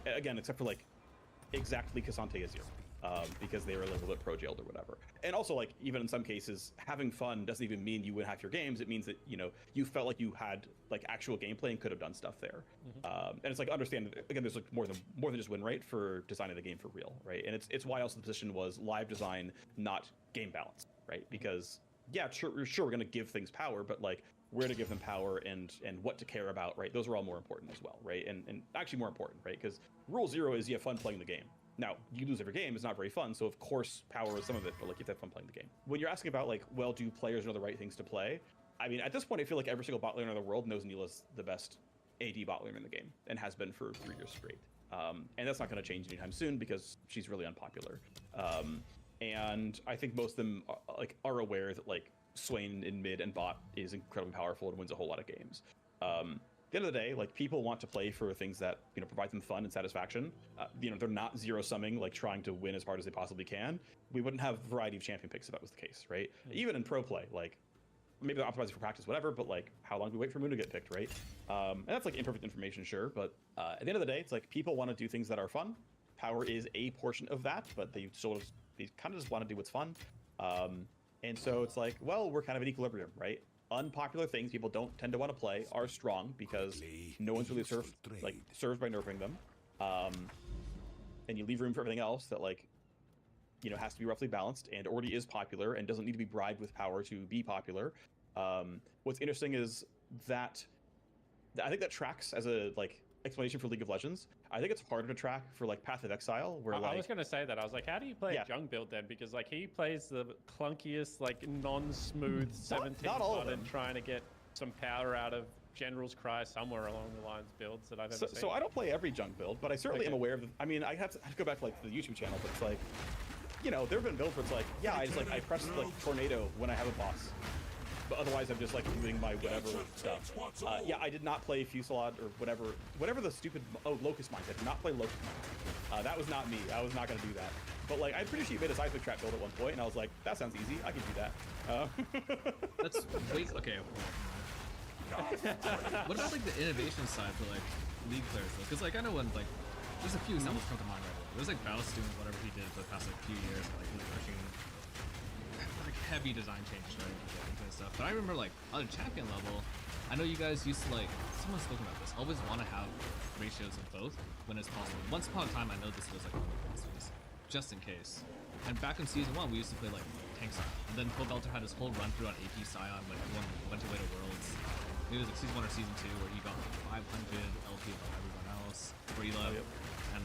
Again, except for like exactly Cassante is 0. Because they were a little bit pro jailed or whatever. And also, like, even in some cases, having fun doesn't even mean you win half your games. It means that, you felt like you had like actual gameplay and could have done stuff there. And it's like, understand, again, there's like more than just win rate for designing the game for real, right? And it's why also the position was live design, not game balance, right? Because yeah, sure, we're gonna give things power, but like where to give them power and what to care about, right? Those are all more important as well, right? And actually more important, right? Because rule 0 is you have fun playing the game. Now, you lose every game, it's not very fun, so of course power is some of it, but like you have to have fun playing the game. When you're asking about like, well, do players know the right things to play? I mean, at this point, I feel like every single bot laner in the world knows Neela's the best AD bot laner in the game, and has been for 3 years straight. And that's not going to change anytime soon because she's really unpopular. And I think most of them are aware that like Swain in mid and bot is incredibly powerful and wins a whole lot of games. At the end of the day, like people want to play for things that provide them fun and satisfaction. They're not zero summing, like trying to win as hard as they possibly can. We wouldn't have a variety of champion picks if that was the case, right? Even in pro play, like maybe they're optimizing for practice, whatever, but like how long do we wait for Moon to get picked, right? And that's like imperfect information, sure, but at the end of the day, it's like people want to do things that are fun. Power is a portion of that, but they kind of just want to do what's fun. And so it's like, well, we're kind of in equilibrium, right? Unpopular things people don't tend to want to play are strong because no one's really served by nerfing them. And you leave room for everything else that has to be roughly balanced and already is popular and doesn't need to be bribed with power to be popular. What's interesting is that I think that tracks as a explanation for League of Legends. I think it's harder to track for Path of Exile, where I was gonna say that. I was like, how do you play a Jung build then? Because he plays the clunkiest, non-smooth 17 button, trying to get some power out of General's Cry somewhere along the lines builds that I've ever seen. So I don't play every Jung build, but I certainly am aware of. I mean, I have to go back to the YouTube channel, but it's there have been builds where it's I press Tornado when I have a boss. But otherwise, I'm just doing my whatever stuff. I did not play Fusillade or whatever the stupid Locust Mines. I did not play Locust Mines. That was not me. I was not going to do that. But I'm pretty sure you made a seismic trap build at one point, and I was like, that sounds easy. I can do that. That's okay. What about the innovation side for League players though? Because I know when there's a few examples come to mind right away. There's Baus doing whatever he did for the past few years, really pushing heavy design changes, right? And stuff. But I remember on a champion level, I know you guys used to someone's spoken about this, always want to have ratios of both when it's possible. Once upon a time, I know this was one of the philosophies, just in case. And back in season 1, we used to play tank Scion, and then Belter had his whole run through on AP Scion when everyone went away to Worlds. Maybe it was season 1 or season 2 where he got 500 LP above everyone else, where he loved, and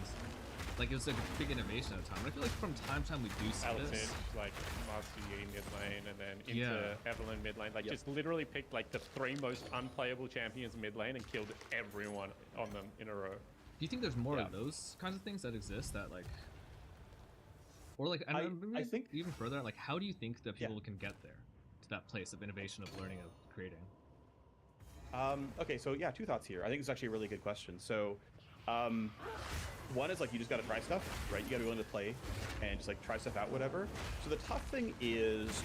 it was a big innovation at the time. I feel from time to time we do see this. Master Yi mid lane and then into Evelyn mid lane. Just literally picked the 3 most unplayable champions mid lane and killed everyone on them in a row. Do you think there's more of those kinds of things that exist that or I think even further, how do you think that people can get there to that place of innovation, of learning, of creating? Okay, so 2 thoughts here. I think it's actually a really good question. So, one is you just gotta try stuff, right? You gotta be willing to play and just try stuff out, whatever. So the tough thing is,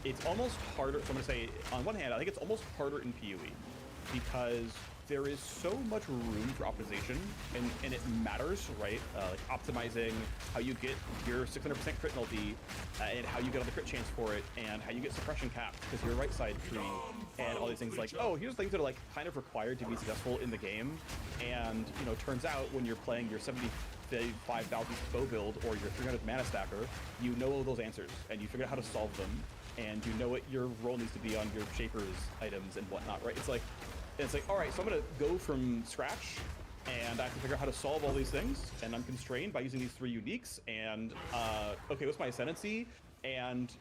it's almost harder. So I'm gonna say, on one hand, I think it's almost harder in PoE because there is so much room for optimization, and it matters, right? Optimizing how you get your 600% crit nullity, and how you get all the crit chance for it, and how you get suppression capped because you're right side tree, and all these things here's things that are kind of required to be successful in the game. And it turns out when you're playing your 75,000 bow build or your 300 mana stacker, you know all those answers and you figure out how to solve them, and you know what your role needs to be on your shapers items and whatnot, right? It's all right, so I'm gonna go from scratch and I have to figure out how to solve all these things, and I'm constrained by using these 3 uniques, and okay, what's my ascendancy? And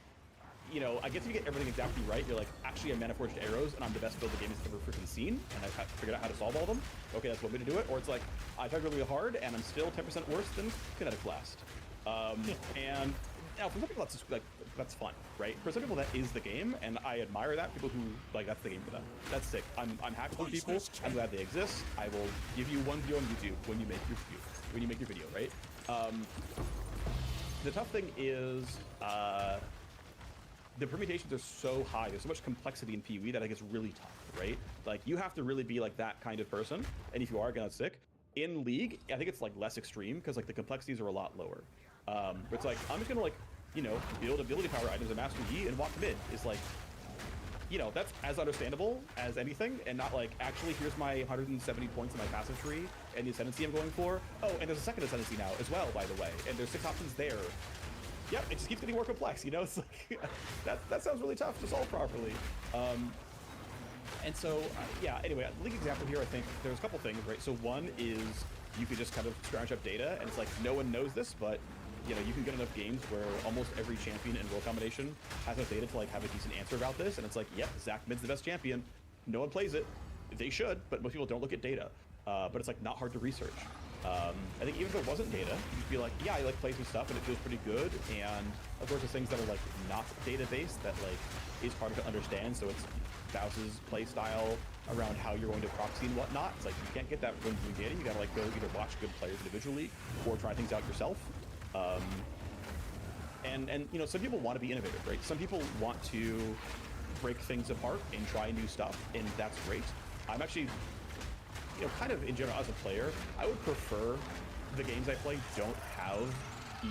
I guess if you get everything exactly right, you're actually I'm Mana Forged Arrows and I'm the best build the game has ever freaking seen, and I've figured out how to solve all of them. Okay, that's one way to do it. Or it's I tried really hard and I'm still 10% worse than Kinetic Blast. And now for some people that's just that's fun, right? For some people that is the game, and I admire that. People who that's the game for them. That's sick. I'm happy for people. I'm glad they exist. I will give you one video on YouTube when you make your video, right? The tough thing is the permutations are so high. There's so much complexity in PoE that I think it's really tough, right? Like you have to really be like that kind of person, and if you are, gonna sick. In League, I think it's like less extreme because like the complexities are a lot lower. But it's like I'm just gonna like, you know, build ability power items and master Yi and walk mid. Is like, you know, that's as understandable as anything, and not like actually here's my 170 points in my passive tree and the ascendancy I'm going for. Oh, and there's a second ascendancy now as well, by the way, and there's 6 options there. Yep, it just keeps getting more complex, you know? It's like, that sounds really tough to solve properly. And so, yeah, anyway, League example here, I think there's a couple things, right? So one is you could just kind of scrounge up data, and it's like, no one knows this, but, you know, you can get enough games where almost every champion and role combination has enough data to, like, have a decent answer about this, and it's like, yep, Zach Mid's the best champion. No one plays it. They should, but most people don't look at data. But it's, like, not hard to research. I think even if there wasn't data, you'd be like, yeah, I like play some stuff and it feels pretty good. And of course, there's things that are like not data-based that like is harder to understand. So it's Bowser's play style around how you're going to proxy and whatnot. It's like you can't get that from data. You gotta like go either watch good players individually or try things out yourself. And you know, some people want to be innovative, right? Some people want to break things apart and try new stuff, and that's great. I'm actually, you know, kind of in general as a player, I would prefer the games I play don't have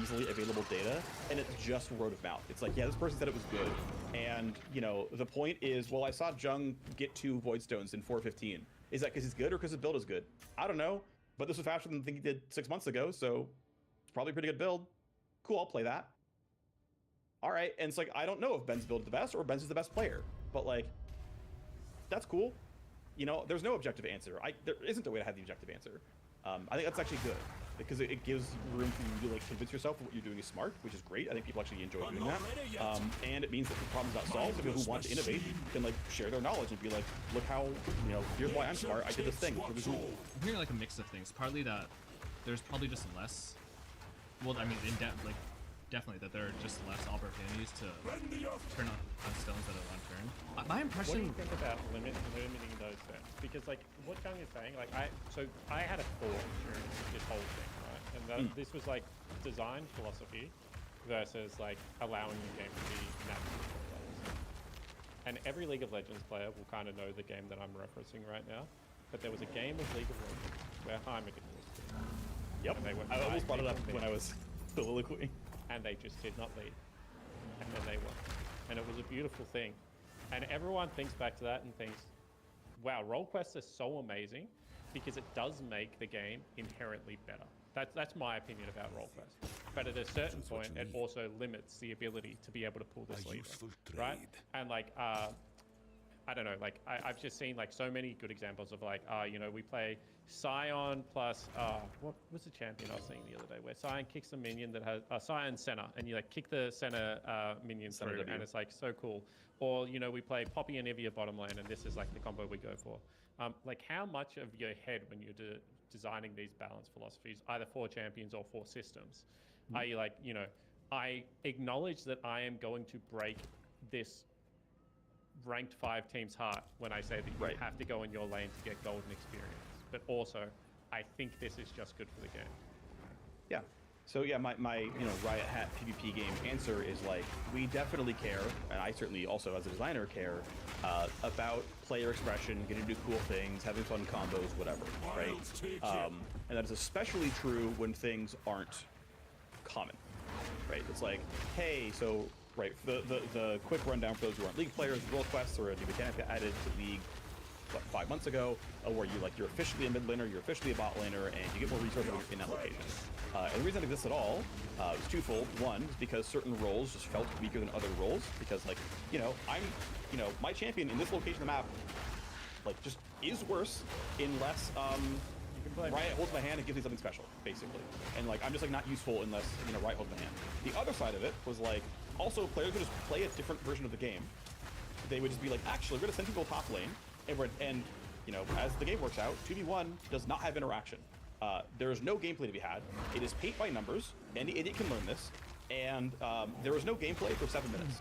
easily available data, and it's just word of mouth. It's like, yeah, this person said it was good, and you know, the point is, well, I saw Jung get 2 Void Stones in 4:15. Is that because he's good or because his build is good? I don't know, but this was faster than the thing he did 6 months ago, so it's probably a pretty good build. Cool, I'll play that. All right, and it's like, I don't know if Ben's build is the best or Ben's is the best player, but like, that's cool. You know, there's no objective answer. There isn't a way to have the objective answer. I think that's actually good because it gives room for you to like convince yourself that what you're doing is smart, which is great. I think people actually enjoy doing that. And it means that the problem's not solved. So people who want to innovate can like share their knowledge and be like, look how, you know, here's why I'm smart. I did this thing. It was cool. I'm hearing like a mix of things. Partly that there's probably just less. Well, I mean, in depth, like definitely that there are just less opportunities to turn on stones that are unturned. My impression. What do you think about limiting those then? Because like what Jung is saying, like I had a thought during this whole thing, right? And this was like design philosophy versus like allowing the game to be natural. And every League of Legends player will kind of know the game that I'm referencing right now. But there was a game of League of Legends where Heimerdinger was good. Yep. I almost brought it up when I was soliloquy. And they just did not lead. And then they won. And it was a beautiful thing. And everyone thinks back to that and thinks, wow, role quests are so amazing because it does make the game inherently better. That's my opinion about role quests. But at a certain point, it also limits the ability to be able to pull this lever, right? And like, I don't know, like I've just seen like so many good examples of like, you know, we play Scion plus, what was the champion I was seeing the other day where Scion kicks a minion that has, Scion center, and you like kick the center minion through, and it's like so cool. Or, you know, we play Poppy and Ivy bottom lane, and this is like the combo we go for. Like how much of your head when you're designing these balance philosophies, either for champions or for systems, are you like, you know, I acknowledge that I am going to break this ranked 5 team's heart when I say that you have to go in your lane to get golden experience, but also I think this is just good for the game. Yeah. So yeah, my you know, Riot Hat PvP game answer is like, we definitely care, and I certainly also as a designer care about player expression, getting to do cool things, having fun combos, whatever, right? And that is especially true when things aren't common, right? It's like, hey, so right, the quick rundown for those who aren't League players, role quests are a new mechanic added to League, what, 5 months ago, where you're officially a mid laner, you're officially a bot laner, and you get more resources in that location. And the reason it exists at all is twofold. One is because certain roles just felt weaker than other roles, because like, you know, my champion in this location of the map, like, just is worse unless Riot holds my hand and gives me something special, basically. And like, I'm just like not useful unless, you know, Riot holds my hand. The other side of it was like, also players would just play a different version of the game. They would just be like, actually, we're gonna send people top lane, and you know, as the game works out, 2v1 does not have interaction. There is no gameplay to be had. It is paint by numbers. Any idiot can learn this. And there was no gameplay for 7 minutes.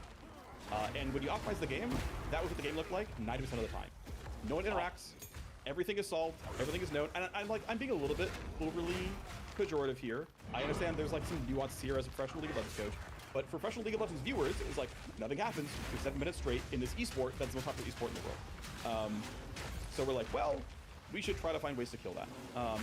And when you optimize the game, that was what the game looked like 90% of the time. No one interacts. Everything is solved. Everything is known. And I'm being a little bit overly pejorative here. I understand there's like some nuance here as a professional League of Legends coach. But for professional League of Legends viewers, it was like, nothing happens for 7 minutes straight in this esport that's the most popular esport in the world. So we're like, well, we should try to find ways to kill that.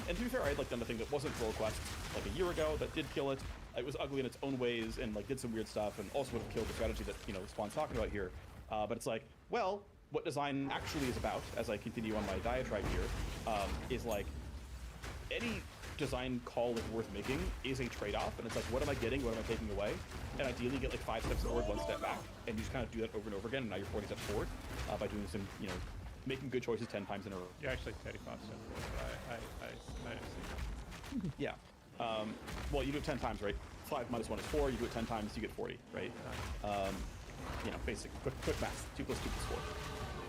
And to be fair, I had like done the thing that wasn't Roll Quest like a year ago that did kill it. It was ugly in its own ways and like did some weird stuff and also would have killed the strategy that, you know, Spawn's talking about here. But it's like, well, what design actually is about, as I continue on my diatribe here, is like any design call that's worth making is a trade-off, and it's like, what am I getting, what am I taking away? And ideally you get like 5 steps forward, 1 step back, and you just kind of do that over and over again, and now you're 40 steps forward by doing some, you know, making good choices 10 times in a row. You're actually 35 steps forward. I noticed. Yeah. Well, you do it 10 times, right? 5 minus 1 is 4, you do it 10 times, you get 40, right? You know, basic, quick math, 2 plus 2 plus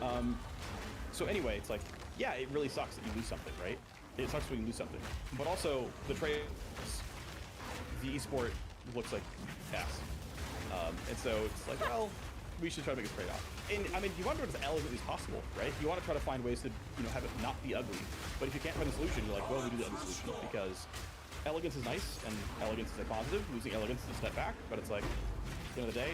4. So anyway, it's like, yeah, it really sucks that you lose something, right? It sucks when you lose something. But also, the trade, the esport looks like ass. And so it's like, well, we should try to make a trade-off. And I mean, you want to do it as elegantly as possible, right? You want to try to find ways to, you know, have it not be ugly. But if you can't find a solution, you're like, well, we do the other solution, because elegance is nice and elegance is a positive. Losing elegance is a step back, but it's like, at the end of the day,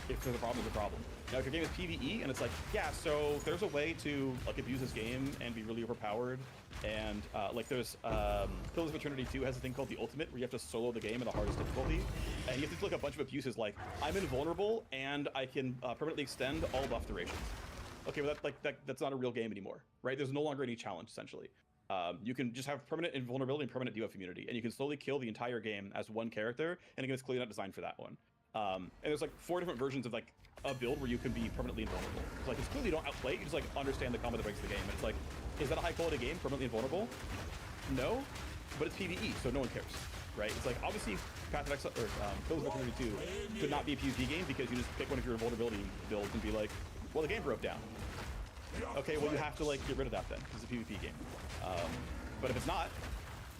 if there's a problem, there's a problem. Now, if your game is PvE and it's like, yeah, so there's a way to like abuse this game and be really overpowered, and like there's Pillars of Eternity 2 has a thing called the Ultimate, where you have to solo the game at the hardest difficulty, and you have to like a bunch of abuses like, I'm invulnerable and I can permanently extend all buff durations. Okay, well that's not a real game anymore, right? There's no longer any challenge essentially. You can just have permanent invulnerability and permanent debuff immunity, and you can slowly kill the entire game as one character, and again, it's clearly not designed for that one. And there's like 4 different versions of like a build where you can be permanently invulnerable. It's like, it's clearly you don't outplay, you just like understand the combo that breaks the game. And it's like, is that a high quality game, permanently invulnerable? No, but it's PvE, so no one cares, right? It's like, obviously, Path of Exile, or Pillars of Eternity 2 could not be a PvP game because you just pick one of your invulnerability builds and be like, well, the game broke down. Okay, well, you have to like get rid of that then, because it's a PvP game. But if it's not,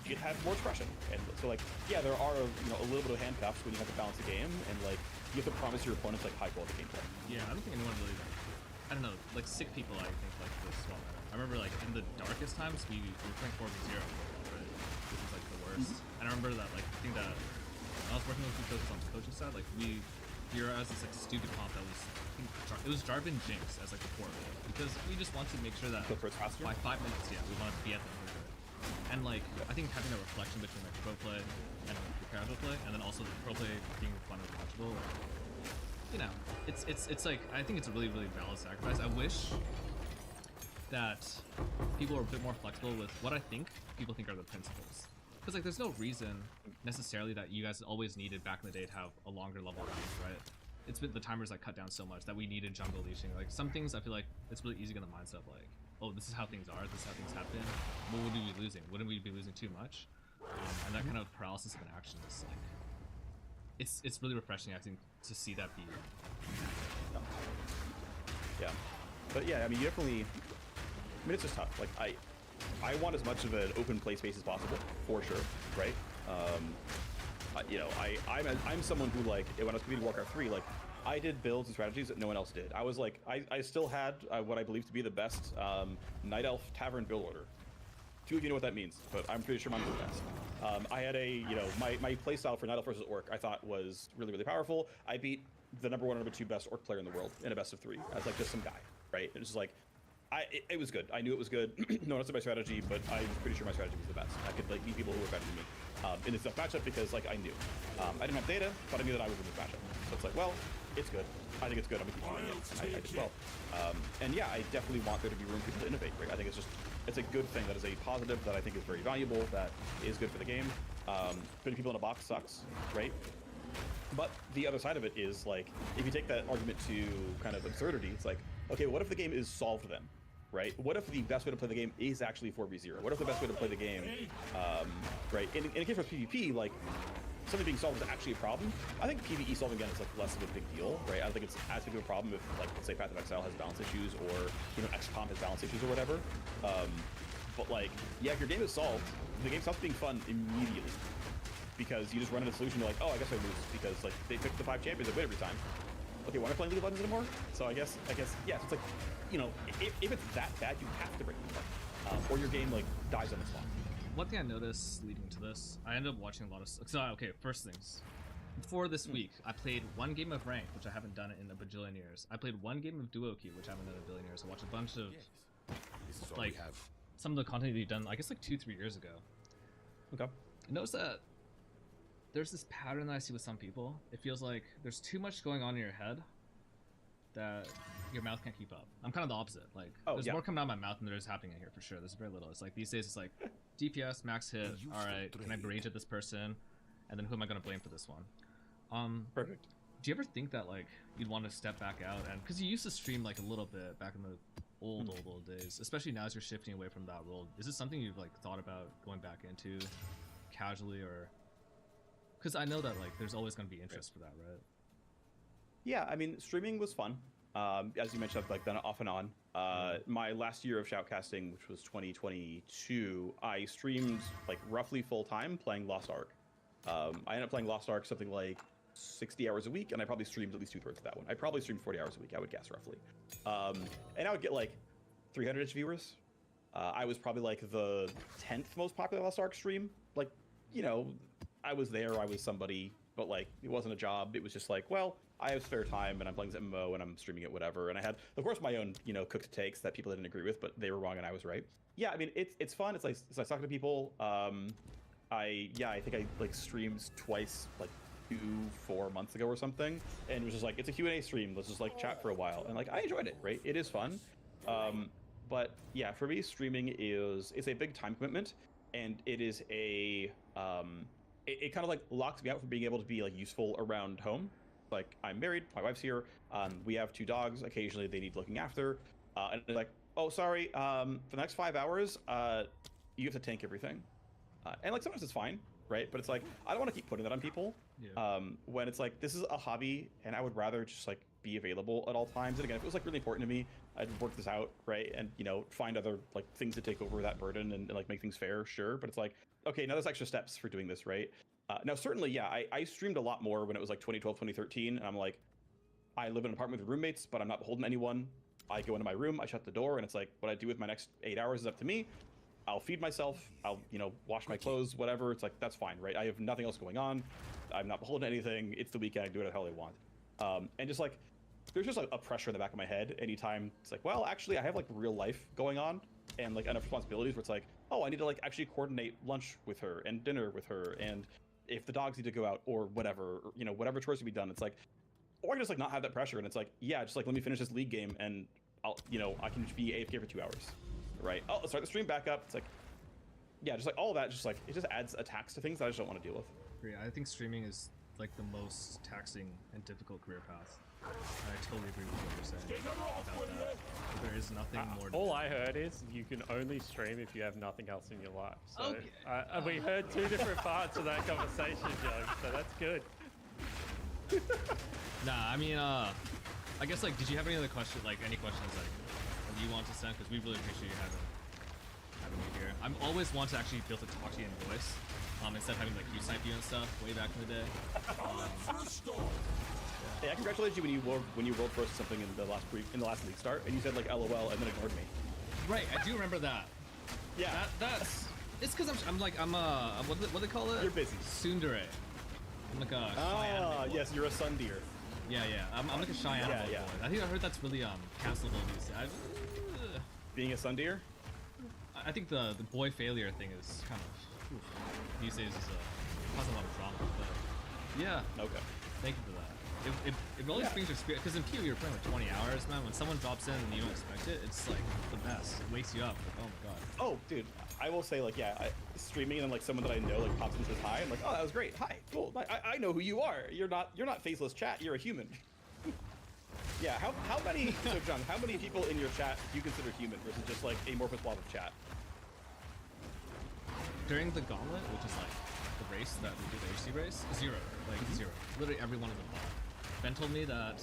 you can have more expression. And so like, yeah, there are, you know, a little bit of handcuffs when you have to balance the game, and like, you have to promise your opponents like high quality gameplay. Yeah, I don't think anyone really, I don't know, like sick people I think like this well better. I remember like in the darkest times we were playing 4v0, right? This was like the worst. And I remember that like, I think that when I was working with the coaches on the coaching side, like we were as this like stupid comp that was, I think it was Jarvan Jinx as like the core, because we just wanted to make sure that by 5 minutes, yeah, we wanted to be at the end of it. And like, I think having a reflection between like pro play and like, the casual play, and then also the pro play being fun and watchable, you know, it's like, I think it's a really, really valid sacrifice. I wish that people were a bit more flexible with what I think people think are the principles. Because like, there's no reason necessarily that you guys always needed back in the day to have a longer level round, right? It's been the timers like cut down so much that we needed jungle leashing. Like some things I feel like it's really easy to get the mindset of like, oh, this is how things are, this is how things happen. What would we be losing? Wouldn't we be losing too much? And that kind of paralysis of an action is like, it's really refreshing, I think, to see that be. Yeah, but yeah, I mean, you definitely. I mean, it's just tough. Like I want as much of an open play space as possible, for sure, right? You know, I'm someone who like when I was competing Warcraft 3, like I did builds and strategies that no one else did. I was like, I still had what I believe to be the best Night Elf Tavern build order. Few of you know what that means, but I'm pretty sure mine was the best. I had a, you know, my playstyle for Night Elf versus Orc I thought was really, really powerful. I beat the #1 and #2 best Orc player in the world in a best of 3 as like just some guy, right? It was just like, it was good. I knew it was good. No one else did my strategy, but I was pretty sure my strategy was the best. I could like beat people who were better than me in this matchup because like I knew. I didn't have data, but I knew that I would win this matchup. So it's like, well, it's good. I think it's good. I'm gonna keep doing it. I did well. And yeah, I definitely want there to be room for people to innovate. Right? I think it's a good thing. That is a positive that I think is very valuable. That is good for the game. Putting people in a box sucks, right? But the other side of it is like, if you take that argument to kind of absurdity, it's like, okay, what if the game is solved then, right? What if the best way to play the game is actually 4v0? What if the best way to play the game, right? In a case of PvP, like something being solved is actually a problem. I think PvE solving again is like less of a big deal, right? I don't think it's as big of a problem if, like, let's say Path of Exile has balance issues, or you know, XCOM has balance issues or whatever. But like, yeah, if your game is solved, the game stops being fun immediately. Because you just run into a solution, you're like, oh, I guess I lose because like they pick the 5 champions that win every time. Okay, want to play League of Legends anymore? So I guess, yeah. So it's like, you know, if it's that bad, you have to break the fight, or your game like dies on the spot. One thing I noticed leading to this, I ended up watching a lot of. So okay, first things, before this week, I played one game of ranked, which I haven't done in a bajillion years. I played one game of duo queue, which I haven't done in a billion years. I watched a bunch of like some of the content you've done, I guess like 2-3 years ago. Okay. I noticed that there's this pattern that I see with some people. It feels like there's too much going on in your head that your mouth can't keep up. I'm kind of the opposite. Like, there's more coming out of my mouth than there is happening in here for sure. There's very little. It's like these days, it's like DPS, max hit. All right, can I rage at this person? And then who am I gonna blame for this one? Perfect. Do you ever think that like you'd want to step back out and because you used to stream like a little bit back in the old days, especially now as you're shifting away from that role? Is this something you've like thought about going back into casually, or because I know that like there's always going to be interest for that, right? Yeah, I mean, streaming was fun. As you mentioned, I've like done it off and on. My last year of shoutcasting, which was 2022, I streamed like roughly full time playing Lost Ark. I ended up playing Lost Ark something like 60 hours a week, and I probably streamed at least 2/3 of that one. I probably streamed 40 hours a week, I would guess roughly. And I would get like 300-ish viewers. I was probably like the 10th most popular Lost Ark stream. Like, you know, I was there, I was somebody, but like it wasn't a job. It was just like, well, I have spare time and I'm playing this MMO and I'm streaming it, whatever. And I had, of course, my own, you know, cooked takes that people didn't agree with, but they were wrong and I was right. Yeah, I mean, it's fun. It's like talking to people. I think I like streamed twice, like 2-4 months ago or something, and it was just like, it's a Q&A stream, let's just like chat for a while, and like I enjoyed it, right? It is fun. But yeah, for me, streaming it's a big time commitment, and it is a it kind of like locks me out from being able to be like useful around home. Like, I'm married, my wife's here, we have 2 dogs, occasionally they need looking after, and they're like, oh, sorry, for the next 5 hours, you have to tank everything. And like sometimes it's fine, right? But it's like, I don't want to keep putting that on people. Yeah. When it's like, this is a hobby and I would rather just like be available at all times. And again, if it was like really important to me, I'd work this out, right? And, you know, find other like things to take over that burden and like make things fair, sure. But it's like, okay, now there's extra steps for doing this, right? Now, certainly, yeah, I streamed a lot more when it was like 2012, 2013. And I'm like, I live in an apartment with roommates, but I'm not beholden to anyone. I go into my room, I shut the door, and it's like, what I do with my next 8 hours is up to me. I'll feed myself, I'll, you know, wash my clothes, whatever. It's like, that's fine, right? I have nothing else going on. I'm not beholden to anything. It's the weekend, I do it how I want. And just like, there's just like a pressure in the back of my head anytime it's like, well, actually I have like real life going on and like enough responsibilities where it's like, oh, I need to like actually coordinate lunch with her and dinner with her. And if the dogs need to go out or whatever, or, you know, whatever chores to be done, it's like, or I can just like not have that pressure. And it's like, yeah, just like, let me finish this league game and I'll, you know, I can just be AFK for 2 hours. Right. Oh, let's start the stream back up. It's like, yeah, just like all of that, just like it just adds a tax to things that I just don't want to deal with. Yeah, I think streaming is like the most taxing and difficult career path. I totally agree with what you're saying about that. There is nothing more. All I heard is you can only stream if you have nothing else in your life. So okay. We heard 2 different parts of that conversation, Joe. So that's good. Nah, I mean, I guess like, did you have any other questions? Like any questions like you want to send? Because we really appreciate you having you here. I always want to actually be able to talk to you in voice, instead of having like you snipe you and stuff way back in the day. Yeah, I congratulated you when you rolled first something in the last league start, and you said like LOL and then ignored me. Right, I do remember that. Yeah, that's it's because I'm what do they call it? You're busy. Tsundere. I'm like a shy anime boy. Yes, you're a sun deer. Yeah, I'm like a shy anime boy. I think I heard that's really cancelable these days. Being a sun deer? I think the boy failure thing is kind of these days is causing a lot of drama. But yeah. Okay. Thank you for that. It really brings your spirit, because in PO you're playing like 20 hours, man. When someone drops in and you don't expect it, it's like the best. It wakes you up. Like, oh my god. Oh, dude, I will say like, yeah, streaming and like someone that I know like pops in and says hi. I'm like, oh, that was great. Hi, cool. I know who you are. You're not faceless chat. You're a human. Yeah. How many? So John, how many people in your chat do you consider human versus just like amorphous blob of chat? During the gauntlet, which is like the race that we do, the HC race, 0. Like 0. Literally everyone in the bot. Ben told me that,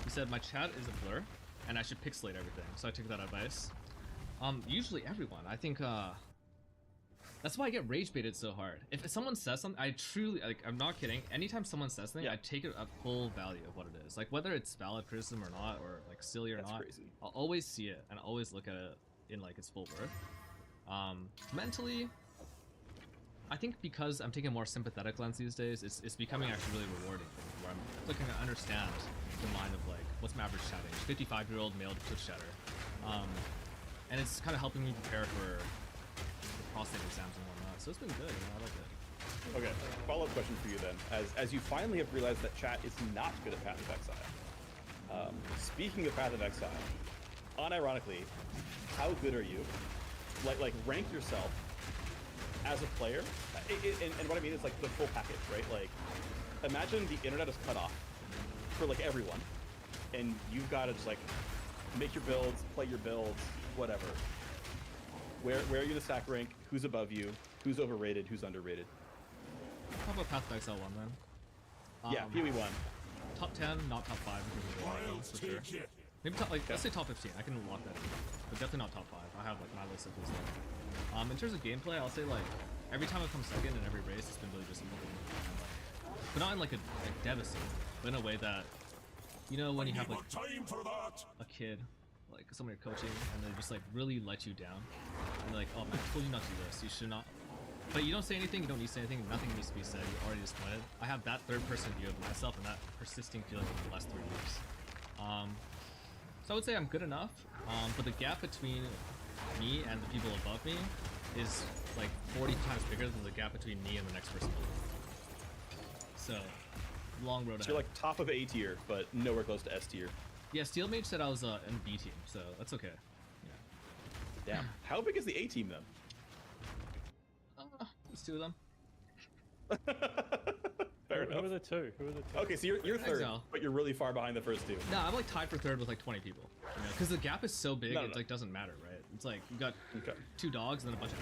he said my chat is a blur and I should pixelate everything, so I took that advice. Usually everyone, I think, that's why I get rage baited so hard. If someone says something, I truly, like, I'm not kidding, anytime someone says something, I take it at full value of what it is. Like, whether it's valid criticism or not, or like silly or not, crazy. I'll always see it and always look at it in like its full worth. Mentally, I think because I'm taking a more sympathetic lens these days, it's becoming actually really rewarding. Where I'm looking to understand the mind of like, what's my average chat age? 55-year-old male Twitch chatter. And it's kind of helping me prepare for the prostate exams and whatnot. So it's been good. I like it. Okay, follow-up question for you then. As you finally have realized that chat is not good at Path of Exile. Speaking of Path of Exile, unironically, how good are you? Like rank yourself as a player, and what I mean is like the full package, right? Like, imagine the internet is cut off for like everyone, and you've got to just like make your builds, play your builds, whatever. Where are you in the stack rank? Who's above you? Who's overrated? Who's underrated? How about Path of Exile 1 then? Yeah, PoE 1. Top 10, not top 5 for sure. Maybe top, like, let's say top 15. I can lock that in, but definitely not top 5. I have like my list of those there. In terms of gameplay, I'll say like every time I've come second in every race, it's been really disappointing. But not in like a devastating, but in a way that, you know, when you have like a kid, like someone you're coaching, and they just like really let you down, and they're like, oh man, I told you not to do this. You should not. But you don't say anything. You don't need to say anything. Nothing needs to be said. You're already disappointed. I have that third-person view of myself and that persisting feeling for the last 3 weeks. So I would say I'm good enough, but the gap between me and the people above me is like 40 times bigger than the gap between me and the next person below. So, long road ahead. So you're like top of A tier, but nowhere close to S tier. Yeah, Steelmage said I was in B team, so that's okay. Yeah. Damn. How big is the A team then? There's 2 of them. Fair enough. Who are the two? Okay, so you're third, Exile. but you're really far behind the first 2. No, I'm like tied for third with like 20 people. You know, because the gap is so big, it like doesn't matter, right? It's like you got 2 dogs and then a bunch of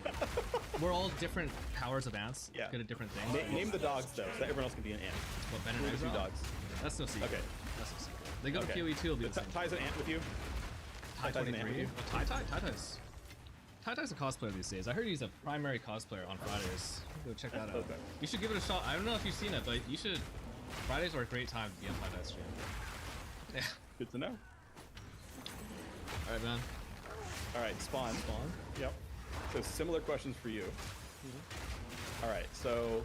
ants. We're all different powers of ants. Yeah. Good at different things. Name the dogs though, so that everyone else can be an ant. What, Ben Who and are the 2 Exile? dogs? That's no secret. Okay. That's no secret. They go to PoE 2, will be the same. Ty's an ant with you? Ty Ty's an ant with 23. you? Ty-Ty's a cosplayer these days. I heard he's a primary cosplayer on Fridays. Go check that out. Okay. You should give it a shot. I don't know if you've seen it, but you should. Fridays are a great time to be on Ty-Ty's stream. Yeah. Good to know. Alright, man. Alright, Spawn. Yep. So similar questions for you. Alright, so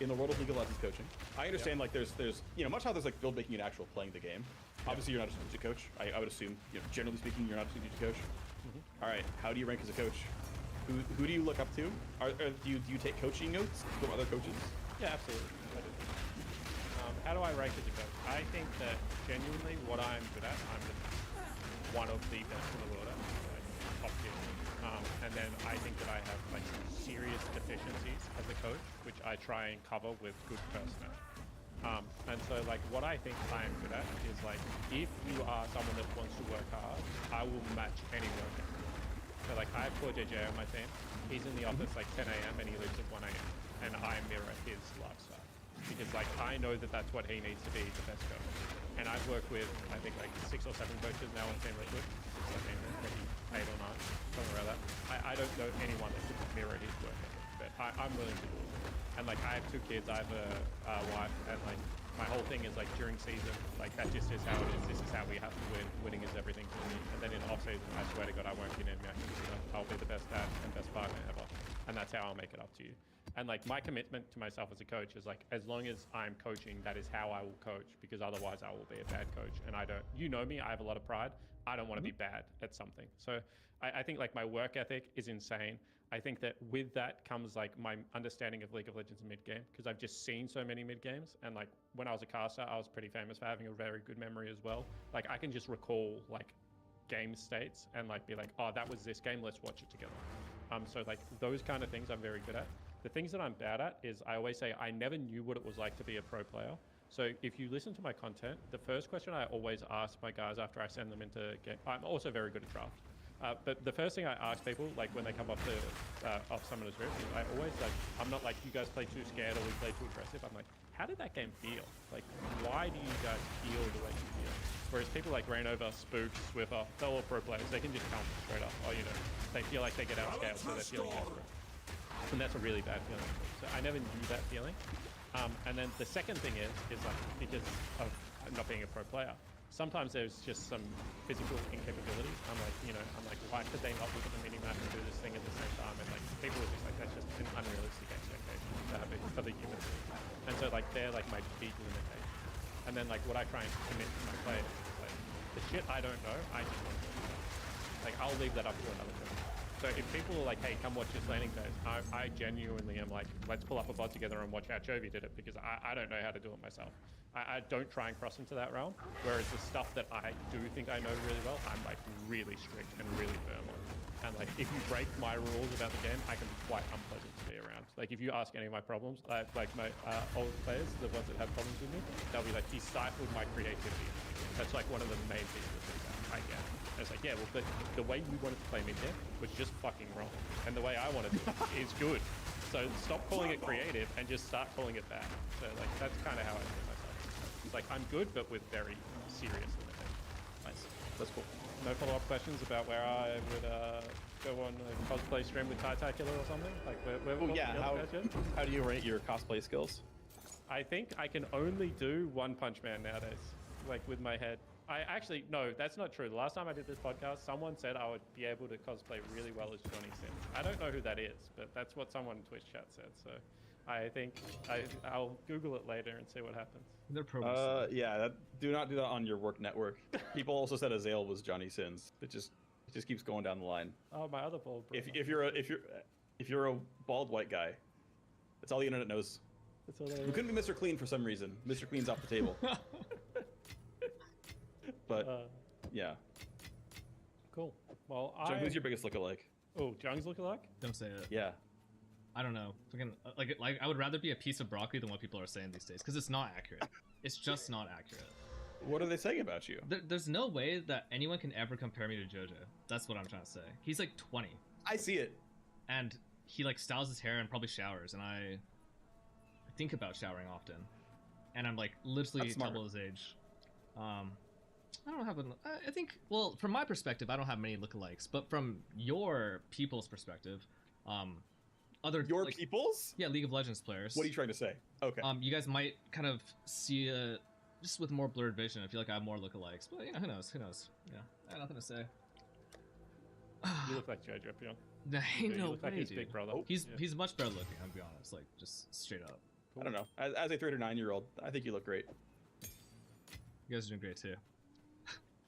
in the world of League of Legends coaching, I understand like there's you know, much how there's like build making and actual playing the game. Obviously you're not a strategic coach. I would assume, you know, generally speaking, you're not a strategic coach. Alright, how do you rank as a coach? Who do you look up to? Do you take coaching notes from other coaches? Yeah, absolutely. I do. How do I rank as a coach? I think that genuinely what I'm good at, I'm one of the best in the world at, like top tier. And then I think that I have like some serious deficiencies as a coach, which I try and cover with good personnel. And so like what I think I'm good at is like, if you are someone that wants to work hard, I will match any work ethic. So like I have poor JJ on my team. He's in the office like 10 a.m. and he leaves at 1 a.m. and I mirror his lifestyle because like I know that that's what he needs to be the best coach. And I've worked with I think like 6 or 7 coaches now in Team Liquid. I think maybe 8 or 9, something around that. I don't know anyone that could mirror his work ethic, but I'm willing to do it. And like I have 2 kids, I have a wife, and like my whole thing is like during season, like that just is how it is. This is how we have to win. Winning is everything to me. And then in off season, I swear to God, I won't be an enemy. I'll be the best dad and best partner ever. And that's how I'll make it up to you. And like my commitment to myself as a coach is like, as long as I'm coaching, that is how I will coach, because otherwise I will be a bad coach. And I don't, you know me, I have a lot of pride. I don't want to be bad at something. So I think like my work ethic is insane. I think that with that comes like my understanding of League of Legends mid-game, because I've just seen so many mid-games. And like when I was a caster, I was pretty famous for having a very good memory as well. Like I can just recall like game states and like be like, oh, that was this game, let's watch it together. So like those kind of things I'm very good at. The things that I'm bad at is I always say I never knew what it was like to be a pro player. So if you listen to my content, the first question I always ask my guys after I send them into game, I'm also very good at draft. But the first thing I ask people, like when they come off Summoner's Rift, I always like, I'm not like, you guys play too scared or we play too aggressive. I'm like, how did that game feel? Like, why do you guys feel the way you feel? Whereas people like Rainover, Spook, Swiffer, they're all pro players. They can just counter straight up. Oh, you know, they feel like they get outscaled, so they're feeling desperate. And that's a really bad feeling. So I never knew that feeling. And then the second thing is like, because of not being a pro player, sometimes there's just some physical incapability. I'm like, why could they not look at the mini-map and do this thing at the same time? And like, people are just like, that's just an unrealistic expectation to have it for the human being. And so like, they're like my big limitation. And then like, what I try and commit to my players is like, the shit I don't know, I just want to know. Like, I'll leave that up to another person. So if people are like, hey, come watch this laning phase, I genuinely am like, let's pull up a VOD together and watch how Chovy did it, because I don't know how to do it myself. I don't try and cross into that realm, whereas the stuff that I do think I know really well, I'm like really strict and really firm on. And like, if you break my rules about the game, I can be quite unpleasant to be around. Like, if you ask any of my problems, like my old players, the ones that have problems with me, they'll be like, he stifled my creativity. That's like one of the main pieces of feedback I get. And it's like, yeah, well, but the way you wanted to play mid deck was just fucking wrong. And the way I wanted to is good. So stop calling it creative and just start calling it bad. So like, that's kind of how I see myself. It's like, I'm good, but with very serious limitations. Nice. That's cool. No follow-up questions about where I would go on a cosplay stream with Tai Killer or something? Like, how do you rate your cosplay skills? I think I can only do One Punch Man nowadays, like with my head. No, that's not true. The last time I did this podcast, someone said I would be able to cosplay really well as Johnny Sins. I don't know who that is, but that's what someone in Twitch chat said. So I think I'll Google it later and see what happens. Yeah, do not do that on your work network. People also said Azale was Johnny Sins. It just keeps going down the line. Oh, my other bald brother. If you're a bald white guy, that's all the internet knows. That's all we couldn't be Mr. Clean for some reason. Mr. Clean's off the table. But yeah. Cool. Well, Jung, who's your biggest lookalike? Oh, Jung's lookalike? Don't say it. Yeah. I don't know. Like I would rather be a piece of broccoli than what people are saying these days, because it's not accurate. It's just not accurate. What are they saying about you? There's no way that anyone can ever compare me to JoJo. That's what I'm trying to say. He's like 20. I see it. And he like styles his hair and probably showers, and I think about showering often. And I'm like literally double his age. I don't have I think, well, from my perspective, I don't have many lookalikes, but from your people's perspective, people's? Yeah, League of Legends players. What are you trying to say? Okay. You guys might kind of see just with more blurred vision. I feel like I have more lookalikes, but who knows? Who knows? Yeah, I have nothing to say. You look like JoJo, Bjorn. Ain't no look like way, his dude. big brother. He's much better looking. I'll be honest, like just straight up. I don't know. As a 39-year-old, I think you look great. You guys are doing great too.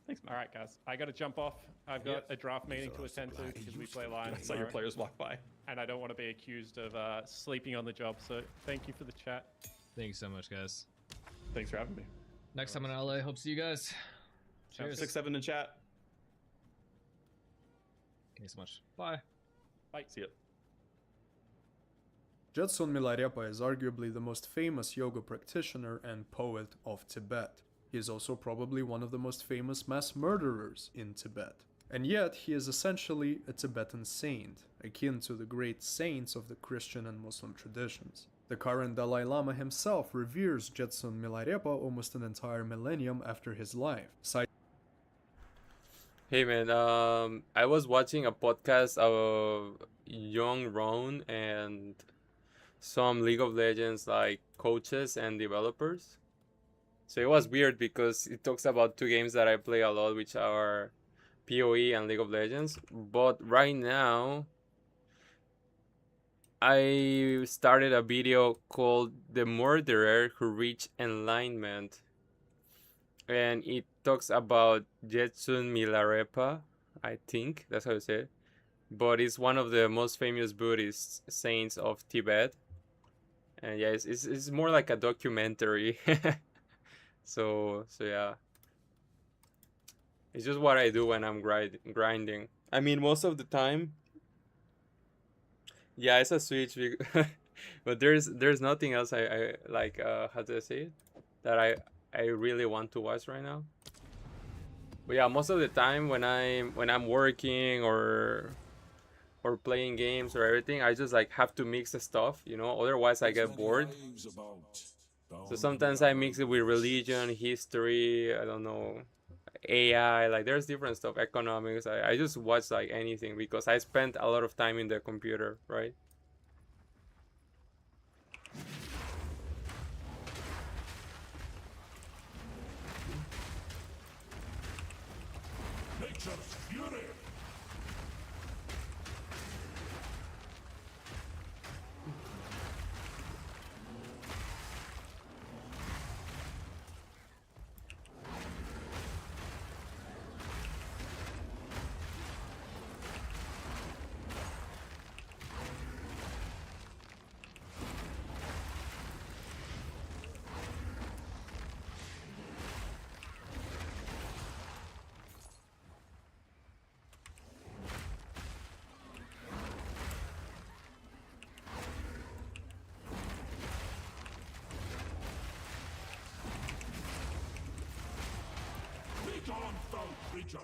Thanks, man. All right, guys. I got to jump off. I've got a draft meeting to attend to because we play Lions. I saw your players walk by. And I don't want to be accused of sleeping on the job. So thank you for the chat. Thank you so much, guys. Thanks for having me. Next time in LA. Hope to see you guys. Cheers. 6-7 in chat. Thanks so much. Bye. Bye. See ya. Jetsun Milarepa is arguably the most famous yoga practitioner and poet of Tibet. He is also probably one of the most famous mass murderers in Tibet. And yet, he is essentially a Tibetan saint, akin to the great saints of the Christian and Muslim traditions. The current Dalai Lama himself reveres Jetsun Milarepa almost an entire millennium after his life. Hey man, I was watching a podcast of Young Ron and some League of Legends like coaches and developers. So it was weird because it talks about two games that I play a lot, which are PoE and League of Legends. But right now, I started a video called The Murderer Who Reached Enlightenment. And it talks about Jetsun Milarepa, I think that's how you say it. But it's one of the most famous Buddhist saints of Tibet. And yeah, it's more like a documentary. So yeah, it's just what I do when I'm grinding. I mean, most of the time, yeah, it's a Switch, but there's nothing else I like. How do I say it? That I really want to watch right now. But yeah, most of the time when I'm working or playing games or everything, I just like have to mix the stuff, you know. Otherwise, I get bored. So sometimes I mix it with religion, history, I don't know, AI, like there's different stuff, economics. I just watch like anything because I spent a lot of time in the computer, right? Nature's fury. Be gone, foul creature!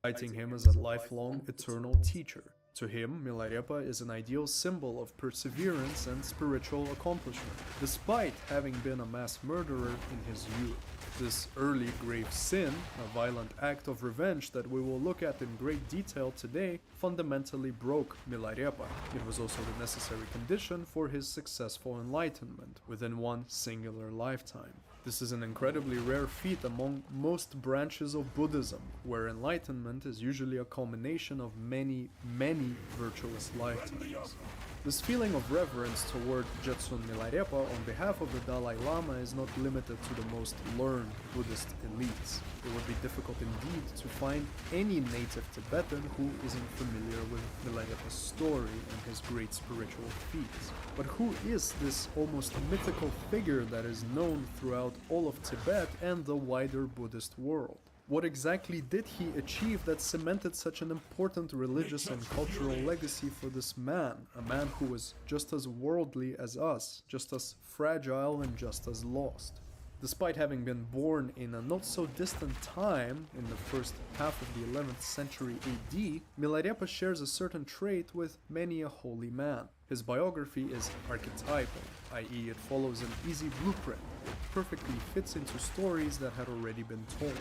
Citing him as a lifelong, eternal teacher. To him, Milarepa is an ideal symbol of perseverance and spiritual accomplishment, despite having been a mass murderer in his youth. This early grave sin, a violent act of revenge that we will look at in great detail today, fundamentally broke Milarepa. It was also the necessary condition for his successful enlightenment within one singular lifetime. This is an incredibly rare feat among most branches of Buddhism, where enlightenment is usually a culmination of many, many virtuous lifetimes. This feeling of reverence toward Jetsun Milarepa on behalf of the Dalai Lama is not limited to the most learned Buddhist elites. It would be difficult indeed to find any native Tibetan who isn't familiar with Milarepa's story and his great spiritual feats. But who is this almost mythical figure that is known throughout all of Tibet and the wider Buddhist world? What exactly did he achieve that cemented such an important religious and cultural legacy for this man? A man who was just as worldly as us, just as fragile and just as lost. Despite having been born in a not so distant time, in the first half of the 11th century AD, Milarepa shares a certain trait with many a holy man. His biography is archetypal, i.e. it follows an easy blueprint. It perfectly fits into stories that had already been told.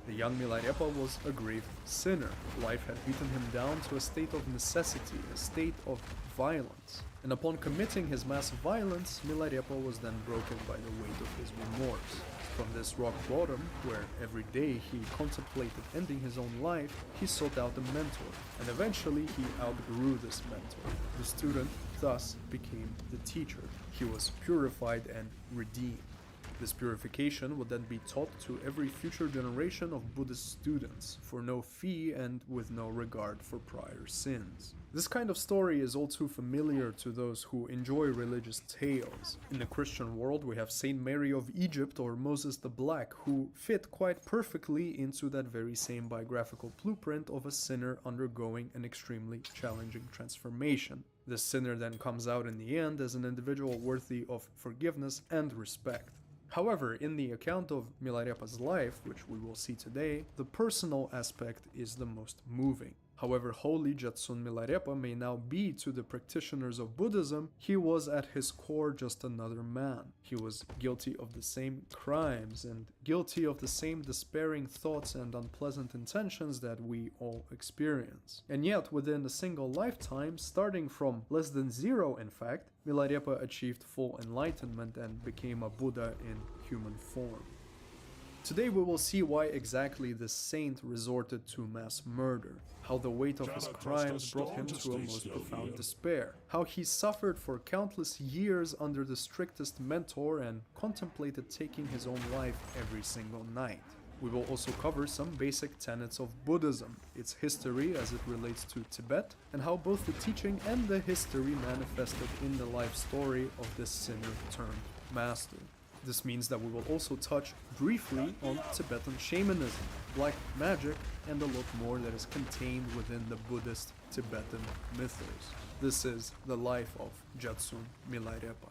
The young Milarepa was a grave sinner. Life had beaten him down to a state of necessity, a state of violence. And upon committing his mass violence, Milarepa was then broken by the weight of his remorse. From this rock bottom, where every day he contemplated ending his own life, he sought out a mentor, and eventually he outgrew this mentor. The student thus became the teacher. He was purified and redeemed. This purification would then be taught to every future generation of Buddhist students, for no fee and with no regard for prior sins. This kind of story is all too familiar to those who enjoy religious tales. In the Christian world, we have Saint Mary of Egypt or Moses the Black, who fit quite perfectly into that very same biographical blueprint of a sinner undergoing an extremely challenging transformation. This sinner then comes out in the end as an individual worthy of forgiveness and respect. However, in the account of Milarepa's life, which we will see today, the personal aspect is the most moving. However holy Jetsun Milarepa may now be to the practitioners of Buddhism, he was at his core just another man. He was guilty of the same crimes and guilty of the same despairing thoughts and unpleasant intentions that we all experience. And yet, within a single lifetime, starting from less than zero in fact, Milarepa achieved full enlightenment and became a Buddha in human form. Today we will see why exactly this saint resorted to mass murder, how the weight of his crimes brought him to a most profound despair, how he suffered for countless years under the strictest mentor and contemplated taking his own life every single night. We will also cover some basic tenets of Buddhism, its history as it relates to Tibet, and how both the teaching and the history manifested in the life story of this sinner turned master. This means that we will also touch briefly on Tibetan shamanism, black magic, and a lot more that is contained within the Buddhist Tibetan mythos. This is the life of Jetsun Milarepa.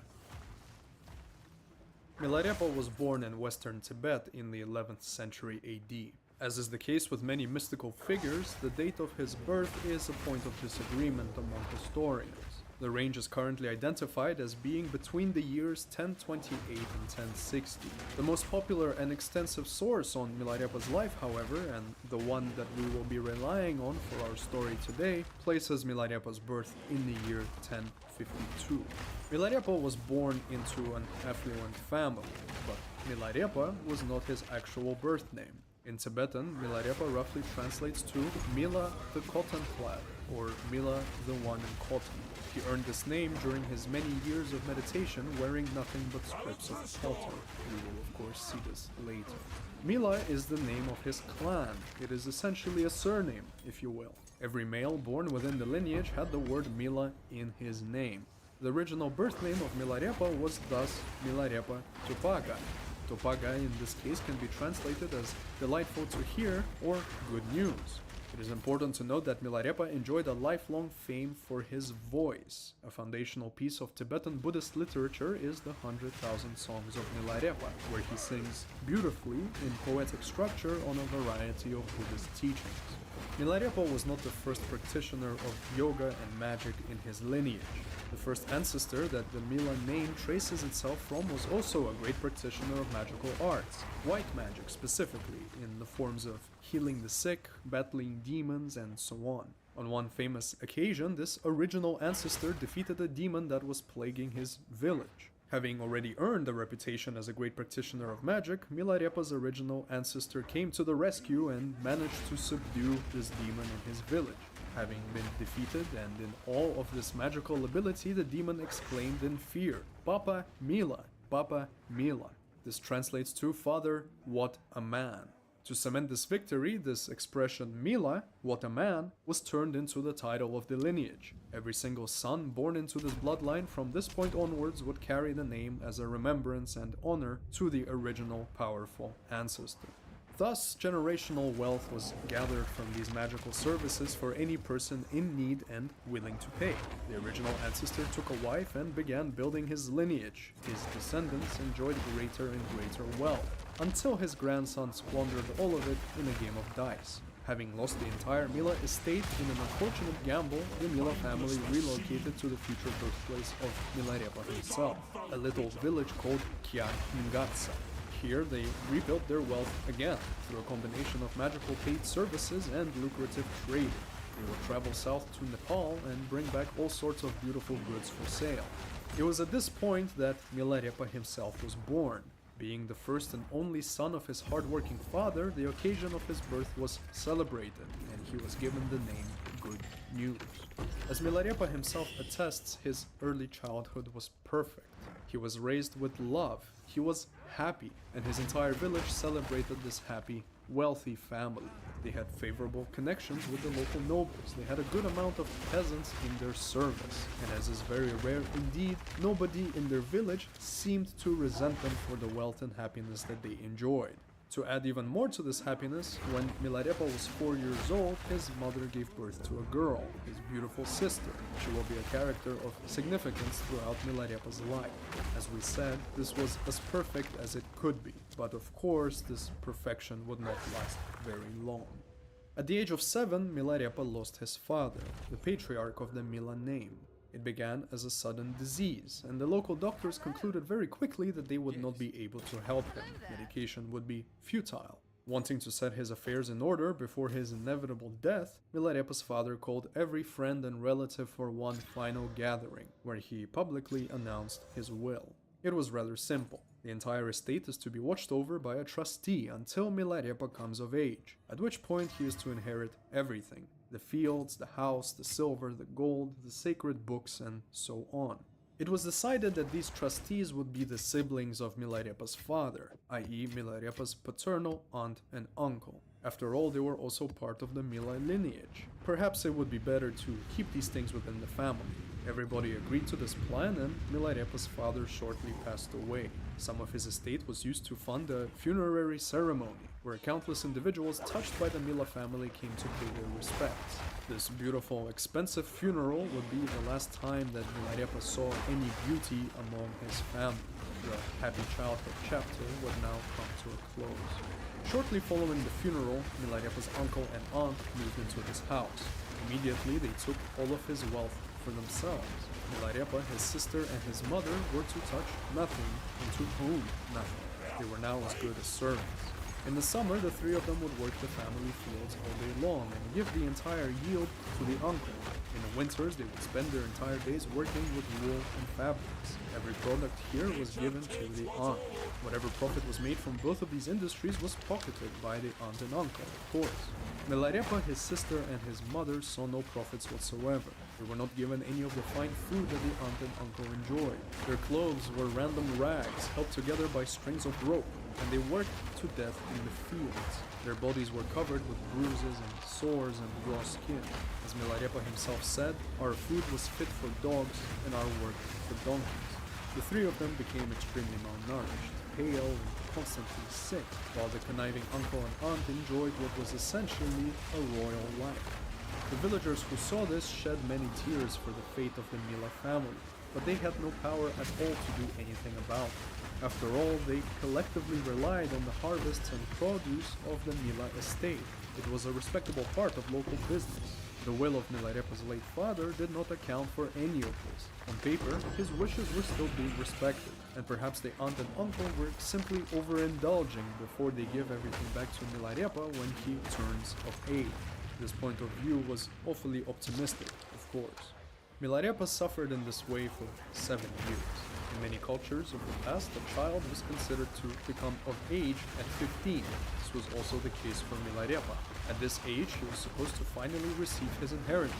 Milarepa was born in western Tibet in the 11th century AD. As is the case with many mystical figures, the date of his birth is a point of disagreement among historians. The range is currently identified as being between the years 1028 and 1060. The most popular and extensive source on Milarepa's life, however, and the one that we will be relying on for our story today, places Milarepa's birth in the year 1052. Milarepa was born into an affluent family, but Milarepa was not his actual birth name. In Tibetan, Milarepa roughly translates to Mila the cotton clad, or Mila the one in cotton. He earned this name during his many years of meditation wearing nothing but strips of cotton. We will of course see this later. Mila is the name of his clan. It is essentially a surname, if you will. Every male born within the lineage had the word Mila in his name. The original birth name of Milarepa was thus Milarepa Tupaga. Tupaga in this case can be translated as delightful to hear or good news. It is important to note that Milarepa enjoyed a lifelong fame for his voice. A foundational piece of Tibetan Buddhist literature is the 100,000 Songs of Milarepa, where he sings beautifully in poetic structure on a variety of Buddhist teachings. Milarepa was not the first practitioner of yoga and magic in his lineage. The first ancestor that the Mila name traces itself from was also a great practitioner of magical arts, white magic specifically, in the forms of healing the sick, battling demons, and so on. On one famous occasion, this original ancestor defeated a demon that was plaguing his village. Having already earned a reputation as a great practitioner of magic, Milarepa's original ancestor came to the rescue and managed to subdue this demon in his village. Having been defeated and in awe of this magical ability, the demon exclaimed in fear, "Papa Mila, Papa Mila." This translates to "Father, what a man." To cement this victory, this expression Mila, what a man, was turned into the title of the lineage. Every single son born into this bloodline from this point onwards would carry the name as a remembrance and honor to the original powerful ancestor. Thus, generational wealth was gathered from these magical services for any person in need and willing to pay. The original ancestor took a wife and began building his lineage. His descendants enjoyed greater and greater wealth, until his grandson squandered all of it in a game of dice. Having lost the entire Mila estate in an unfortunate gamble, the Mila family relocated to the future birthplace of Milarepa himself, a little village called Kya Ngatsa. Here, they rebuilt their wealth again through a combination of magical paid services and lucrative trading. They would travel south to Nepal and bring back all sorts of beautiful goods for sale. It was at this point that Milarepa himself was born. Being the first and only son of his hard-working father, the occasion of his birth was celebrated, and he was given the name Good News. As Milarepa himself attests, his early childhood was perfect. He was raised with love, he was happy, and his entire village celebrated this happy, wealthy family. They had favorable connections with the local nobles, they had a good amount of peasants in their service, and as is very rare indeed, nobody in their village seemed to resent them for the wealth and happiness that they enjoyed. To add even more to this happiness, when Milarepa was 4 years old, his mother gave birth to a girl, his beautiful sister. She will be a character of significance throughout Milarepa's life. As we said, this was as perfect as it could be, but of course this perfection would not last very long. At the age of 7, Milarepa lost his father, the patriarch of the Mila name. It began as a sudden disease, and the local doctors concluded very quickly that they would not be able to help him. Medication would be futile. Wanting to set his affairs in order before his inevitable death, Milarepa's father called every friend and relative for one final gathering, where he publicly announced his will. It was rather simple. The entire estate is to be watched over by a trustee until Milarepa comes of age, at which point he is to inherit everything. The fields, the house, the silver, the gold, the sacred books, and so on. It was decided that these trustees would be the siblings of Milarepa's father, i.e. Milarepa's paternal aunt and uncle. After all, they were also part of the Mila lineage. Perhaps it would be better to keep these things within the family. Everybody agreed to this plan, and Milarepa's father shortly passed away. Some of his estate was used to fund a funerary ceremony, where countless individuals touched by the Mila family came to pay their respects. This beautiful, expensive funeral would be the last time that Milarepa saw any beauty among his family. The happy childhood chapter would now come to a close. Shortly following the funeral, Milarepa's uncle and aunt moved into his house. Immediately, they took all of his wealth for themselves. Milarepa, his sister, and his mother were to touch nothing and to own nothing. They were now as good as servants. In the summer, the three of them would work the family fields all day long and give the entire yield to the uncle. In the winters, they would spend their entire days working with wool and fabrics. Every product here was given to the aunt. Whatever profit was made from both of these industries was pocketed by the aunt and uncle, of course. Milarepa, his sister, and his mother saw no profits whatsoever. They were not given any of the fine food that the aunt and uncle enjoyed. Their clothes were random rags held together by strings of rope, and they worked to death in the fields. Their bodies were covered with bruises and sores and raw skin. As Milarepa himself said, our food was fit for dogs and our work for donkeys. The three of them became extremely malnourished, pale, and constantly sick, while the conniving uncle and aunt enjoyed what was essentially a royal life. The villagers who saw this shed many tears for the fate of the Mila family, but they had no power at all to do anything about it. After all, they collectively relied on the harvests and produce of the Mila estate. It was a respectable part of local business. The will of Milarepa's late father did not account for any of this. On paper, his wishes were still being respected, and perhaps the aunt and uncle were simply overindulging before they give everything back to Milarepa when he turns of age. This point of view was awfully optimistic, of course. Milarepa suffered in this way for 7 years. In many cultures of the past, a child was considered to become of age at 15. This was also the case for Milarepa. At this age, he was supposed to finally receive his inheritance.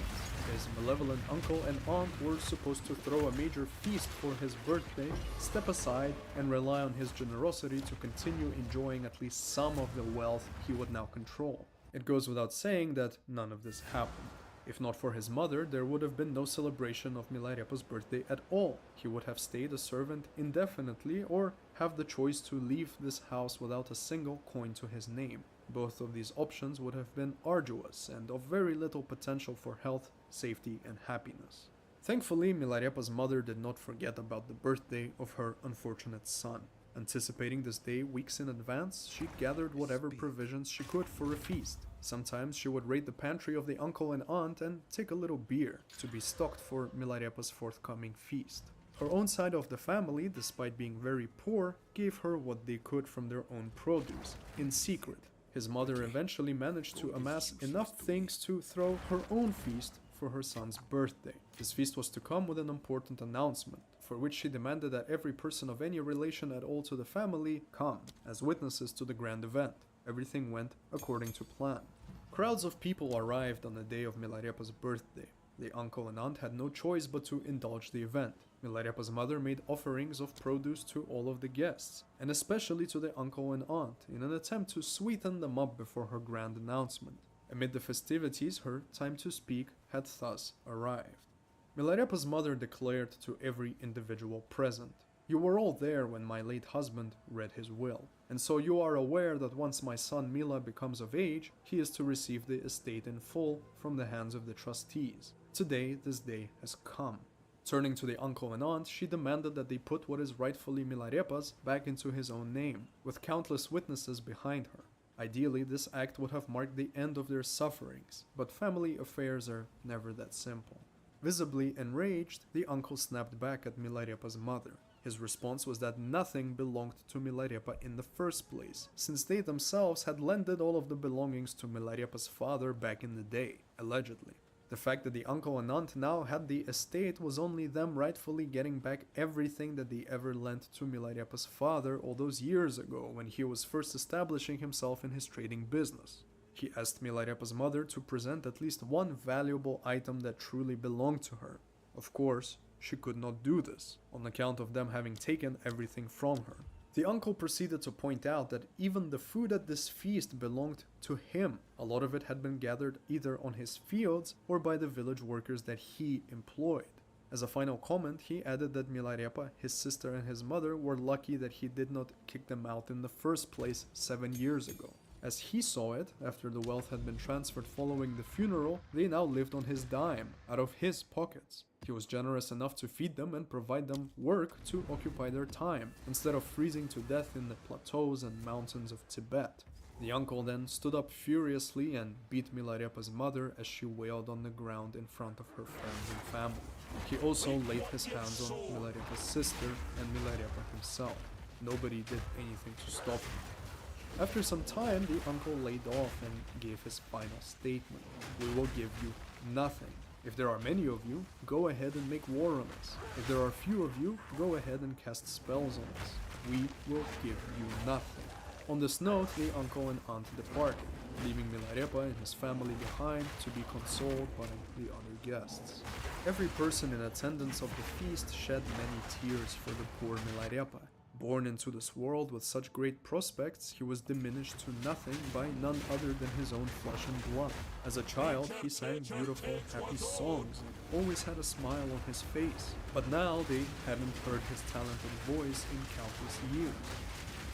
His malevolent uncle and aunt were supposed to throw a major feast for his birthday, step aside, and rely on his generosity to continue enjoying at least some of the wealth he would now control. It goes without saying that none of this happened. If not for his mother, there would have been no celebration of Milarepa's birthday at all. He would have stayed a servant indefinitely or have the choice to leave this house without a single coin to his name. Both of these options would have been arduous and of very little potential for health, safety, and happiness. Thankfully, Milarepa's mother did not forget about the birthday of her unfortunate son. Anticipating this day weeks in advance, she gathered whatever provisions she could for a feast. Sometimes she would raid the pantry of the uncle and aunt and take a little beer to be stocked for Milarepa's forthcoming feast. Her own side of the family, despite being very poor, gave her what they could from their own produce, in secret. His mother eventually managed to amass enough things to throw her own feast for her son's birthday. This feast was to come with an important announcement, for which she demanded that every person of any relation at all to the family come as witnesses to the grand event. Everything went according to plan. Crowds of people arrived on the day of Milarepa's birthday. The uncle and aunt had no choice but to indulge the event. Milarepa's mother made offerings of produce to all of the guests, and especially to the uncle and aunt, in an attempt to sweeten them up before her grand announcement. Amid the festivities, her time to speak had thus arrived. Milarepa's mother declared to every individual present, "You were all there when my late husband read his will, and so you are aware that once my son Mila becomes of age, he is to receive the estate in full from the hands of the trustees. Today, this day has come." Turning to the uncle and aunt, she demanded that they put what is rightfully Milarepa's back into his own name, with countless witnesses behind her. Ideally, this act would have marked the end of their sufferings, but family affairs are never that simple. Visibly enraged, the uncle snapped back at Milarepa's mother. His response was that nothing belonged to Milarepa in the first place, since they themselves had lended all of the belongings to Milarepa's father back in the day, allegedly. The fact that the uncle and aunt now had the estate was only them rightfully getting back everything that they ever lent to Milarepa's father all those years ago when he was first establishing himself in his trading business. He asked Milarepa's mother to present at least one valuable item that truly belonged to her. Of course, she could not do this, on account of them having taken everything from her. The uncle proceeded to point out that even the food at this feast belonged to him. A lot of it had been gathered either on his fields or by the village workers that he employed. As a final comment, he added that Milarepa, his sister and his mother were lucky that he did not kick them out in the first place 7 years ago. As he saw it, after the wealth had been transferred following the funeral, they now lived on his dime, out of his pockets. He was generous enough to feed them and provide them work to occupy their time, instead of freezing to death in the plateaus and mountains of Tibet. The uncle then stood up furiously and beat Milarepa's mother as she wailed on the ground in front of her friends and family. He also laid his hands on Milarepa's sister and Milarepa himself. Nobody did anything to stop him. After some time, the uncle laid off and gave his final statement. "We will give you nothing. If there are many of you, go ahead and make war on us. If there are few of you, go ahead and cast spells on us. We will give you nothing." On this note, the uncle and aunt departed, leaving Milarepa and his family behind to be consoled by the other guests. Every person in attendance of the feast shed many tears for the poor Milarepa. Born into this world with such great prospects, he was diminished to nothing by none other than his own flesh and blood. As a child, he sang beautiful, happy songs and always had a smile on his face. But now they hadn't heard his talented voice in countless years.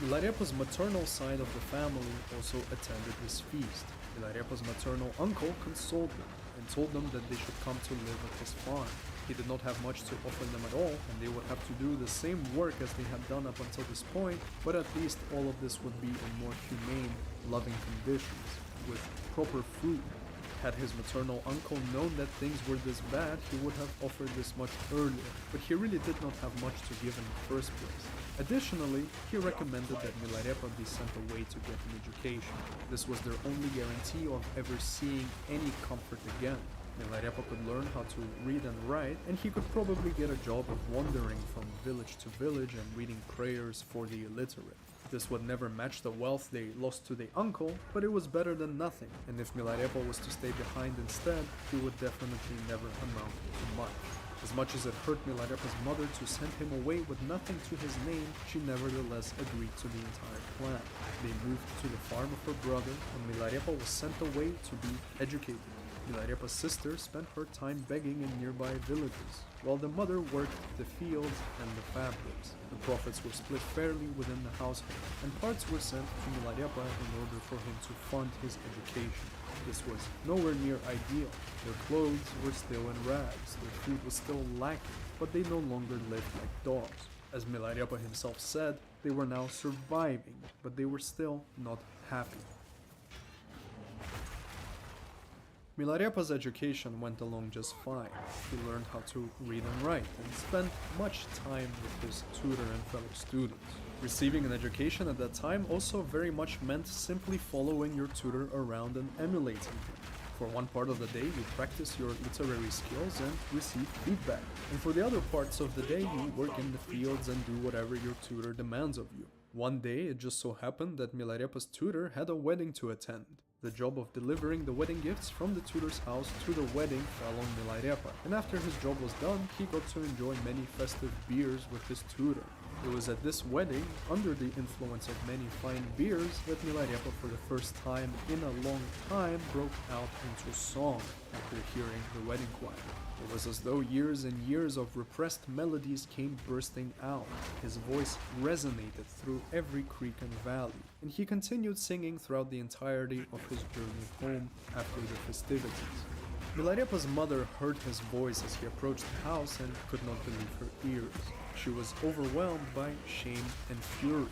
Milarepa's maternal side of the family also attended his feast. Milarepa's maternal uncle consoled them and told them that they should come to live at his farm. He did not have much to offer them at all, and they would have to do the same work as they had done up until this point, but at least all of this would be in more humane, loving conditions, with proper food. Had his maternal uncle known that things were this bad, he would have offered this much earlier, but he really did not have much to give in the first place. Additionally, he recommended that Milarepa be sent away to get an education. This was their only guarantee of ever seeing any comfort again. Milarepa could learn how to read and write, and he could probably get a job of wandering from village to village and reading prayers for the illiterate. This would never match the wealth they lost to the uncle, but it was better than nothing, and if Milarepa was to stay behind instead, he would definitely never amount to much. As much as it hurt Milarepa's mother to send him away with nothing to his name, she nevertheless agreed to the entire plan. They moved to the farm of her brother, and Milarepa was sent away to be educated. Milarepa's sister spent her time begging in nearby villages, while the mother worked the fields and the fabrics. The profits were split fairly within the household, and parts were sent to Milarepa in order for him to fund his education. This was nowhere near ideal. Their clothes were still in rags, their food was still lacking, but they no longer lived like dogs. As Milarepa himself said, they were now surviving, but they were still not happy. Milarepa's education went along just fine. He learned how to read and write, and spent much time with his tutor and fellow students. Receiving an education at that time also very much meant simply following your tutor around and emulating him. For one part of the day, you practice your literary skills and receive feedback, and for the other parts of the day, you work in the fields and do whatever your tutor demands of you. One day, it just so happened that Milarepa's tutor had a wedding to attend. The job of delivering the wedding gifts from the tutor's house to the wedding fell on Milarepa, and after his job was done, he got to enjoy many festive beers with his tutor. It was at this wedding, under the influence of many fine beers, that Milarepa for the first time in a long time broke out into song after hearing the wedding choir. It was as though years and years of repressed melodies came bursting out. His voice resonated through every creek and valley, and he continued singing throughout the entirety of his journey home after the festivities. Milarepa's mother heard his voice as he approached the house and could not believe her ears. She was overwhelmed by shame and fury.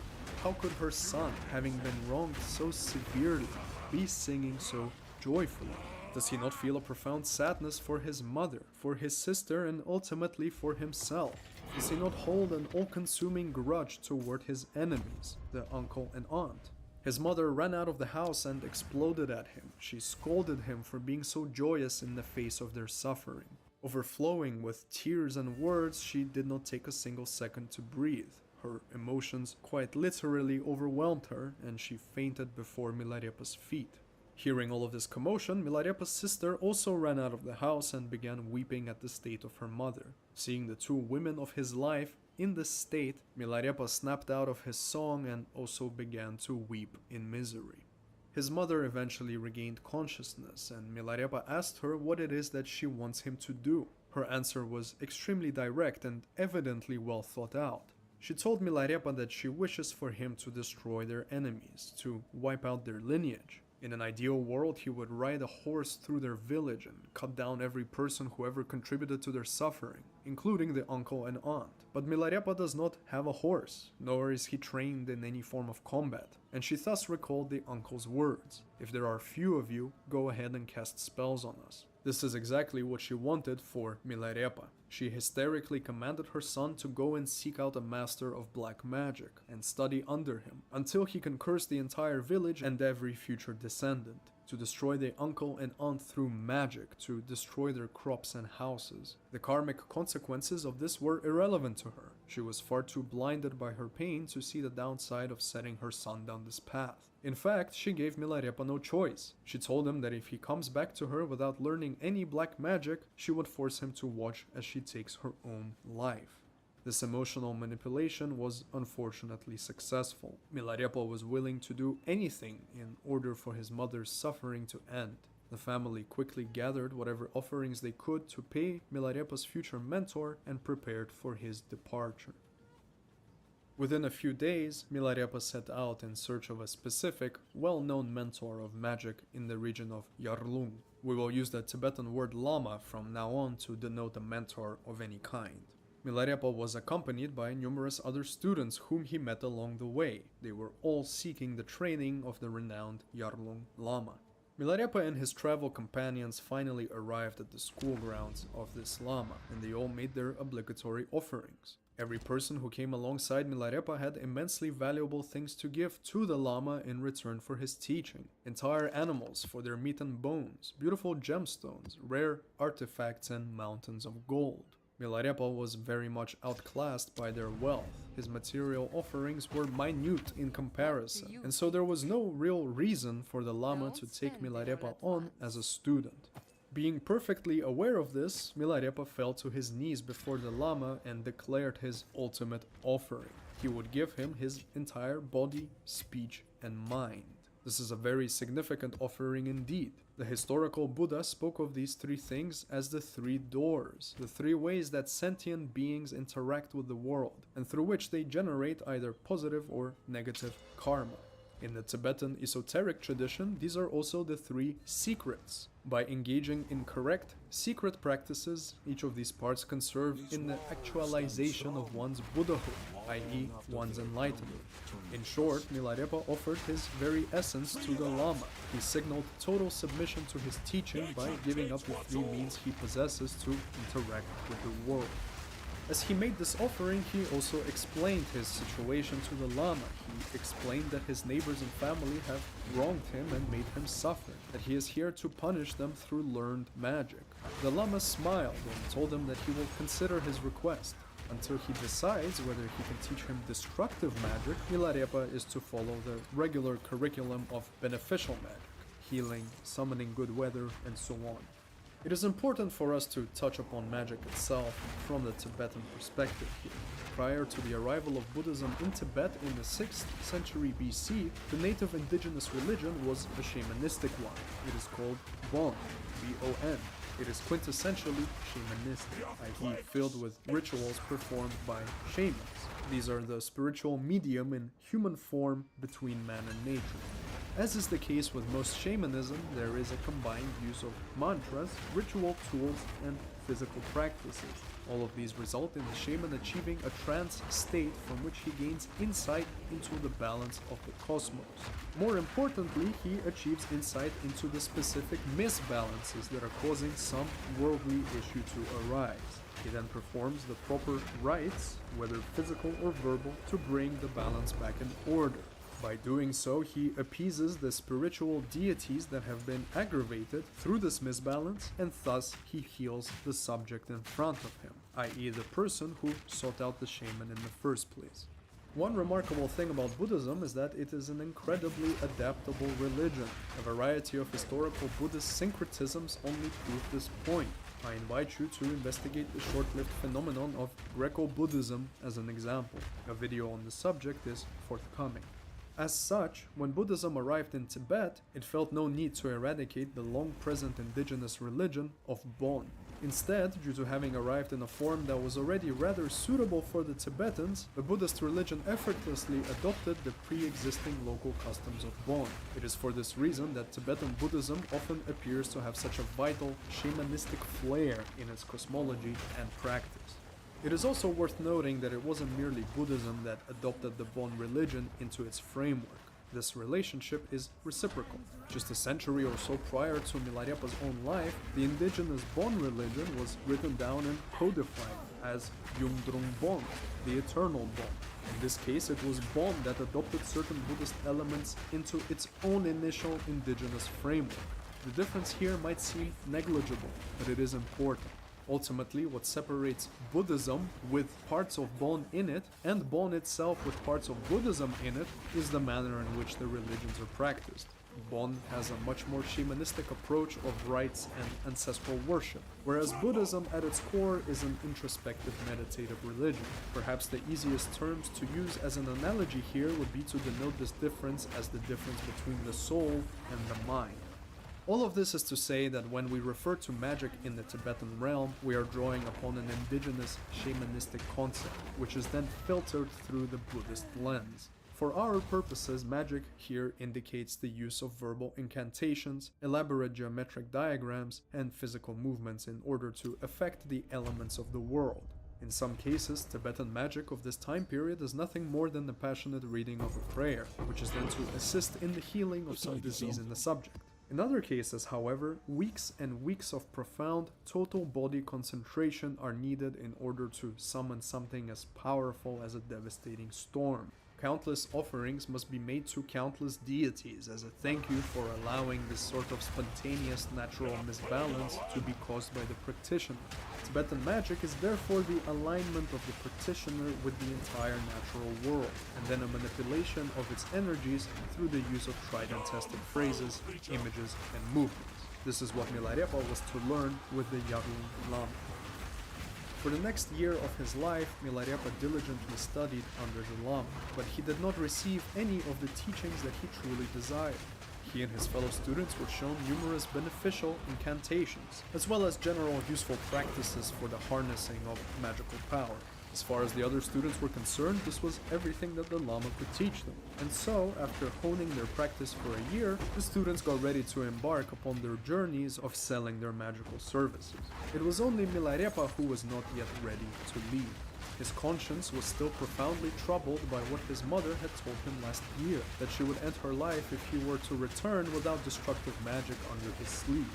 How could her son, having been wronged so severely, be singing so joyfully? Does he not feel a profound sadness for his mother, for his sister, and ultimately for himself? Does he not hold an all-consuming grudge toward his enemies, the uncle and aunt? His mother ran out of the house and exploded at him. She scolded him for being so joyous in the face of their suffering. Overflowing with tears and words, she did not take a single second to breathe. Her emotions quite literally overwhelmed her, and she fainted before Milarepa's feet. Hearing all of this commotion, Milarepa's sister also ran out of the house and began weeping at the state of her mother. Seeing the two women of his life in this state, Milarepa snapped out of his song and also began to weep in misery. His mother eventually regained consciousness, and Milarepa asked her what it is that she wants him to do. Her answer was extremely direct and evidently well thought out. She told Milarepa that she wishes for him to destroy their enemies, to wipe out their lineage. In an ideal world, he would ride a horse through their village and cut down every person who ever contributed to their suffering, including the uncle and aunt. But Milarepa does not have a horse, nor is he trained in any form of combat, and she thus recalled the uncle's words: "If there are few of you, go ahead and cast spells on us." This is exactly what she wanted for Milarepa. She hysterically commanded her son to go and seek out a master of black magic and study under him until he can curse the entire village and every future descendant, to destroy their uncle and aunt through magic, to destroy their crops and houses. The karmic consequences of this were irrelevant to her. She was far too blinded by her pain to see the downside of setting her son down this path. In fact, she gave Milarepa no choice. She told him that if he comes back to her without learning any black magic, she would force him to watch as she takes her own life. This emotional manipulation was unfortunately successful. Milarepa was willing to do anything in order for his mother's suffering to end. The family quickly gathered whatever offerings they could to pay Milarepa's future mentor and prepared for his departure. Within a few days, Milarepa set out in search of a specific, well-known mentor of magic in the region of Rerolling. We will use the Tibetan word lama from now on to denote a mentor of any kind. Milarepa was accompanied by numerous other students whom he met along the way. They were all seeking the training of the renowned Rerolling Lama. Milarepa and his travel companions finally arrived at the school grounds of this Lama, and they all made their obligatory offerings. Every person who came alongside Milarepa had immensely valuable things to give to the Lama in return for his teaching. Entire animals for their meat and bones, beautiful gemstones, rare artifacts, and mountains of gold. Milarepa was very much outclassed by their wealth. His material offerings were minute in comparison, and so there was no real reason for the Lama to take Milarepa on as a student. Being perfectly aware of this, Milarepa fell to his knees before the Lama and declared his ultimate offering. He would give him his entire body, speech, and mind. This is a very significant offering indeed. The historical Buddha spoke of these three things as the three doors, the three ways that sentient beings interact with the world, and through which they generate either positive or negative karma. In the Tibetan esoteric tradition, these are also the three secrets. By engaging in correct, secret practices, each of these parts can serve in the actualization of one's Buddhahood, i.e. one's enlightenment. In short, Milarepa offered his very essence to the Lama. He signaled total submission to his teaching by giving up the three means he possesses to interact with the world. As he made this offering, he also explained his situation to the Lama. He explained that his neighbors and family have wronged him and made him suffer, that he is here to punish them through learned magic. The Lama smiled and told him that he will consider his request. Until he decides whether he can teach him destructive magic, Milarepa is to follow the regular curriculum of beneficial magic, healing, summoning good weather, and so on. It is important for us to touch upon magic itself from the Tibetan perspective here. Prior to the arrival of Buddhism in Tibet in the 6th century BC, the native indigenous religion was a shamanistic one. It is called Bon, B-O-N. It is quintessentially shamanistic, i.e. filled with rituals performed by shamans. These are the spiritual medium in human form between man and nature. As is the case with most shamanism, there is a combined use of mantras, ritual tools, and physical practices. All of these result in the shaman achieving a trance state from which he gains insight into the balance of the cosmos. More importantly, he achieves insight into the specific misbalances that are causing some worldly issue to arise. He then performs the proper rites, whether physical or verbal, to bring the balance back in order. By doing so, he appeases the spiritual deities that have been aggravated through this misbalance, and thus he heals the subject in front of him, i.e. the person who sought out the shaman in the first place. One remarkable thing about Buddhism is that it is an incredibly adaptable religion. A variety of historical Buddhist syncretisms only prove this point. I invite you to investigate the short-lived phenomenon of Greco-Buddhism as an example. A video on the subject is forthcoming. As such, when Buddhism arrived in Tibet, it felt no need to eradicate the long-present indigenous religion of Bon. Instead, due to having arrived in a form that was already rather suitable for the Tibetans, the Buddhist religion effortlessly adopted the pre-existing local customs of Bon. It is for this reason that Tibetan Buddhism often appears to have such a vital, shamanistic flair in its cosmology and practice. It is also worth noting that it wasn't merely Buddhism that adopted the Bon religion into its framework. This relationship is reciprocal. Just a century or so prior to Milarepa's own life, the indigenous Bon religion was written down and codified as Yungdrung Bon, the eternal Bon. In this case, it was Bon that adopted certain Buddhist elements into its own initial indigenous framework. The difference here might seem negligible, but it is important. Ultimately, what separates Buddhism with parts of Bon in it, and Bon itself with parts of Buddhism in it, is the manner in which the religions are practiced. Bon has a much more shamanistic approach of rites and ancestral worship, whereas Buddhism at its core is an introspective meditative religion. Perhaps the easiest terms to use as an analogy here would be to denote this difference as the difference between the soul and the mind. All of this is to say that when we refer to magic in the Tibetan realm, we are drawing upon an indigenous shamanistic concept, which is then filtered through the Buddhist lens. For our purposes, magic here indicates the use of verbal incantations, elaborate geometric diagrams, and physical movements in order to affect the elements of the world. In some cases, Tibetan magic of this time period is nothing more than the passionate reading of a prayer, which is then to assist in the healing of some disease in the subject. In other cases, however, weeks and weeks of profound, total body concentration are needed in order to summon something as powerful as a devastating storm. Countless offerings must be made to countless deities as a thank you for allowing this sort of spontaneous natural misbalance to be caused by the practitioner. Tibetan magic is therefore the alignment of the practitioner with the entire natural world, and then a manipulation of its energies through the use of tried and tested phrases, images, and movements. This is what Milarepa was to learn with the Yarlung Lama. For the next year of his life, Milarepa diligently studied under the Lama, but he did not receive any of the teachings that he truly desired. He and his fellow students were shown numerous beneficial incantations, as well as general useful practices for the harnessing of magical power. As far as the other students were concerned, this was everything that the Lama could teach them. And so, after honing their practice for a year, the students got ready to embark upon their journeys of selling their magical services. It was only Milarepa who was not yet ready to leave. His conscience was still profoundly troubled by what his mother had told him last year, that she would end her life if he were to return without destructive magic under his sleeve.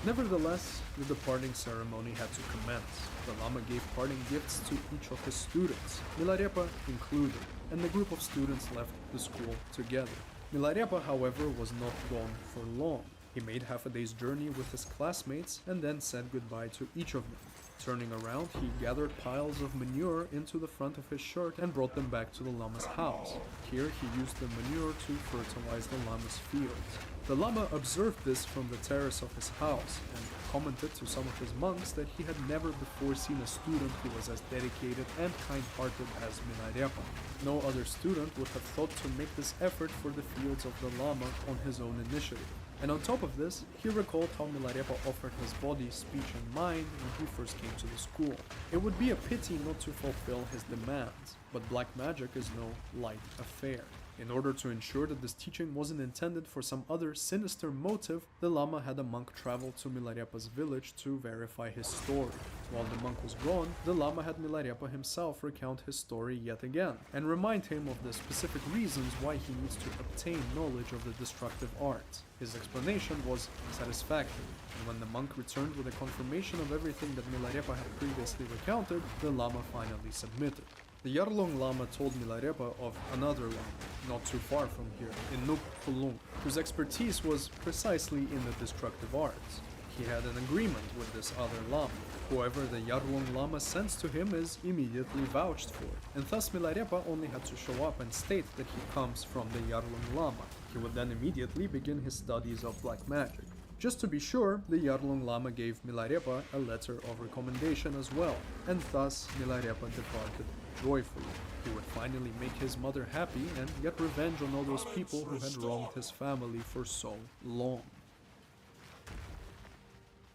Nevertheless, the departing ceremony had to commence. The Lama gave parting gifts to each of his students, Milarepa included, and the group of students left the school together. Milarepa, however, was not gone for long. He made half a day's journey with his classmates and then said goodbye to each of them. Turning around, he gathered piles of manure into the front of his shirt and brought them back to the Lama's house. Here he used the manure to fertilize the Lama's fields. The Lama observed this from the terrace of his house and commented to some of his monks that he had never before seen a student who was as dedicated and kind-hearted as Milarepa. No other student would have thought to make this effort for the fields of the Lama on his own initiative. And on top of this, he recalled how Milarepa offered his body, speech and mind when he first came to the school. It would be a pity not to fulfill his demands, but black magic is no light affair. In order to ensure that this teaching wasn't intended for some other sinister motive, the Lama had a monk travel to Milarepa's village to verify his story. While the monk was gone, the Lama had Milarepa himself recount his story yet again, and remind him of the specific reasons why he needs to obtain knowledge of the destructive arts. His explanation was satisfactory, and when the monk returned with a confirmation of everything that Milarepa had previously recounted, the Lama finally submitted. The Yarlung Lama told Milarepa of another Lama, not too far from here, in Nuk Kulung, whose expertise was precisely in the destructive arts. He had an agreement with this other Lama. Whoever the Yarlung Lama sends to him is immediately vouched for, and thus Milarepa only had to show up and state that he comes from the Yarlung Lama. He would then immediately begin his studies of black magic. Just to be sure, the Yarlung Lama gave Milarepa a letter of recommendation as well, and thus Milarepa departed joyfully. He would finally make his mother happy and get revenge on all those people who had wronged his family for so long.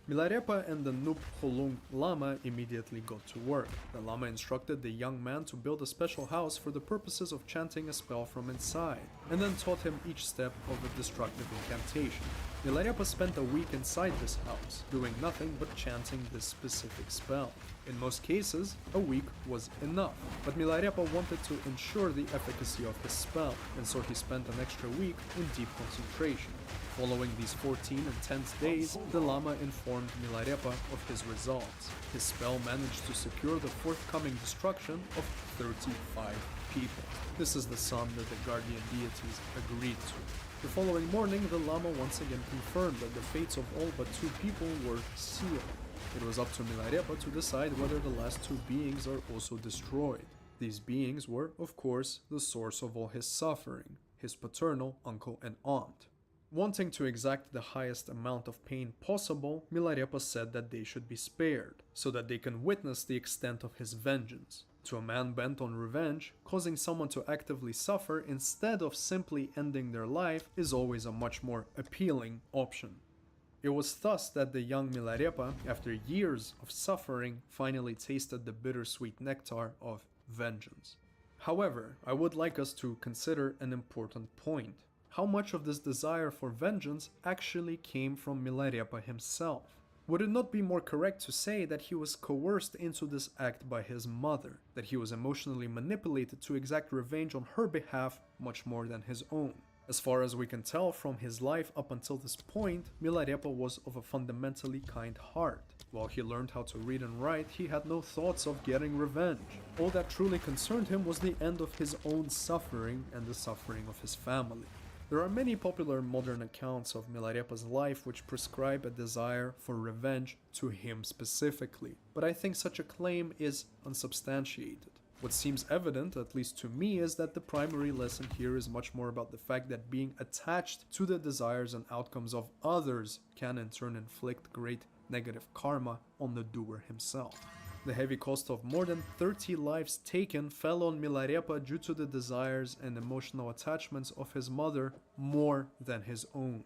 Milarepa and the Nup Holung Lama immediately got to work. The Lama instructed the young man to build a special house for the purposes of chanting a spell from inside, and then taught him each step of a destructive incantation. Milarepa spent a week inside this house, doing nothing but chanting this specific spell. In most cases, a week was enough, but Milarepa wanted to ensure the efficacy of his spell, and so he spent an extra week in deep concentration. Following these 14 intense days, the Lama informed Milarepa of his results. His spell managed to secure the forthcoming destruction of 35 people. This is the sum that the guardian deities agreed to. The following morning, the Lama once again confirmed that the fates of all but 2 people were sealed. It was up to Milarepa to decide whether the last 2 beings are also destroyed. These beings were, of course, the source of all his suffering, his paternal uncle and aunt. Wanting to exact the highest amount of pain possible, Milarepa said that they should be spared, so that they can witness the extent of his vengeance. To a man bent on revenge, causing someone to actively suffer instead of simply ending their life is always a much more appealing option. It was thus that the young Milarepa, after years of suffering, finally tasted the bittersweet nectar of vengeance. However, I would like us to consider an important point. How much of this desire for vengeance actually came from Milarepa himself? Would it not be more correct to say that he was coerced into this act by his mother, that he was emotionally manipulated to exact revenge on her behalf much more than his own? As far as we can tell from his life up until this point, Milarepa was of a fundamentally kind heart. While he learned how to read and write, he had no thoughts of getting revenge. All that truly concerned him was the end of his own suffering and the suffering of his family. There are many popular modern accounts of Milarepa's life which prescribe a desire for revenge to him specifically, but I think such a claim is unsubstantiated. What seems evident, at least to me, is that the primary lesson here is much more about the fact that being attached to the desires and outcomes of others can in turn inflict great negative karma on the doer himself. The heavy cost of more than 30 lives taken fell on Milarepa due to the desires and emotional attachments of his mother more than his own.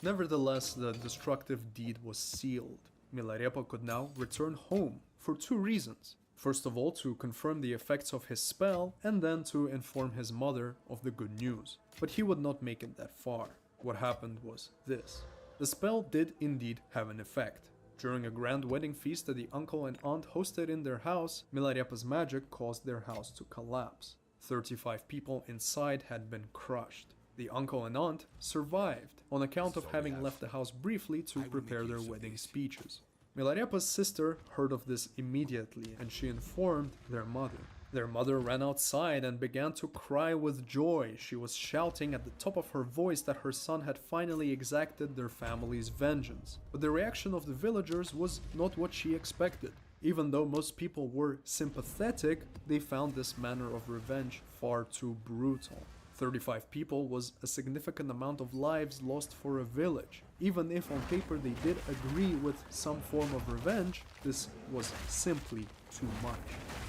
Nevertheless, the destructive deed was sealed. Milarepa could now return home for 2 reasons. First of all, to confirm the effects of his spell, and then to inform his mother of the good news. But he would not make it that far. What happened was this. The spell did indeed have an effect. During a grand wedding feast that the uncle and aunt hosted in their house, Milarepa's magic caused their house to collapse. 35 people inside had been crushed. The uncle and aunt survived, on account of having left the house briefly to prepare their wedding speeches. Milarepa's sister heard of this immediately, and she informed their mother. Their mother ran outside and began to cry with joy. She was shouting at the top of her voice that her son had finally exacted their family's vengeance. But the reaction of the villagers was not what she expected. Even though most people were sympathetic, they found this manner of revenge far too brutal. 35 people was a significant amount of lives lost for a village. Even if on paper they did agree with some form of revenge, this was simply too much.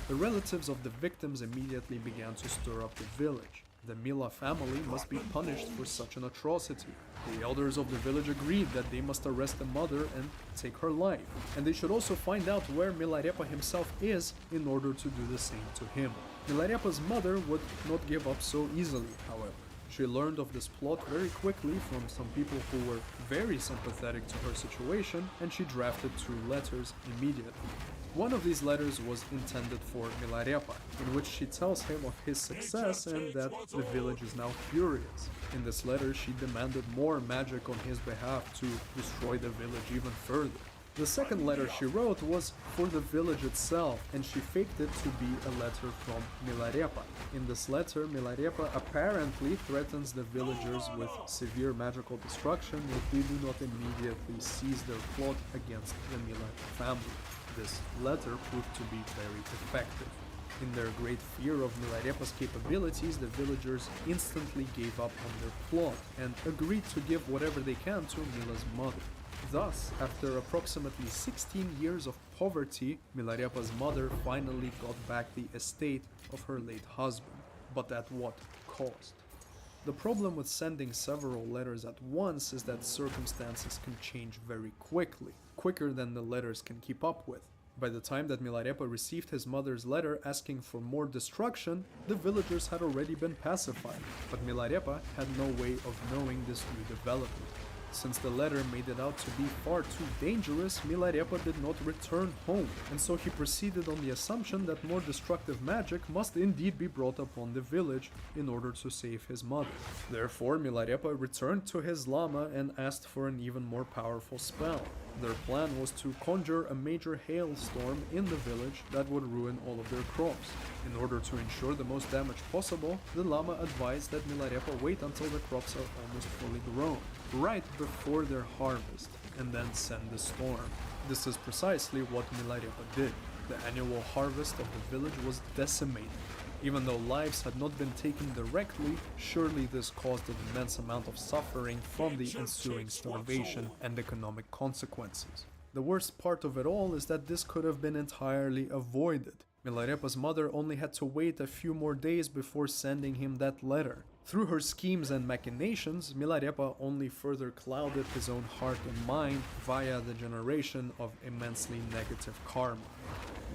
The relatives of the victims immediately began to stir up the village. The Mila family must be punished for such an atrocity. The elders of the village agreed that they must arrest the mother and take her life, and they should also find out where Milarepa himself is in order to do the same to him. Milarepa's mother would not give up so easily, however. She learned of this plot very quickly from some people who were very sympathetic to her situation, and she drafted 2 letters immediately. One of these letters was intended for Milarepa, in which she tells him of his success and that the village is now furious. In this letter, she demanded more magic on his behalf to destroy the village even further. The second letter she wrote was for the village itself, and she faked it to be a letter from Milarepa. In this letter, Milarepa apparently threatens the villagers with severe magical destruction if they do not immediately cease their plot against the Mila family. This letter proved to be very effective. In their great fear of Milarepa's capabilities, the villagers instantly gave up on their plot and agreed to give whatever they can to Mila's mother. Thus, after approximately 16 years of poverty, Milarepa's mother finally got back the estate of her late husband. But at what cost? The problem with sending several letters at once is that circumstances can change very quickly. quicker than the letters can keep up with. By the time that Milarepa received his mother's letter asking for more destruction, the villagers had already been pacified, but Milarepa had no way of knowing this new development. Since the letter made it out to be far too dangerous, Milarepa did not return home, and so he proceeded on the assumption that more destructive magic must indeed be brought upon the village in order to save his mother. Therefore, Milarepa returned to his llama and asked for an even more powerful spell. Their plan was to conjure a major hailstorm in the village that would ruin all of their crops. In order to ensure the most damage possible, the Lama advised that Milarepa wait until the crops are almost fully grown, right before their harvest, and then send the storm. This is precisely what Milarepa did. The annual harvest of the village was decimated. Even though lives had not been taken directly, surely this caused an immense amount of suffering from the ensuing starvation and economic consequences. The worst part of it all is that this could have been entirely avoided. Milarepa's mother only had to wait a few more days before sending him that letter. Through her schemes and machinations, Milarepa only further clouded his own heart and mind via the generation of immensely negative karma.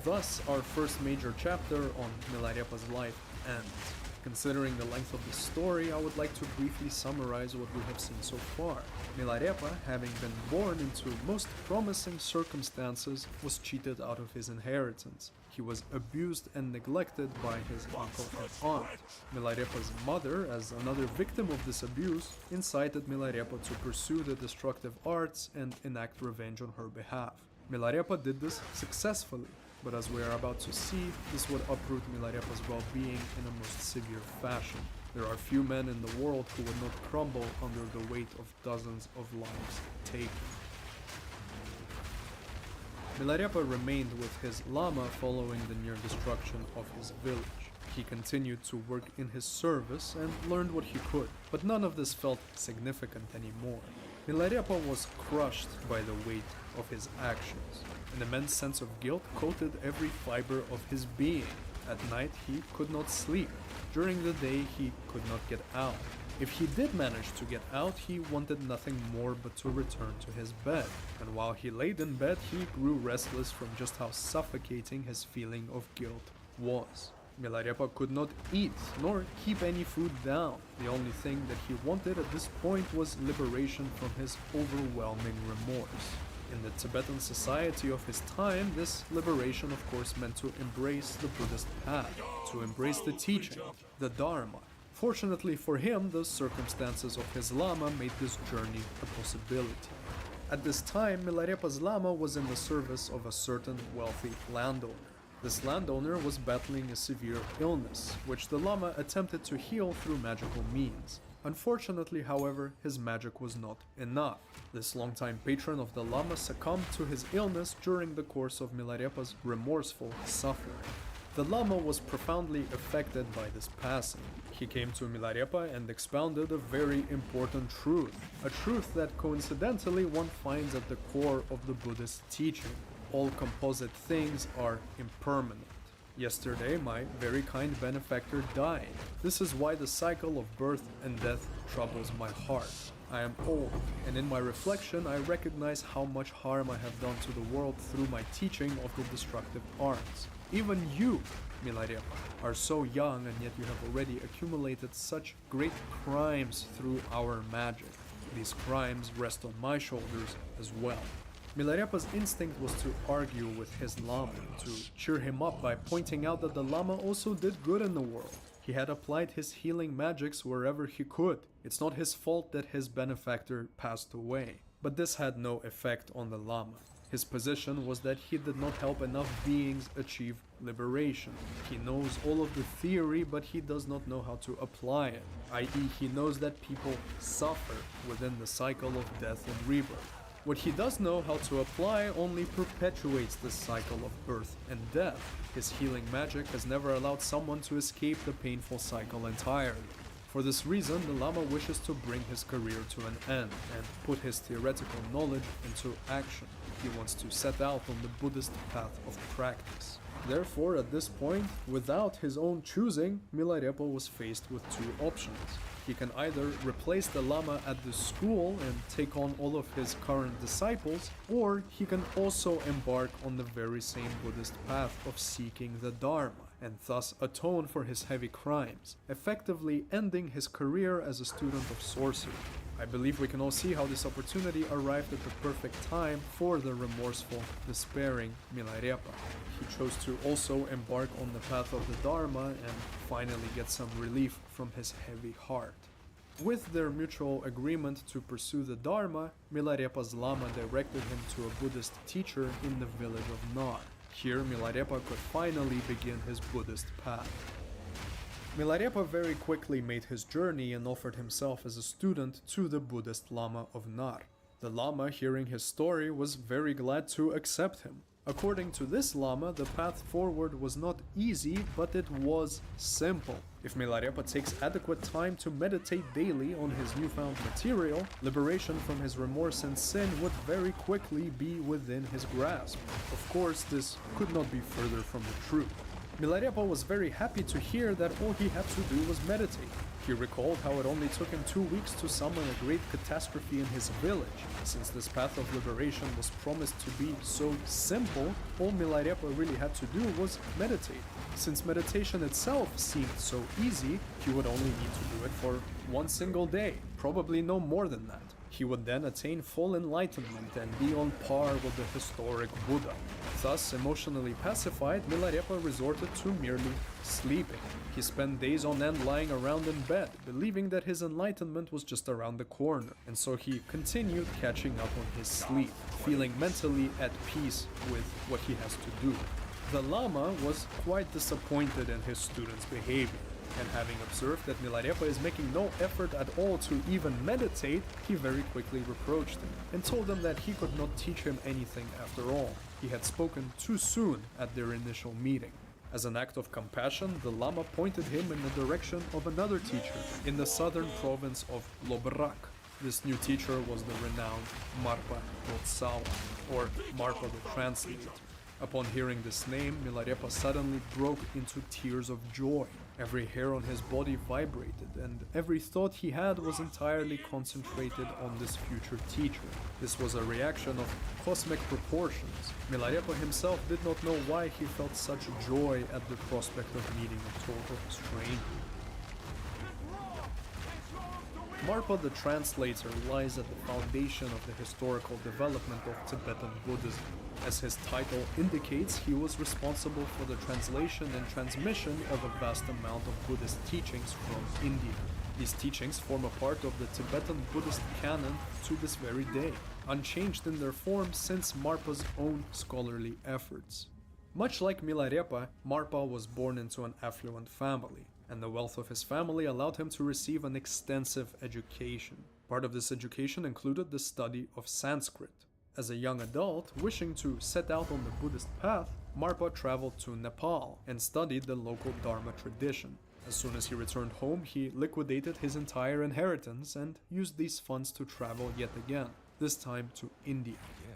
Thus, our first major chapter on Milarepa's life ends. Considering the length of the story, I would like to briefly summarize what we have seen so far. Milarepa, having been born into most promising circumstances, was cheated out of his inheritance. He was abused and neglected by his uncle and aunt. Milarepa's mother, as another victim of this abuse, incited Milarepa to pursue the destructive arts and enact revenge on her behalf. Milarepa did this successfully. But as we are about to see, this would uproot Milarepa's well-being in a most severe fashion. There are few men in the world who would not crumble under the weight of dozens of lives taken. Milarepa remained with his llama following the near destruction of his village. He continued to work in his service and learned what he could, but none of this felt significant anymore. Milarepa was crushed by the weight of his actions. An immense sense of guilt coated every fiber of his being. At night he could not sleep. During the day he could not get out. If he did manage to get out, he wanted nothing more but to return to his bed. And while he laid in bed, he grew restless from just how suffocating his feeling of guilt was. Milarepa could not eat, nor keep any food down. The only thing that he wanted at this point was liberation from his overwhelming remorse. In the Tibetan society of his time, this liberation of course meant to embrace the Buddhist path, to embrace the teaching, the Dharma. Fortunately for him, the circumstances of his Lama made this journey a possibility. At this time, Milarepa's Lama was in the service of a certain wealthy landowner. This landowner was battling a severe illness, which the Lama attempted to heal through magical means. Unfortunately, however, his magic was not enough. This longtime patron of the Lama succumbed to his illness during the course of Milarepa's remorseful suffering. The Lama was profoundly affected by this passing. He came to Milarepa and expounded a very important truth, a truth that coincidentally one finds at the core of the Buddhist teaching. All composite things are impermanent. Yesterday, my very kind benefactor died. This is why the cycle of birth and death troubles my heart. I am old, and in my reflection I recognize how much harm I have done to the world through my teaching of the destructive arts. Even you, Milarepa, are so young, and yet you have already accumulated such great crimes through our magic. These crimes rest on my shoulders as well. Milarepa's instinct was to argue with his Lama, to cheer him up by pointing out that the Lama also did good in the world. He had applied his healing magics wherever he could. It's not his fault that his benefactor passed away. But this had no effect on the Lama. His position was that he did not help enough beings achieve liberation. He knows all of the theory, but he does not know how to apply it, i.e. he knows that people suffer within the cycle of death and rebirth. What he does know how to apply only perpetuates this cycle of birth and death. His healing magic has never allowed someone to escape the painful cycle entirely. For this reason, the Lama wishes to bring his career to an end and put his theoretical knowledge into action. He wants to set out on the Buddhist path of practice. Therefore, at this point, without his own choosing, Milarepa was faced with two options. He can either replace the Lama at the school and take on all of his current disciples, or he can also embark on the very same Buddhist path of seeking the Dharma, and thus atone for his heavy crimes, effectively ending his career as a student of sorcery. I believe we can all see how this opportunity arrived at the perfect time for the remorseful, despairing Milarepa. He chose to also embark on the path of the Dharma and finally get some relief from his heavy heart. With their mutual agreement to pursue the Dharma, Milarepa's Lama directed him to a Buddhist teacher in the village of Nar. Here, Milarepa could finally begin his Buddhist path. Milarepa very quickly made his journey and offered himself as a student to the Buddhist Lama of Nar. The Lama, hearing his story, was very glad to accept him. According to this Lama, the path forward was not easy, but it was simple. If Milarepa takes adequate time to meditate daily on his newfound material, liberation from his remorse and sin would very quickly be within his grasp. Of course, this could not be further from the truth. Milarepa was very happy to hear that all he had to do was meditate. He recalled how it only took him 2 weeks to summon a great catastrophe in his village. Since this path of liberation was promised to be so simple, all Milarepa really had to do was meditate. Since meditation itself seemed so easy, he would only need to do it for 1 single day, probably no more than that. He would then attain full enlightenment and be on par with the historic Buddha. Thus, emotionally pacified, Milarepa resorted to merely sleeping. He spent days on end lying around in bed, believing that his enlightenment was just around the corner, and so he continued catching up on his sleep, feeling mentally at peace with what he has to do. The Lama was quite disappointed in his student's behavior, and having observed that Milarepa is making no effort at all to even meditate, he very quickly reproached him and told him that he could not teach him anything after all. He had spoken too soon at their initial meeting. As an act of compassion, the Lama pointed him in the direction of another teacher in the southern province of Lobrak. This new teacher was the renowned Marpa Rotsawa, or Marpa the Translator. Upon hearing this name, Milarepa suddenly broke into tears of joy. Every hair on his body vibrated, and every thought he had was entirely concentrated on this future teacher. This was a reaction of cosmic proportions. Milarepa himself did not know why he felt such joy at the prospect of meeting a total stranger. Marpa the Translator lies at the foundation of the historical development of Tibetan Buddhism. As his title indicates, he was responsible for the translation and transmission of a vast amount of Buddhist teachings from India. These teachings form a part of the Tibetan Buddhist canon to this very day, unchanged in their form since Marpa's own scholarly efforts. Much like Milarepa, Marpa was born into an affluent family, and the wealth of his family allowed him to receive an extensive education. Part of this education included the study of Sanskrit. As a young adult, wishing to set out on the Buddhist path, Marpa traveled to Nepal and studied the local Dharma tradition. As soon as he returned home, he liquidated his entire inheritance and used these funds to travel yet again, this time to India.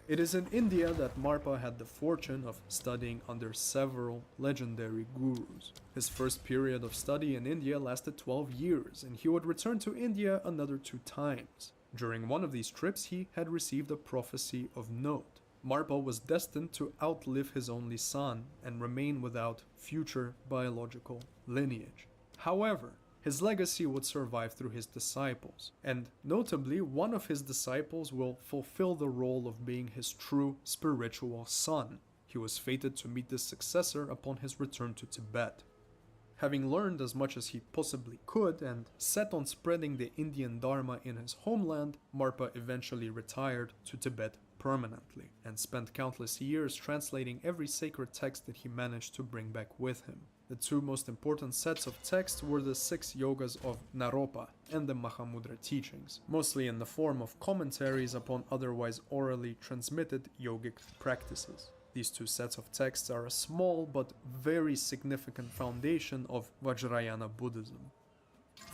It is in India that Marpa had the fortune of studying under several legendary gurus. His first period of study in India lasted 12 years, and he would return to India another 2 times. During one of these trips, he had received a prophecy of note. Marpa was destined to outlive his only son and remain without future biological lineage. However, his legacy would survive through his disciples, and notably, one of his disciples will fulfill the role of being his true spiritual son. He was fated to meet this successor upon his return to Tibet. Having learned as much as he possibly could and set on spreading the Indian Dharma in his homeland, Marpa eventually retired to Tibet permanently and spent countless years translating every sacred text that he managed to bring back with him. The 2 most important sets of texts were the 6 yogas of Naropa and the Mahamudra teachings, mostly in the form of commentaries upon otherwise orally transmitted yogic practices. These 2 sets of texts are a small but very significant foundation of Vajrayana Buddhism.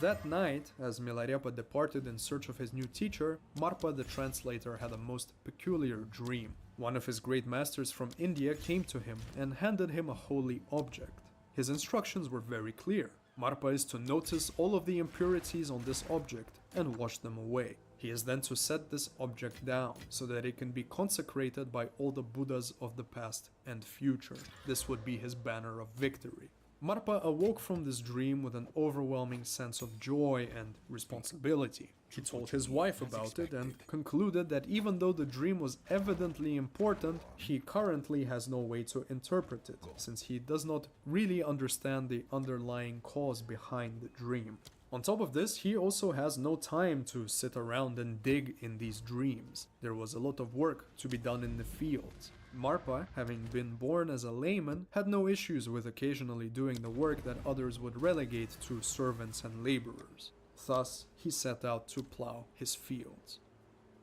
That night, as Milarepa departed in search of his new teacher, Marpa the Translator had a most peculiar dream. One of his great masters from India came to him and handed him a holy object. His instructions were very clear. Marpa is to notice all of the impurities on this object and wash them away. He is then to set this object down so that it can be consecrated by all the Buddhas of the past and future. This would be his banner of victory. Marpa awoke from this dream with an overwhelming sense of joy and responsibility. He told his wife about it and concluded that even though the dream was evidently important, he currently has no way to interpret it, since he does not really understand the underlying cause behind the dream. On top of this, he also has no time to sit around and dig in these dreams. There was a lot of work to be done in the fields. Marpa, having been born as a layman, had no issues with occasionally doing the work that others would relegate to servants and laborers. Thus, he set out to plow his fields.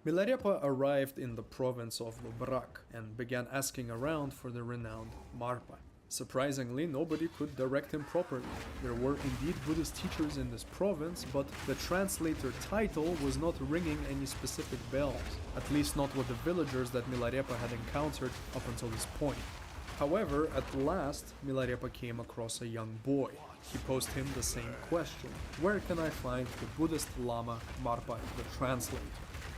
Milarepa arrived in the province of Lubrak and began asking around for the renowned Marpa. Surprisingly, nobody could direct him properly. There were indeed Buddhist teachers in this province, but the translator title was not ringing any specific bells, at least not with the villagers that Milarepa had encountered up until this point. However, at last, Milarepa came across a young boy. He posed him the same question: where can I find the Buddhist Lama Marpa the translator?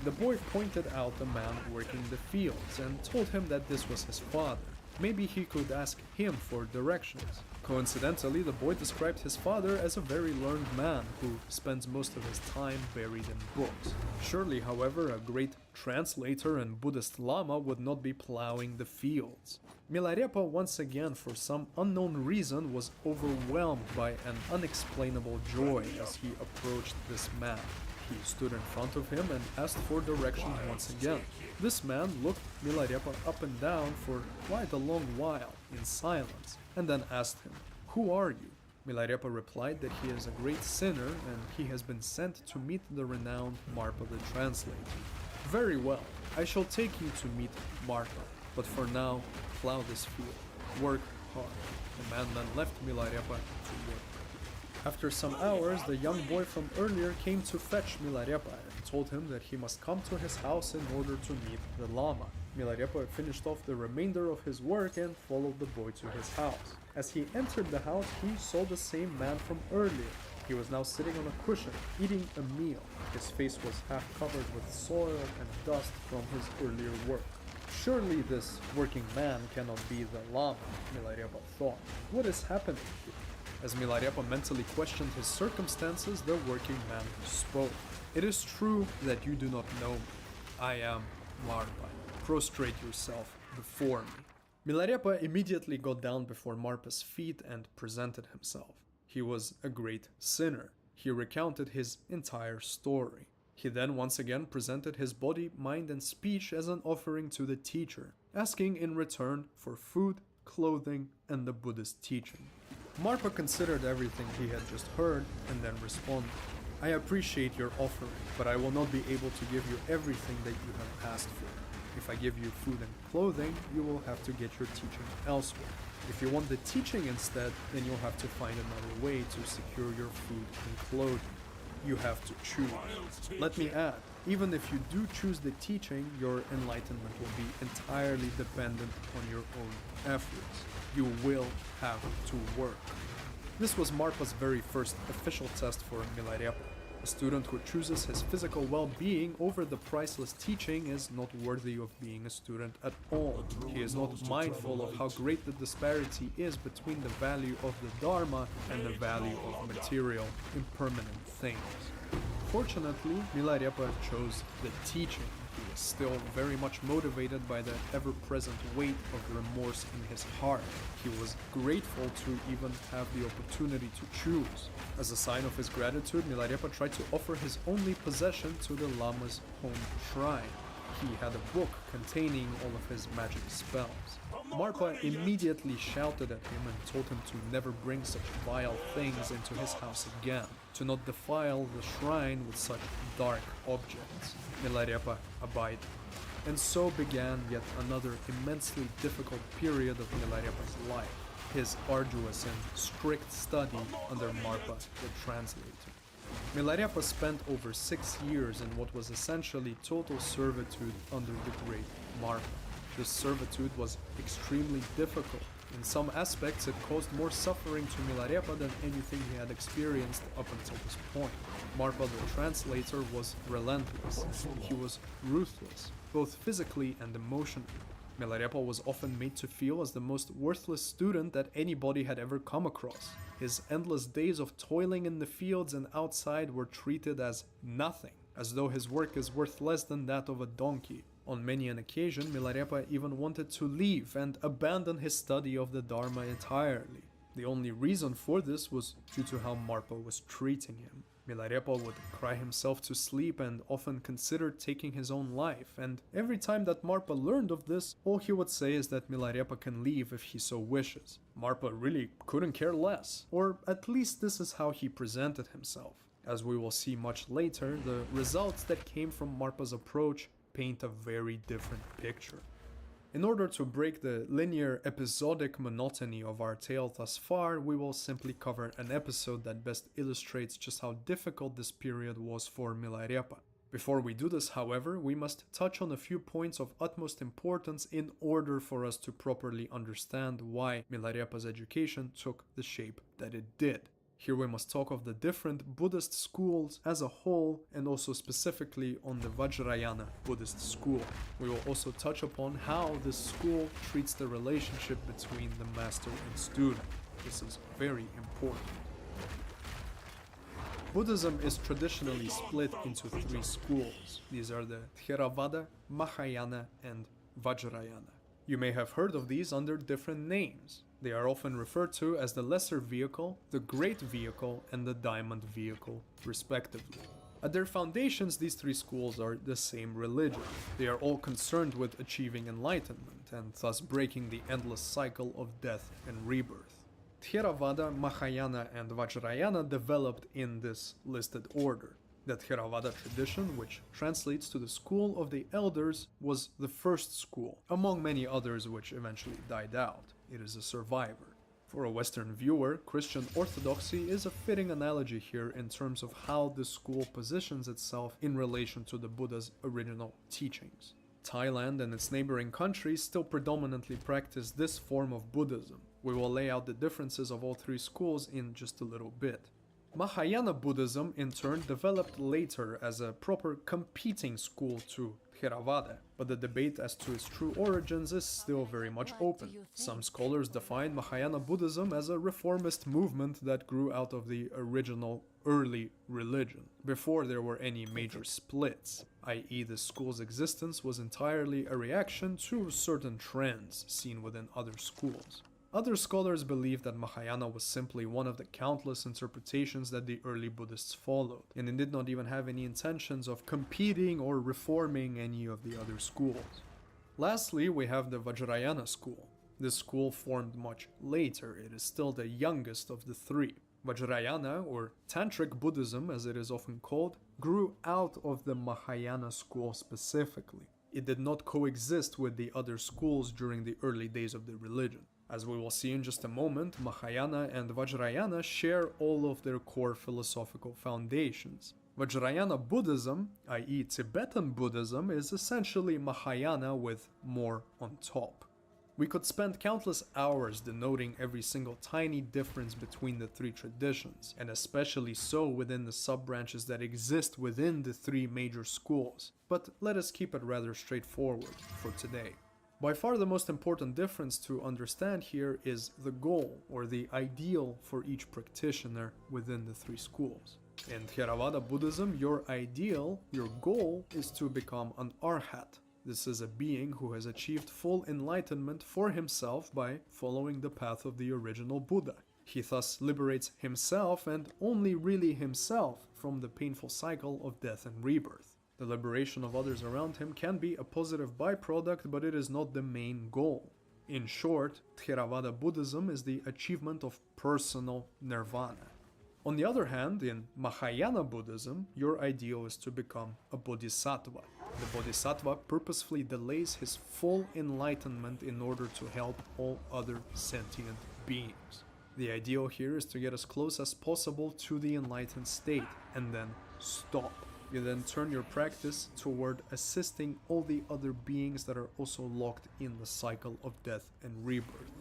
The boy pointed out a man working the fields and told him that this was his father. Maybe he could ask him for directions. Coincidentally, the boy described his father as a very learned man who spends most of his time buried in books. Surely, however, a great translator and Buddhist Lama would not be plowing the fields. Milarepa once again, for some unknown reason, was overwhelmed by an unexplainable joy as he approached this man. He stood in front of him and asked for directions once again. This man looked Milarepa up and down for quite a long while in silence, and then asked him, "Who are you?" Milarepa replied that he is a great sinner and he has been sent to meet the renowned Marpa the translator. "Very well, I shall take you to meet Marpa, but for now, plow this field. Work hard." The man then left Milarepa to work. After some hours, the young boy from earlier came to fetch Milarepa and told him that he must come to his house in order to meet the Lama. Milarepa finished off the remainder of his work and followed the boy to his house. As he entered the house, he saw the same man from earlier. He was now sitting on a cushion, eating a meal. His face was half covered with soil and dust from his earlier work. Surely this working man cannot be the Lama, Milarepa thought. What is happening here? As Milarepa mentally questioned his circumstances, the working man spoke. "It is true that you do not know me. I am Marpa. Prostrate yourself before me." Milarepa immediately got down before Marpa's feet and presented himself. He was a great sinner. He recounted his entire story. He then once again presented his body, mind, and speech as an offering to the teacher, asking in return for food, clothing, and the Buddhist teaching. Marpa considered everything he had just heard and then responded, "I appreciate your offering, but I will not be able to give you everything that you have asked for. If I give you food and clothing, you will have to get your teaching elsewhere. If you want the teaching instead, then you'll have to find another way to secure your food and clothing. You have to choose. Let me add, even if you do choose the teaching, your enlightenment will be entirely dependent on your own efforts. You will have to work." This was Marpa's very first official test for Milarepa. A student who chooses his physical well-being over the priceless teaching is not worthy of being a student at all. He is not mindful of how great the disparity is between the value of the Dharma and the value of material, impermanent things. Fortunately, Milarepa chose the teaching. He was still very much motivated by the ever-present weight of remorse in his heart. He was grateful to even have the opportunity to choose. As a sign of his gratitude, Milarepa tried to offer his only possession to the Lama's home shrine. He had a book containing all of his magic spells. Marpa immediately shouted at him and told him to never bring such vile things into his house again, to not defile the shrine with such dark objects. Milarepa abided. And so began yet another immensely difficult period of Milarepa's life, his arduous and strict study under Marpa the translator. Milarepa spent over 6 years in what was essentially total servitude under the great Marpa. This servitude was extremely difficult. In some aspects, it caused more suffering to Milarepa than anything he had experienced up until this point. Marpa the translator was relentless. He was ruthless, both physically and emotionally. Milarepa was often made to feel as the most worthless student that anybody had ever come across. His endless days of toiling in the fields and outside were treated as nothing, as though his work is worth less than that of a donkey. On many an occasion, Milarepa even wanted to leave and abandon his study of the Dharma entirely. The only reason for this was due to how Marpa was treating him. Milarepa would cry himself to sleep and often considered taking his own life, and every time that Marpa learned of this, all he would say is that Milarepa can leave if he so wishes. Marpa really couldn't care less, or at least this is how he presented himself. As we will see much later, the results that came from Marpa's approach paint a very different picture. In order to break the linear, episodic monotony of our tale thus far, we will simply cover an episode that best illustrates just how difficult this period was for Milarepa. Before we do this, however, we must touch on a few points of utmost importance in order for us to properly understand why Milarepa's education took the shape that it did. Here we must talk of the different Buddhist schools as a whole, and also specifically on the Vajrayana Buddhist school. We will also touch upon how this school treats the relationship between the master and student. This is very important. Buddhism is traditionally split into three schools. These are the Theravada, Mahayana, and Vajrayana. You may have heard of these under different names. They are often referred to as the lesser vehicle, the great vehicle, and the diamond vehicle, respectively. At their foundations, these three schools are the same religion. They are all concerned with achieving enlightenment, and thus breaking the endless cycle of death and rebirth. Theravada, Mahayana, and Vajrayana developed in this listed order. The Theravada tradition, which translates to the school of the elders, was the first school, among many others which eventually died out. It is a survivor. For a Western viewer, Christian orthodoxy is a fitting analogy here in terms of how this school positions itself in relation to the Buddha's original teachings. Thailand and its neighboring countries still predominantly practice this form of Buddhism. We will lay out the differences of all three schools in just a little bit. Mahayana Buddhism, in turn, developed later as a proper competing school to Theravada, but the debate as to its true origins is still very much open. Some scholars define Mahayana Buddhism as a reformist movement that grew out of the original early religion, before there were any major splits, i.e. the school's existence was entirely a reaction to certain trends seen within other schools. Other scholars believe that Mahayana was simply one of the countless interpretations that the early Buddhists followed, and it did not even have any intentions of competing or reforming any of the other schools. Lastly, we have the Vajrayana school. This school formed much later. It is still the youngest of the three. Vajrayana, or Tantric Buddhism as it is often called, grew out of the Mahayana school specifically. It did not coexist with the other schools during the early days of the religion. As we will see in just a moment, Mahayana and Vajrayana share all of their core philosophical foundations. Vajrayana Buddhism, i.e. Tibetan Buddhism, is essentially Mahayana with more on top. We could spend countless hours denoting every single tiny difference between the three traditions, and especially so within the sub-branches that exist within the three major schools, but let us keep it rather straightforward for today. By far the most important difference to understand here is the goal, or the ideal for each practitioner within the three schools. In Theravada Buddhism, your ideal, your goal, is to become an arhat. This is a being who has achieved full enlightenment for himself by following the path of the original Buddha. He thus liberates himself, and only really himself, from the painful cycle of death and rebirth. The liberation of others around him can be a positive byproduct, but it is not the main goal. In short, Theravada Buddhism is the achievement of personal nirvana. On the other hand, in Mahayana Buddhism, your ideal is to become a bodhisattva. The bodhisattva purposefully delays his full enlightenment in order to help all other sentient beings. The ideal here is to get as close as possible to the enlightened state, and then stop. You then turn your practice toward assisting all the other beings that are also locked in the cycle of death and rebirth.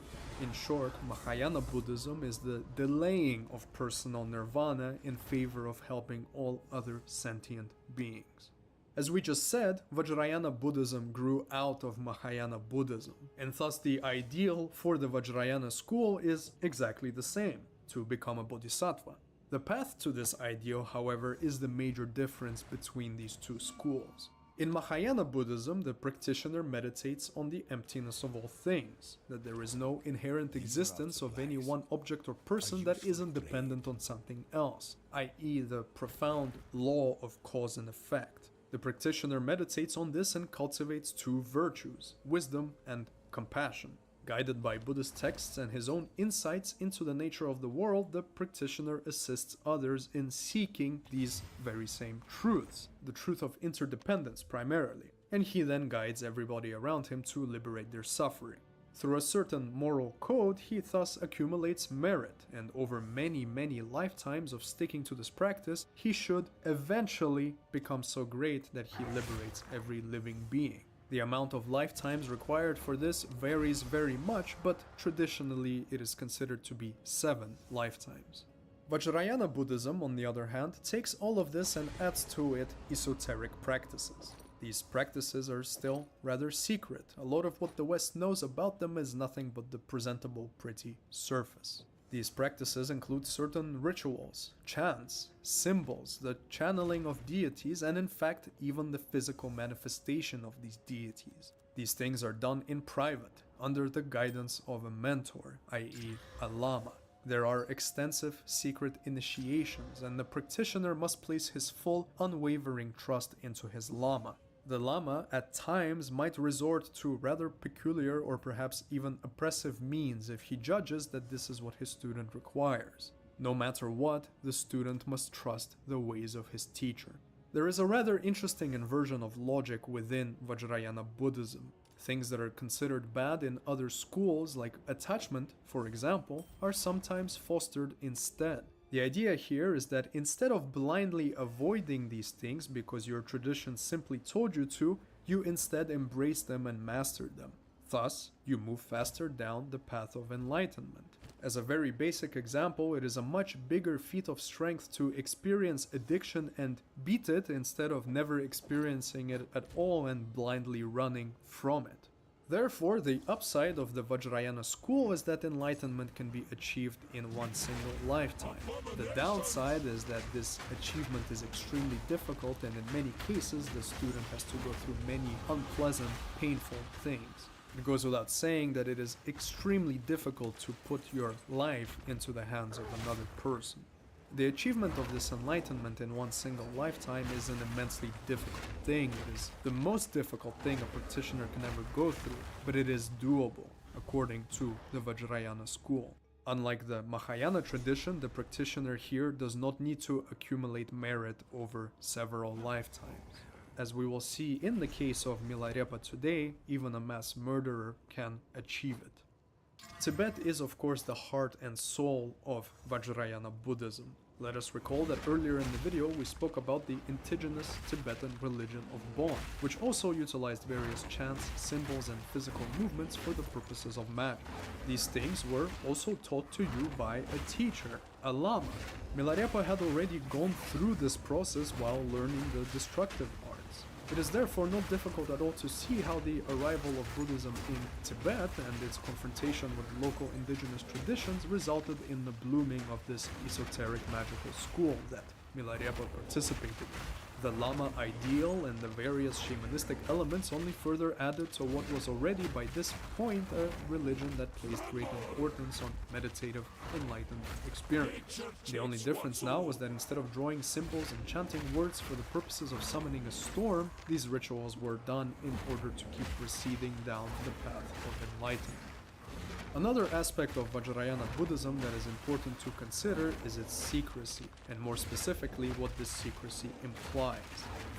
In short, Mahayana Buddhism is the delaying of personal nirvana in favor of helping all other sentient beings. As we just said, Vajrayana Buddhism grew out of Mahayana Buddhism, and thus the ideal for the Vajrayana school is exactly the same, to become a bodhisattva. The path to this ideal, however, is the major difference between these two schools. In Mahayana Buddhism, the practitioner meditates on the emptiness of all things, that there is no inherent existence of any one object or person that isn't dependent on something else, i.e. the profound law of cause and effect. The practitioner meditates on this and cultivates two virtues, wisdom and compassion. Guided by Buddhist texts and his own insights into the nature of the world, the practitioner assists others in seeking these very same truths, the truth of interdependence primarily, and he then guides everybody around him to liberate their suffering. Through a certain moral code, he thus accumulates merit, and over many lifetimes of sticking to this practice, he should eventually become so great that he liberates every living being. The amount of lifetimes required for this varies very much, but traditionally it is considered to be 7 lifetimes. Vajrayana Buddhism, on the other hand, takes all of this and adds to it esoteric practices. These practices are still rather secret. A lot of what the West knows about them is nothing but the presentable, pretty surface. These practices include certain rituals, chants, symbols, the channeling of deities, and in fact even the physical manifestation of these deities. These things are done in private, under the guidance of a mentor, i.e. a lama. There are extensive secret initiations, and the practitioner must place his full, unwavering trust into his lama. The lama at times might resort to rather peculiar or perhaps even oppressive means if he judges that this is what his student requires. No matter what, the student must trust the ways of his teacher. There is a rather interesting inversion of logic within Vajrayana Buddhism. Things that are considered bad in other schools, like attachment, for example, are sometimes fostered instead. The idea here is that instead of blindly avoiding these things because your tradition simply told you to, you instead embrace them and master them. Thus, you move faster down the path of enlightenment. As a very basic example, it is a much bigger feat of strength to experience addiction and beat it instead of never experiencing it at all and blindly running from it. Therefore, the upside of the Vajrayana school is that enlightenment can be achieved in one single lifetime. The downside is that this achievement is extremely difficult, and in many cases the student has to go through many unpleasant, painful things. It goes without saying that it is extremely difficult to put your life into the hands of another person. The achievement of this enlightenment in one single lifetime is an immensely difficult thing. It is the most difficult thing a practitioner can ever go through, but it is doable, according to the Vajrayana school. Unlike the Mahayana tradition, the practitioner here does not need to accumulate merit over several lifetimes. As we will see in the case of Milarepa today, even a mass murderer can achieve it. Tibet is of course the heart and soul of Vajrayana Buddhism. Let us recall that earlier in the video we spoke about the indigenous Tibetan religion of Bon, which also utilized various chants, symbols, and physical movements for the purposes of magic. These things were also taught to you by a teacher, a lama. Milarepa had already gone through this process while learning the destructive arts. It is therefore not difficult at all to see how the arrival of Buddhism in Tibet and its confrontation with local indigenous traditions resulted in the blooming of this esoteric magical school that Milarepa participated in. The Lama ideal and the various shamanistic elements only further added to what was already by this point a religion that placed great importance on meditative, enlightened experience. The only difference now was that instead of drawing symbols and chanting words for the purposes of summoning a storm, these rituals were done in order to keep receding down the path of enlightenment. Another aspect of Vajrayana Buddhism that is important to consider is its secrecy, and more specifically what this secrecy implies.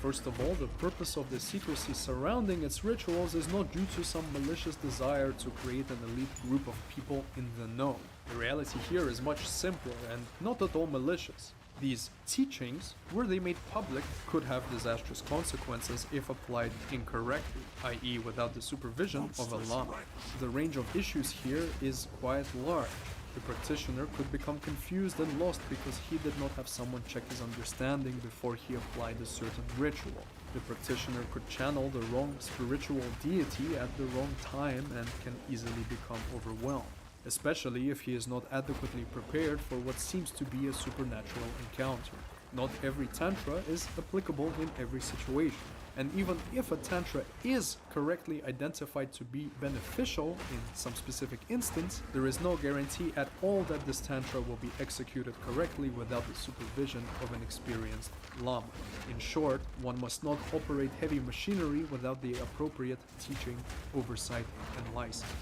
First of all, the purpose of the secrecy surrounding its rituals is not due to some malicious desire to create an elite group of people in the know. The reality here is much simpler and not at all malicious. These teachings, were they made public, could have disastrous consequences if applied incorrectly, i.e. without the supervision of a lama. The range of issues here is quite large. The practitioner could become confused and lost because he did not have someone check his understanding before he applied a certain ritual. The practitioner could channel the wrong spiritual deity at the wrong time and can easily become overwhelmed, especially if he is not adequately prepared for what seems to be a supernatural encounter. Not every tantra is applicable in every situation, and even if a tantra is correctly identified to be beneficial in some specific instance, there is no guarantee at all that this tantra will be executed correctly without the supervision of an experienced lama. In short, one must not operate heavy machinery without the appropriate teaching, oversight, and license.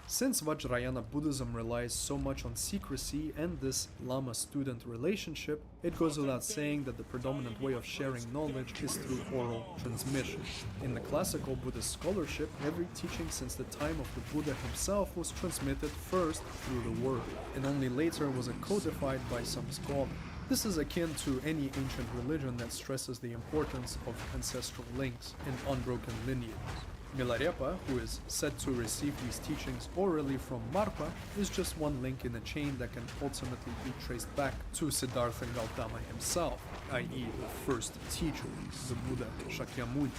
Since Vajrayana Buddhism relies so much on secrecy and this lama-student relationship, it goes without saying that the predominant way of sharing knowledge is through oral transmission. In the classical Buddhist scholarship, every teaching since the time of the Buddha himself was transmitted first through the word, and only later was codified by some scholar. This is akin to any ancient religion that stresses the importance of ancestral links and unbroken lineages. Milarepa, who is said to receive these teachings orally from Marpa, is just one link in a chain that can ultimately be traced back to Siddhartha Gautama himself, i.e. the first teacher, the Buddha Shakyamuni.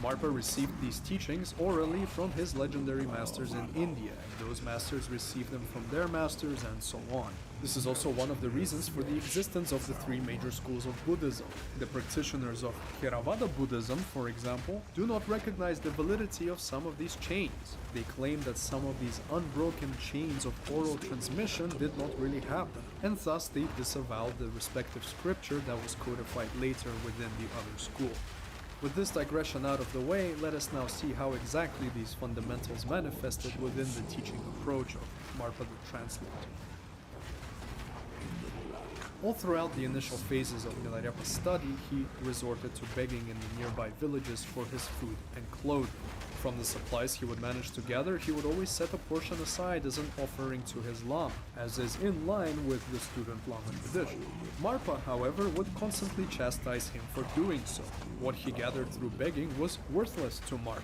Marpa received these teachings orally from his legendary masters in India, and those masters received them from their masters, and so on. This is also one of the reasons for the existence of the three major schools of Buddhism. The practitioners of Theravada Buddhism, for example, do not recognize the validity of some of these chains. They claim that some of these unbroken chains of oral transmission did not really happen, and thus they disavowed the respective scripture that was codified later within the other school. With this digression out of the way, let us now see how exactly these fundamentals manifested within the teaching approach of Marpa the Translator. All throughout the initial phases of Milarepa's study, he resorted to begging in the nearby villages for his food and clothing. From the supplies he would manage to gather, he would always set a portion aside as an offering to his lama, as is in line with the student lama tradition. Marpa, however, would constantly chastise him for doing so. What he gathered through begging was worthless to Marpa.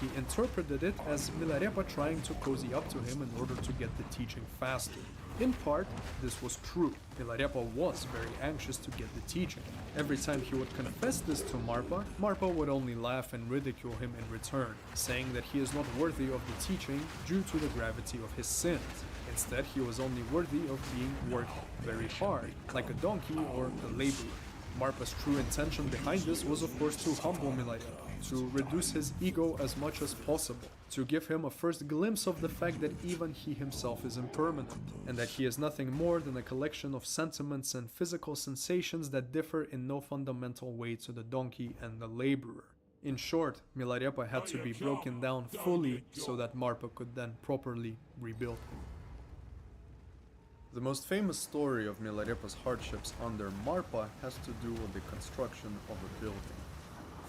He interpreted it as Milarepa trying to cozy up to him in order to get the teaching faster. In part, this was true. Milarepa was very anxious to get the teaching. Every time he would confess this to Marpa, Marpa would only laugh and ridicule him in return, saying that he is not worthy of the teaching due to the gravity of his sins. Instead, he was only worthy of being worked very hard, like a donkey or a laborer. Marpa's true intention behind this was of course to humble Milarepa, to reduce his ego as much as possible, to give him a first glimpse of the fact that even he himself is impermanent, and that he is nothing more than a collection of sentiments and physical sensations that differ in no fundamental way to the donkey and the laborer. In short, Milarepa had to be broken down fully so that Marpa could then properly rebuild him. The most famous story of Milarepa's hardships under Marpa has to do with the construction of a building.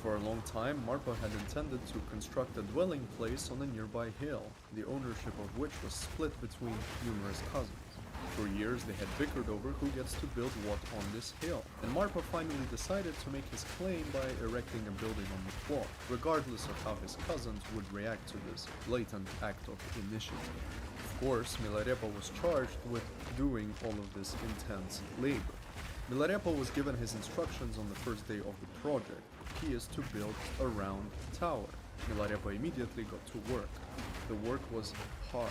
For a long time, Marpa had intended to construct a dwelling place on a nearby hill, the ownership of which was split between numerous cousins. For years they had bickered over who gets to build what on this hill, and Marpa finally decided to make his claim by erecting a building on the plot, regardless of how his cousins would react to this blatant act of initiative. Of course, Milarepa was charged with doing all of this intense labor. Milarepa was given his instructions on the first day of the project. He is to build a round tower. Milarepa immediately got to work. The work was hard.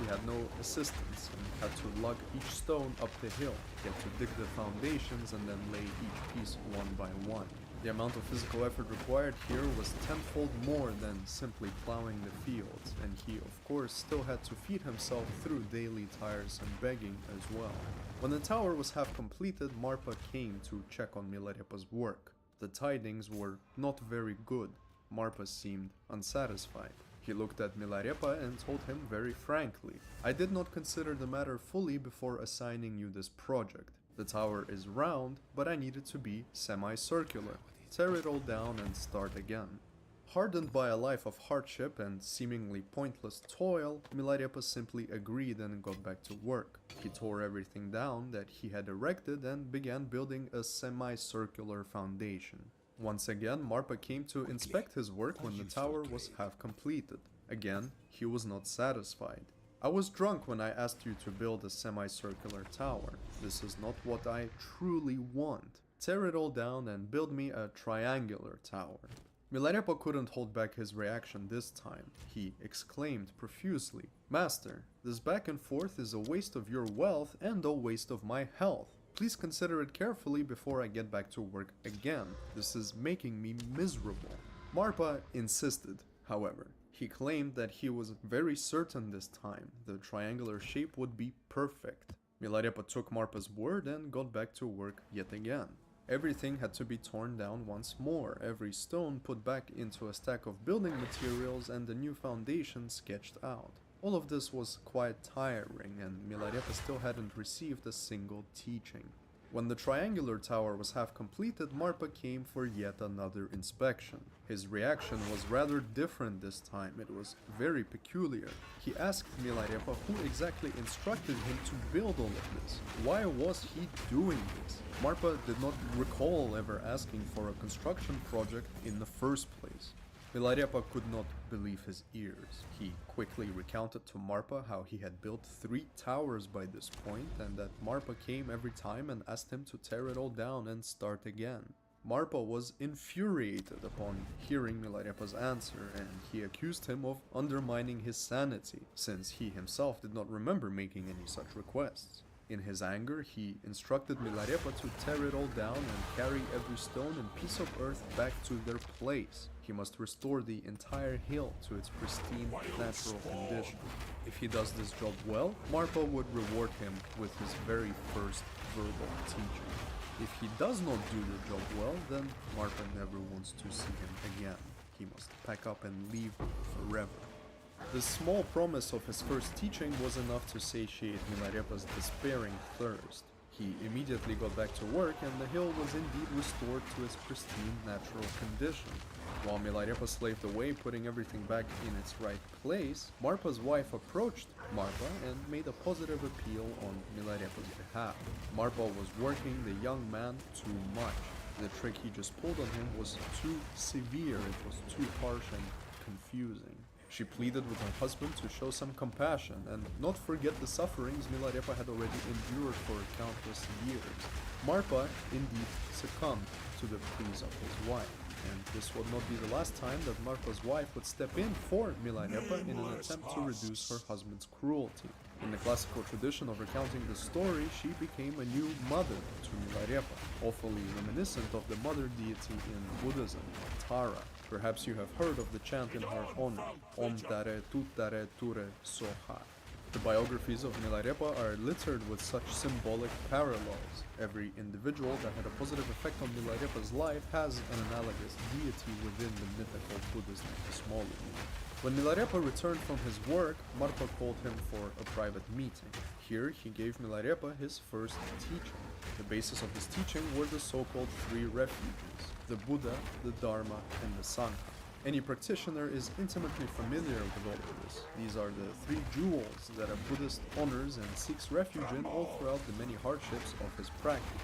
He had no assistance and had to lug each stone up the hill. He had to dig the foundations and then lay each piece one by one. The amount of physical effort required here was tenfold more than simply plowing the fields, and he of course still had to feed himself through daily tiresome begging as well. When the tower was half completed, Marpa came to check on Milarepa's work. The tidings were not very good. Marpa seemed unsatisfied. He looked at Milarepa and told him very frankly, "I did not consider the matter fully before assigning you this project. The tower is round, but I need it to be semicircular. Tear it all down and start again." Hardened by a life of hardship and seemingly pointless toil, Milarepa simply agreed and got back to work. He tore everything down that he had erected and began building a semicircular foundation. Once again, Marpa came to inspect his work when the tower was half completed. Again, he was not satisfied. I was drunk when I asked you to build a semicircular tower. This is not what I truly want. Tear it all down and build me a triangular tower. Milarepa couldn't hold back his reaction this time. He exclaimed profusely, "Master, this back and forth is a waste of your wealth and a waste of my health. Please consider it carefully before I get back to work again. This is making me miserable." Marpa insisted, however. He claimed that he was very certain this time the triangular shape would be perfect. Milarepa took Marpa's word and got back to work yet again. Everything had to be torn down once more, every stone put back into a stack of building materials and a new foundation sketched out. All of this was quite tiring, and Milarepa still hadn't received a single teaching. When the triangular tower was half completed, Marpa came for yet another inspection. His reaction was rather different this time. It was very peculiar. He asked Milarepa who exactly instructed him to build all of this. Why was he doing this? Marpa did not recall ever asking for a construction project in the first place. Milarepa could not believe his ears. He quickly recounted to Marpa how he had built 3 towers by this point, and that Marpa came every time and asked him to tear it all down and start again. Marpa was infuriated upon hearing Milarepa's answer, and he accused him of undermining his sanity, since he himself did not remember making any such requests. In his anger, he instructed Milarepa to tear it all down and carry every stone and piece of earth back to their place. He must restore the entire hill to its pristine, natural condition. If he does this job well, Marpa would reward him with his very first verbal teaching. If he does not do the job well, then Marpa never wants to see him again. He must pack up and leave forever. This small promise of his first teaching was enough to satiate Milarepa's despairing thirst. He immediately got back to work, and the hill was indeed restored to its pristine natural condition. While Milarepa slaved away, putting everything back in its right place, Marpa's wife approached Marpa and made a positive appeal on Milarepa's behalf. Marpa was working the young man too much. The trick he just pulled on him was too severe, it was too harsh and confusing. She pleaded with her husband to show some compassion and not forget the sufferings Milarepa had already endured for countless years. Marpa indeed succumbed to the pleas of his wife, and this would not be the last time that Marpa's wife would step in for Milarepa in an attempt to reduce her husband's cruelty. In the classical tradition of recounting the story, she became a new mother to Milarepa, awfully reminiscent of the mother deity in Buddhism, Tara. Perhaps you have heard of the chant in her honor, Om Tare Tutare Ture Soha. The biographies of Milarepa are littered with such symbolic parallels. Every individual that had a positive effect on Milarepa's life has an analogous deity within the mythical Buddhist cosmology. When Milarepa returned from his work, Marpa called him for a private meeting. Here he gave Milarepa his first teaching. The basis of his teaching were the so-called 3 refuges, the Buddha, the Dharma, and the Sangha. Any practitioner is intimately familiar with all of this. These are the 3 jewels that a Buddhist honors and seeks refuge in all throughout the many hardships of his practice.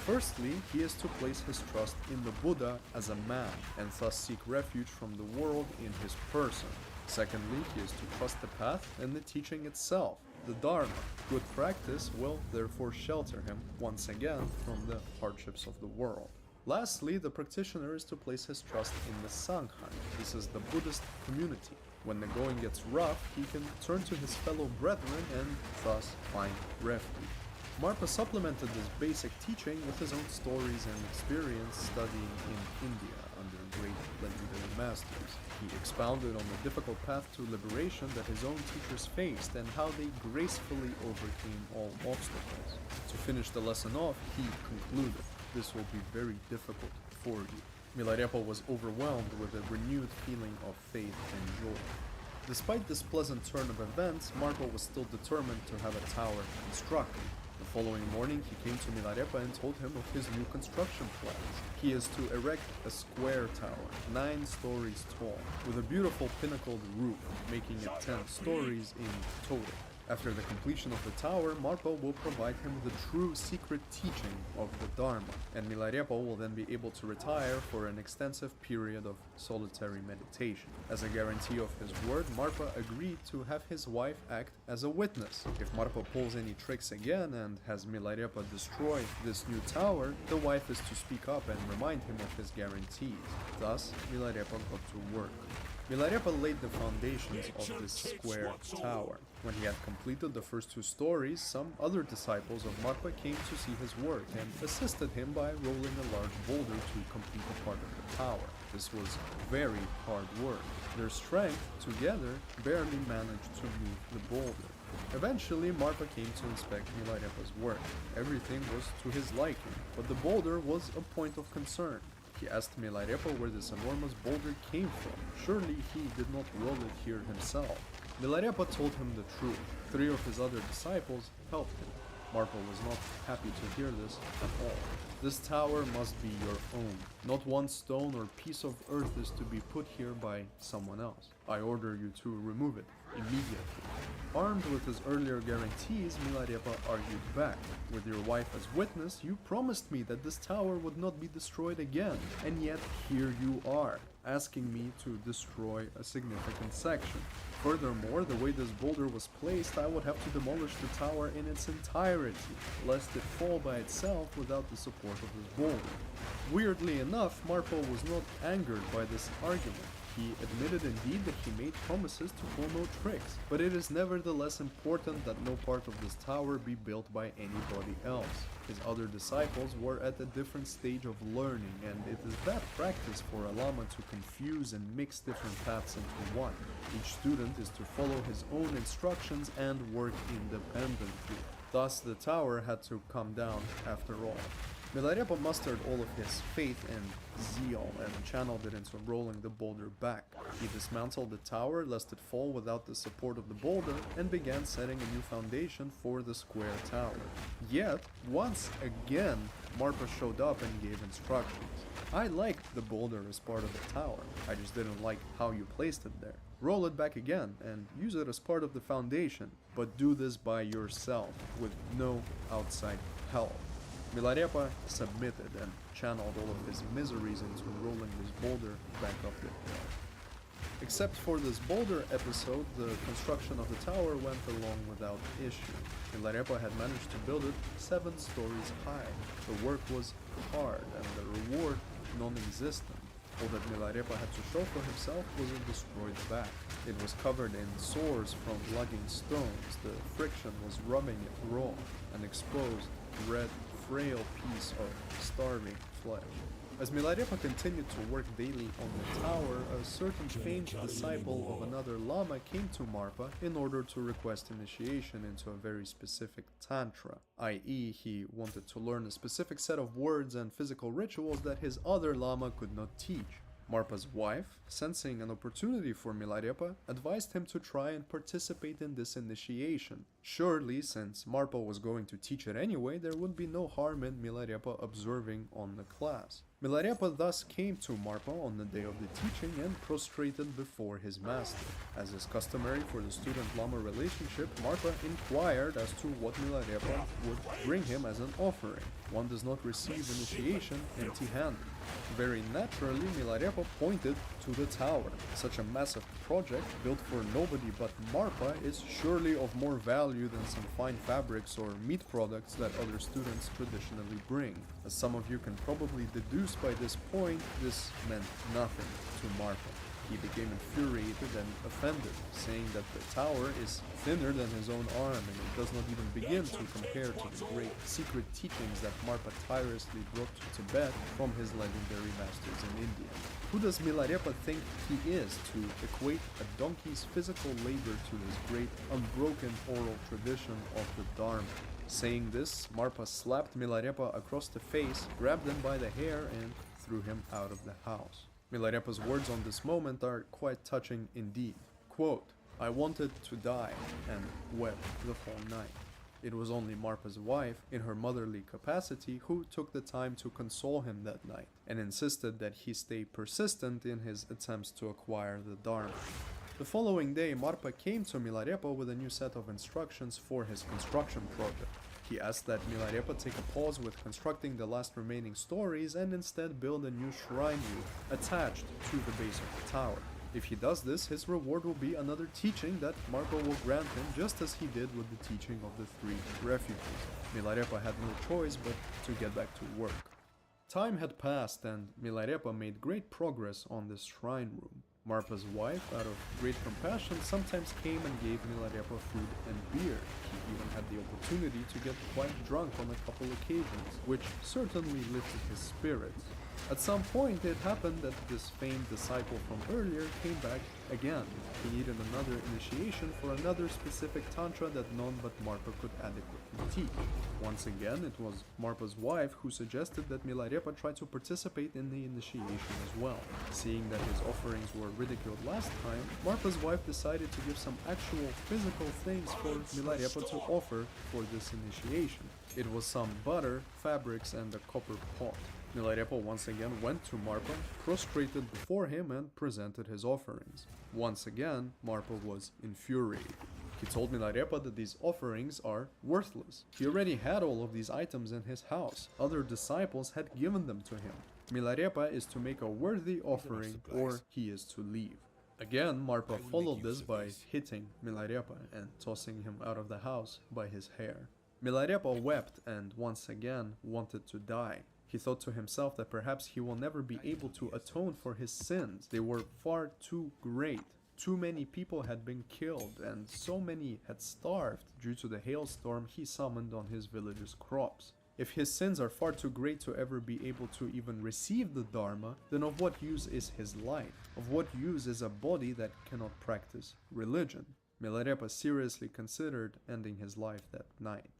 Firstly, he is to place his trust in the Buddha as a man, and thus seek refuge from the world in his person. Secondly, he is to trust the path and the teaching itself, the Dharma. Good practice will therefore shelter him, once again, from the hardships of the world. Lastly, the practitioner is to place his trust in the Sangha. This is the Buddhist community. When the going gets rough, he can turn to his fellow brethren and thus find refuge. Marpa supplemented this basic teaching with his own stories and experience studying in India under great legendary masters. He expounded on the difficult path to liberation that his own teachers faced and how they gracefully overcame all obstacles. To finish the lesson off, he concluded, "This will be very difficult for you." Milarepa was overwhelmed with a renewed feeling of faith and joy. Despite this pleasant turn of events, Marpa was still determined to have a tower constructed. The following morning, he came to Milarepa and told him of his new construction plans. He is to erect a square tower, 9 stories tall, with a beautiful pinnacled roof, making it 10 stories in total. After the completion of the tower, Marpa will provide him the true secret teaching of the Dharma, and Milarepa will then be able to retire for an extensive period of solitary meditation. As a guarantee of his word, Marpa agreed to have his wife act as a witness. If Marpa pulls any tricks again and has Milarepa destroy this new tower, the wife is to speak up and remind him of his guarantees. Thus, Milarepa got to work. Milarepa laid the foundations of this square tower. When he had completed the first 2 stories, some other disciples of Marpa came to see his work and assisted him by rolling a large boulder to complete a part of the tower. This was very hard work. Their strength, together, barely managed to move the boulder. Eventually, Marpa came to inspect Milarepa's work. Everything was to his liking, but the boulder was a point of concern. He asked Milarepa where this enormous boulder came from. Surely he did not roll it here himself. Milarepa told him the truth. 3 of his other disciples helped him. Marpa was not happy to hear this at all. This tower must be your own. Not one stone or piece of earth is to be put here by someone else. I order you to remove it immediately. Armed with his earlier guarantees, Milarepa argued back. With your wife as witness, you promised me that this tower would not be destroyed again, and yet here you are, asking me to destroy a significant section. Furthermore, the way this boulder was placed, I would have to demolish the tower in its entirety, lest it fall by itself without the support of this boulder. Weirdly enough, Marpa was not angered by this argument. He admitted indeed that he made promises to pull no tricks, but it is nevertheless important that no part of this tower be built by anybody else. His other disciples were at a different stage of learning, and it is bad practice for a lama to confuse and mix different paths into one. Each student is to follow his own instructions and work independently. Thus, the tower had to come down after all. Milarepa mustered all of his faith and zeal and channeled it into rolling the boulder back. He dismantled the tower lest it fall without the support of the boulder and began setting a new foundation for the square tower. Yet, once again, Marpa showed up and gave instructions. I liked the boulder as part of the tower, I just didn't like how you placed it there. Roll it back again and use it as part of the foundation, but do this by yourself, with no outside help. Milarepa submitted and channeled all of his miseries into rolling this boulder back up the hill. Except for this boulder episode, the construction of the tower went along without issue. Milarepa had managed to build it 7 stories high. The work was hard and the reward non-existent. All that Milarepa had to show for himself was a destroyed back. It was covered in sores from lugging stones, the friction was rubbing it raw, an exposed, red, frail piece of starving flesh. As Milarepa continued to work daily on the tower, a certain famed disciple of another lama came to Marpa in order to request initiation into a very specific tantra, i.e. he wanted to learn a specific set of words and physical rituals that his other lama could not teach. Marpa's wife, sensing an opportunity for Milarepa, advised him to try and participate in this initiation. Surely, since Marpa was going to teach it anyway, there would be no harm in Milarepa observing on the class. Milarepa thus came to Marpa on the day of the teaching and prostrated before his master. As is customary for the student-lama relationship, Marpa inquired as to what Milarepa would bring him as an offering. One does not receive initiation empty-handed. Very naturally, Milarepa pointed to the tower. Such a massive project, built for nobody but Marpa, is surely of more value than some fine fabrics or meat products that other students traditionally bring. As some of you can probably deduce by this point, this meant nothing to Marpa. He became infuriated and offended, saying that the tower is thinner than his own arm and it does not even begin to compare to the great secret teachings that Marpa tirelessly brought to Tibet from his legendary masters in India. Who does Milarepa think he is to equate a donkey's physical labor to his great unbroken oral tradition of the Dharma? Saying this, Marpa slapped Milarepa across the face, grabbed him by the hair and threw him out of the house. Milarepa's words on this moment are quite touching indeed. Quote, "I wanted to die and wept the whole night." It was only Marpa's wife, in her motherly capacity, who took the time to console him that night, and insisted that he stay persistent in his attempts to acquire the Dharma. The following day, Marpa came to Milarepa with a new set of instructions for his construction project. He asked that Milarepa take a pause with constructing the last remaining stories and instead build a new shrine room attached to the base of the tower. If he does this, his reward will be another teaching that Marpa will grant him, just as he did with the teaching of the 3 refugees. Milarepa had no choice but to get back to work. Time had passed and Milarepa made great progress on this shrine room. Marpa's wife, out of great compassion, sometimes came and gave Milarepa food and beer. He even had the opportunity to get quite drunk on a couple occasions, which certainly lifted his spirits. At some point, it happened that this famed disciple from earlier came back again. He needed another initiation for another specific tantra that none but Marpa could adequately teach. Once again, it was Marpa's wife who suggested that Milarepa try to participate in the initiation as well. Seeing that his offerings were ridiculed last time, Marpa's wife decided to give some actual physical things for Milarepa to offer for this initiation. It was some butter, fabrics, and a copper pot. Milarepa once again went to Marpa, prostrated before him, and presented his offerings. Once again, Marpa was infuriated. He told Milarepa that these offerings are worthless. He already had all of these items in his house. Other disciples had given them to him. Milarepa is to make a worthy offering, or he is to leave. Again, Marpa followed this by hitting Milarepa and tossing him out of the house by his hair. Milarepa wept and once again wanted to die. He thought to himself that perhaps he will never be able to atone for his sins. They were far too great. Too many people had been killed, and so many had starved due to the hailstorm he summoned on his village's crops. If his sins are far too great to ever be able to even receive the Dharma, then of what use is his life? Of what use is a body that cannot practice religion? Milarepa seriously considered ending his life that night.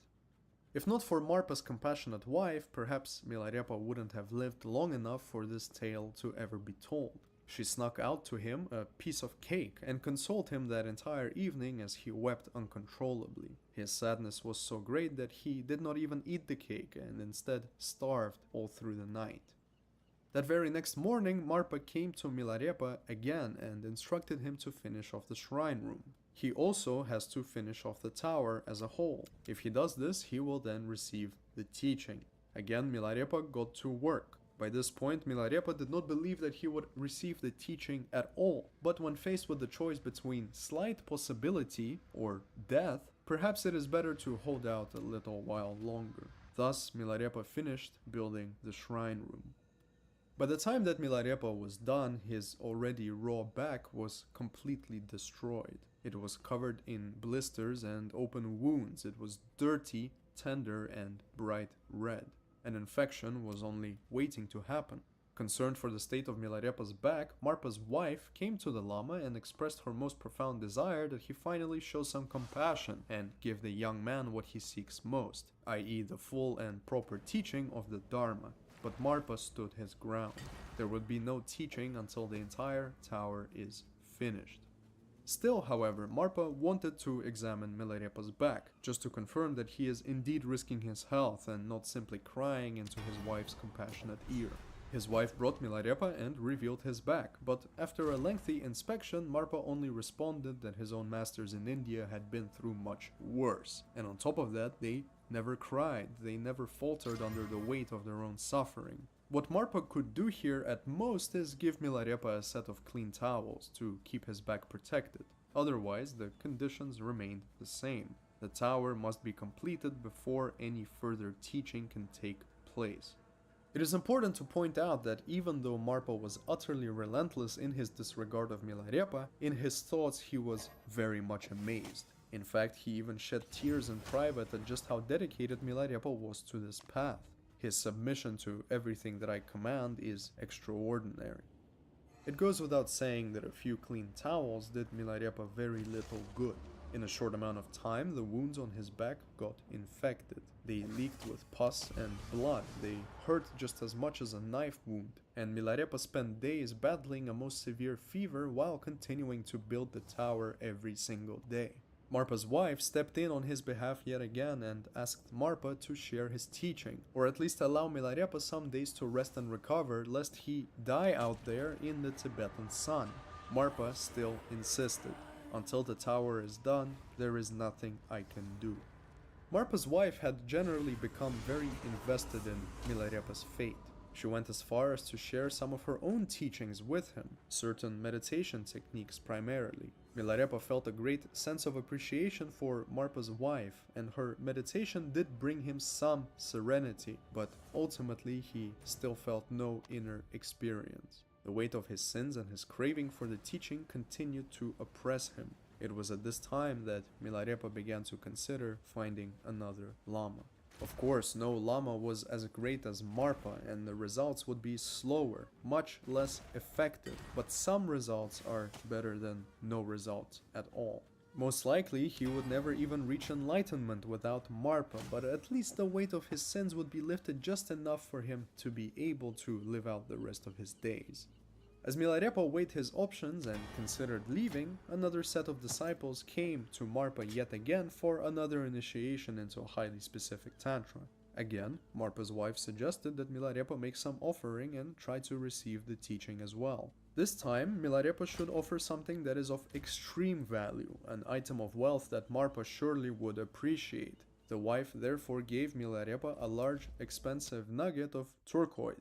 If not for Marpa's compassionate wife, perhaps Milarepa wouldn't have lived long enough for this tale to ever be told. She snuck out to him a piece of cake and consoled him that entire evening as he wept uncontrollably. His sadness was so great that he did not even eat the cake and instead starved all through the night. That very next morning, Marpa came to Milarepa again and instructed him to finish off the shrine room. He also has to finish off the tower as a whole. If he does this, he will then receive the teaching. Again, Milarepa got to work. By this point, Milarepa did not believe that he would receive the teaching at all, but when faced with the choice between slight possibility or death, perhaps it is better to hold out a little while longer. Thus, Milarepa finished building the shrine room. By the time that Milarepa was done, his already raw back was completely destroyed. It was covered in blisters and open wounds. It was dirty, tender, and bright red. An infection was only waiting to happen. Concerned for the state of Milarepa's back, Marpa's wife came to the Lama and expressed her most profound desire that he finally show some compassion and give the young man what he seeks most, i.e. the full and proper teaching of the Dharma. But Marpa stood his ground. There would be no teaching until the entire tower is finished. Still, however, Marpa wanted to examine Milarepa's back, just to confirm that he is indeed risking his health and not simply crying into his wife's compassionate ear. His wife brought Milarepa and revealed his back, but after a lengthy inspection, Marpa only responded that his own masters in India had been through much worse, and on top of that, they never cried, they never faltered under the weight of their own suffering. What Marpa could do here at most is give Milarepa a set of clean towels to keep his back protected. Otherwise, the conditions remained the same. The tower must be completed before any further teaching can take place. It is important to point out that even though Marpa was utterly relentless in his disregard of Milarepa, in his thoughts he was very much amazed. In fact, he even shed tears in private at just how dedicated Milarepa was to this path. His submission to everything that I command is extraordinary. It goes without saying that a few clean towels did Milarepa very little good. In a short amount of time, the wounds on his back got infected. They leaked with pus and blood. They hurt just as much as a knife wound. And Milarepa spent days battling a most severe fever while continuing to build the tower every single day. Marpa's wife stepped in on his behalf yet again and asked Marpa to share his teaching, or at least allow Milarepa some days to rest and recover lest he die out there in the Tibetan sun. Marpa still insisted. Until the tower is done, there is nothing I can do. Marpa's wife had generally become very invested in Milarepa's fate. She went as far as to share some of her own teachings with him, certain meditation techniques primarily. Milarepa felt a great sense of appreciation for Marpa's wife, and her meditation did bring him some serenity, but ultimately he still felt no inner experience. The weight of his sins and his craving for the teaching continued to oppress him. It was at this time that Milarepa began to consider finding another lama. Of course, no lama was as great as Marpa, and the results would be slower, much less effective, but some results are better than no results at all. Most likely, he would never even reach enlightenment without Marpa, but at least the weight of his sins would be lifted just enough for him to be able to live out the rest of his days. As Milarepa weighed his options and considered leaving, another set of disciples came to Marpa yet again for another initiation into a highly specific tantra. Again, Marpa's wife suggested that Milarepa make some offering and try to receive the teaching as well. This time, Milarepa should offer something that is of extreme value, an item of wealth that Marpa surely would appreciate. The wife therefore gave Milarepa a large, expensive nugget of turquoise,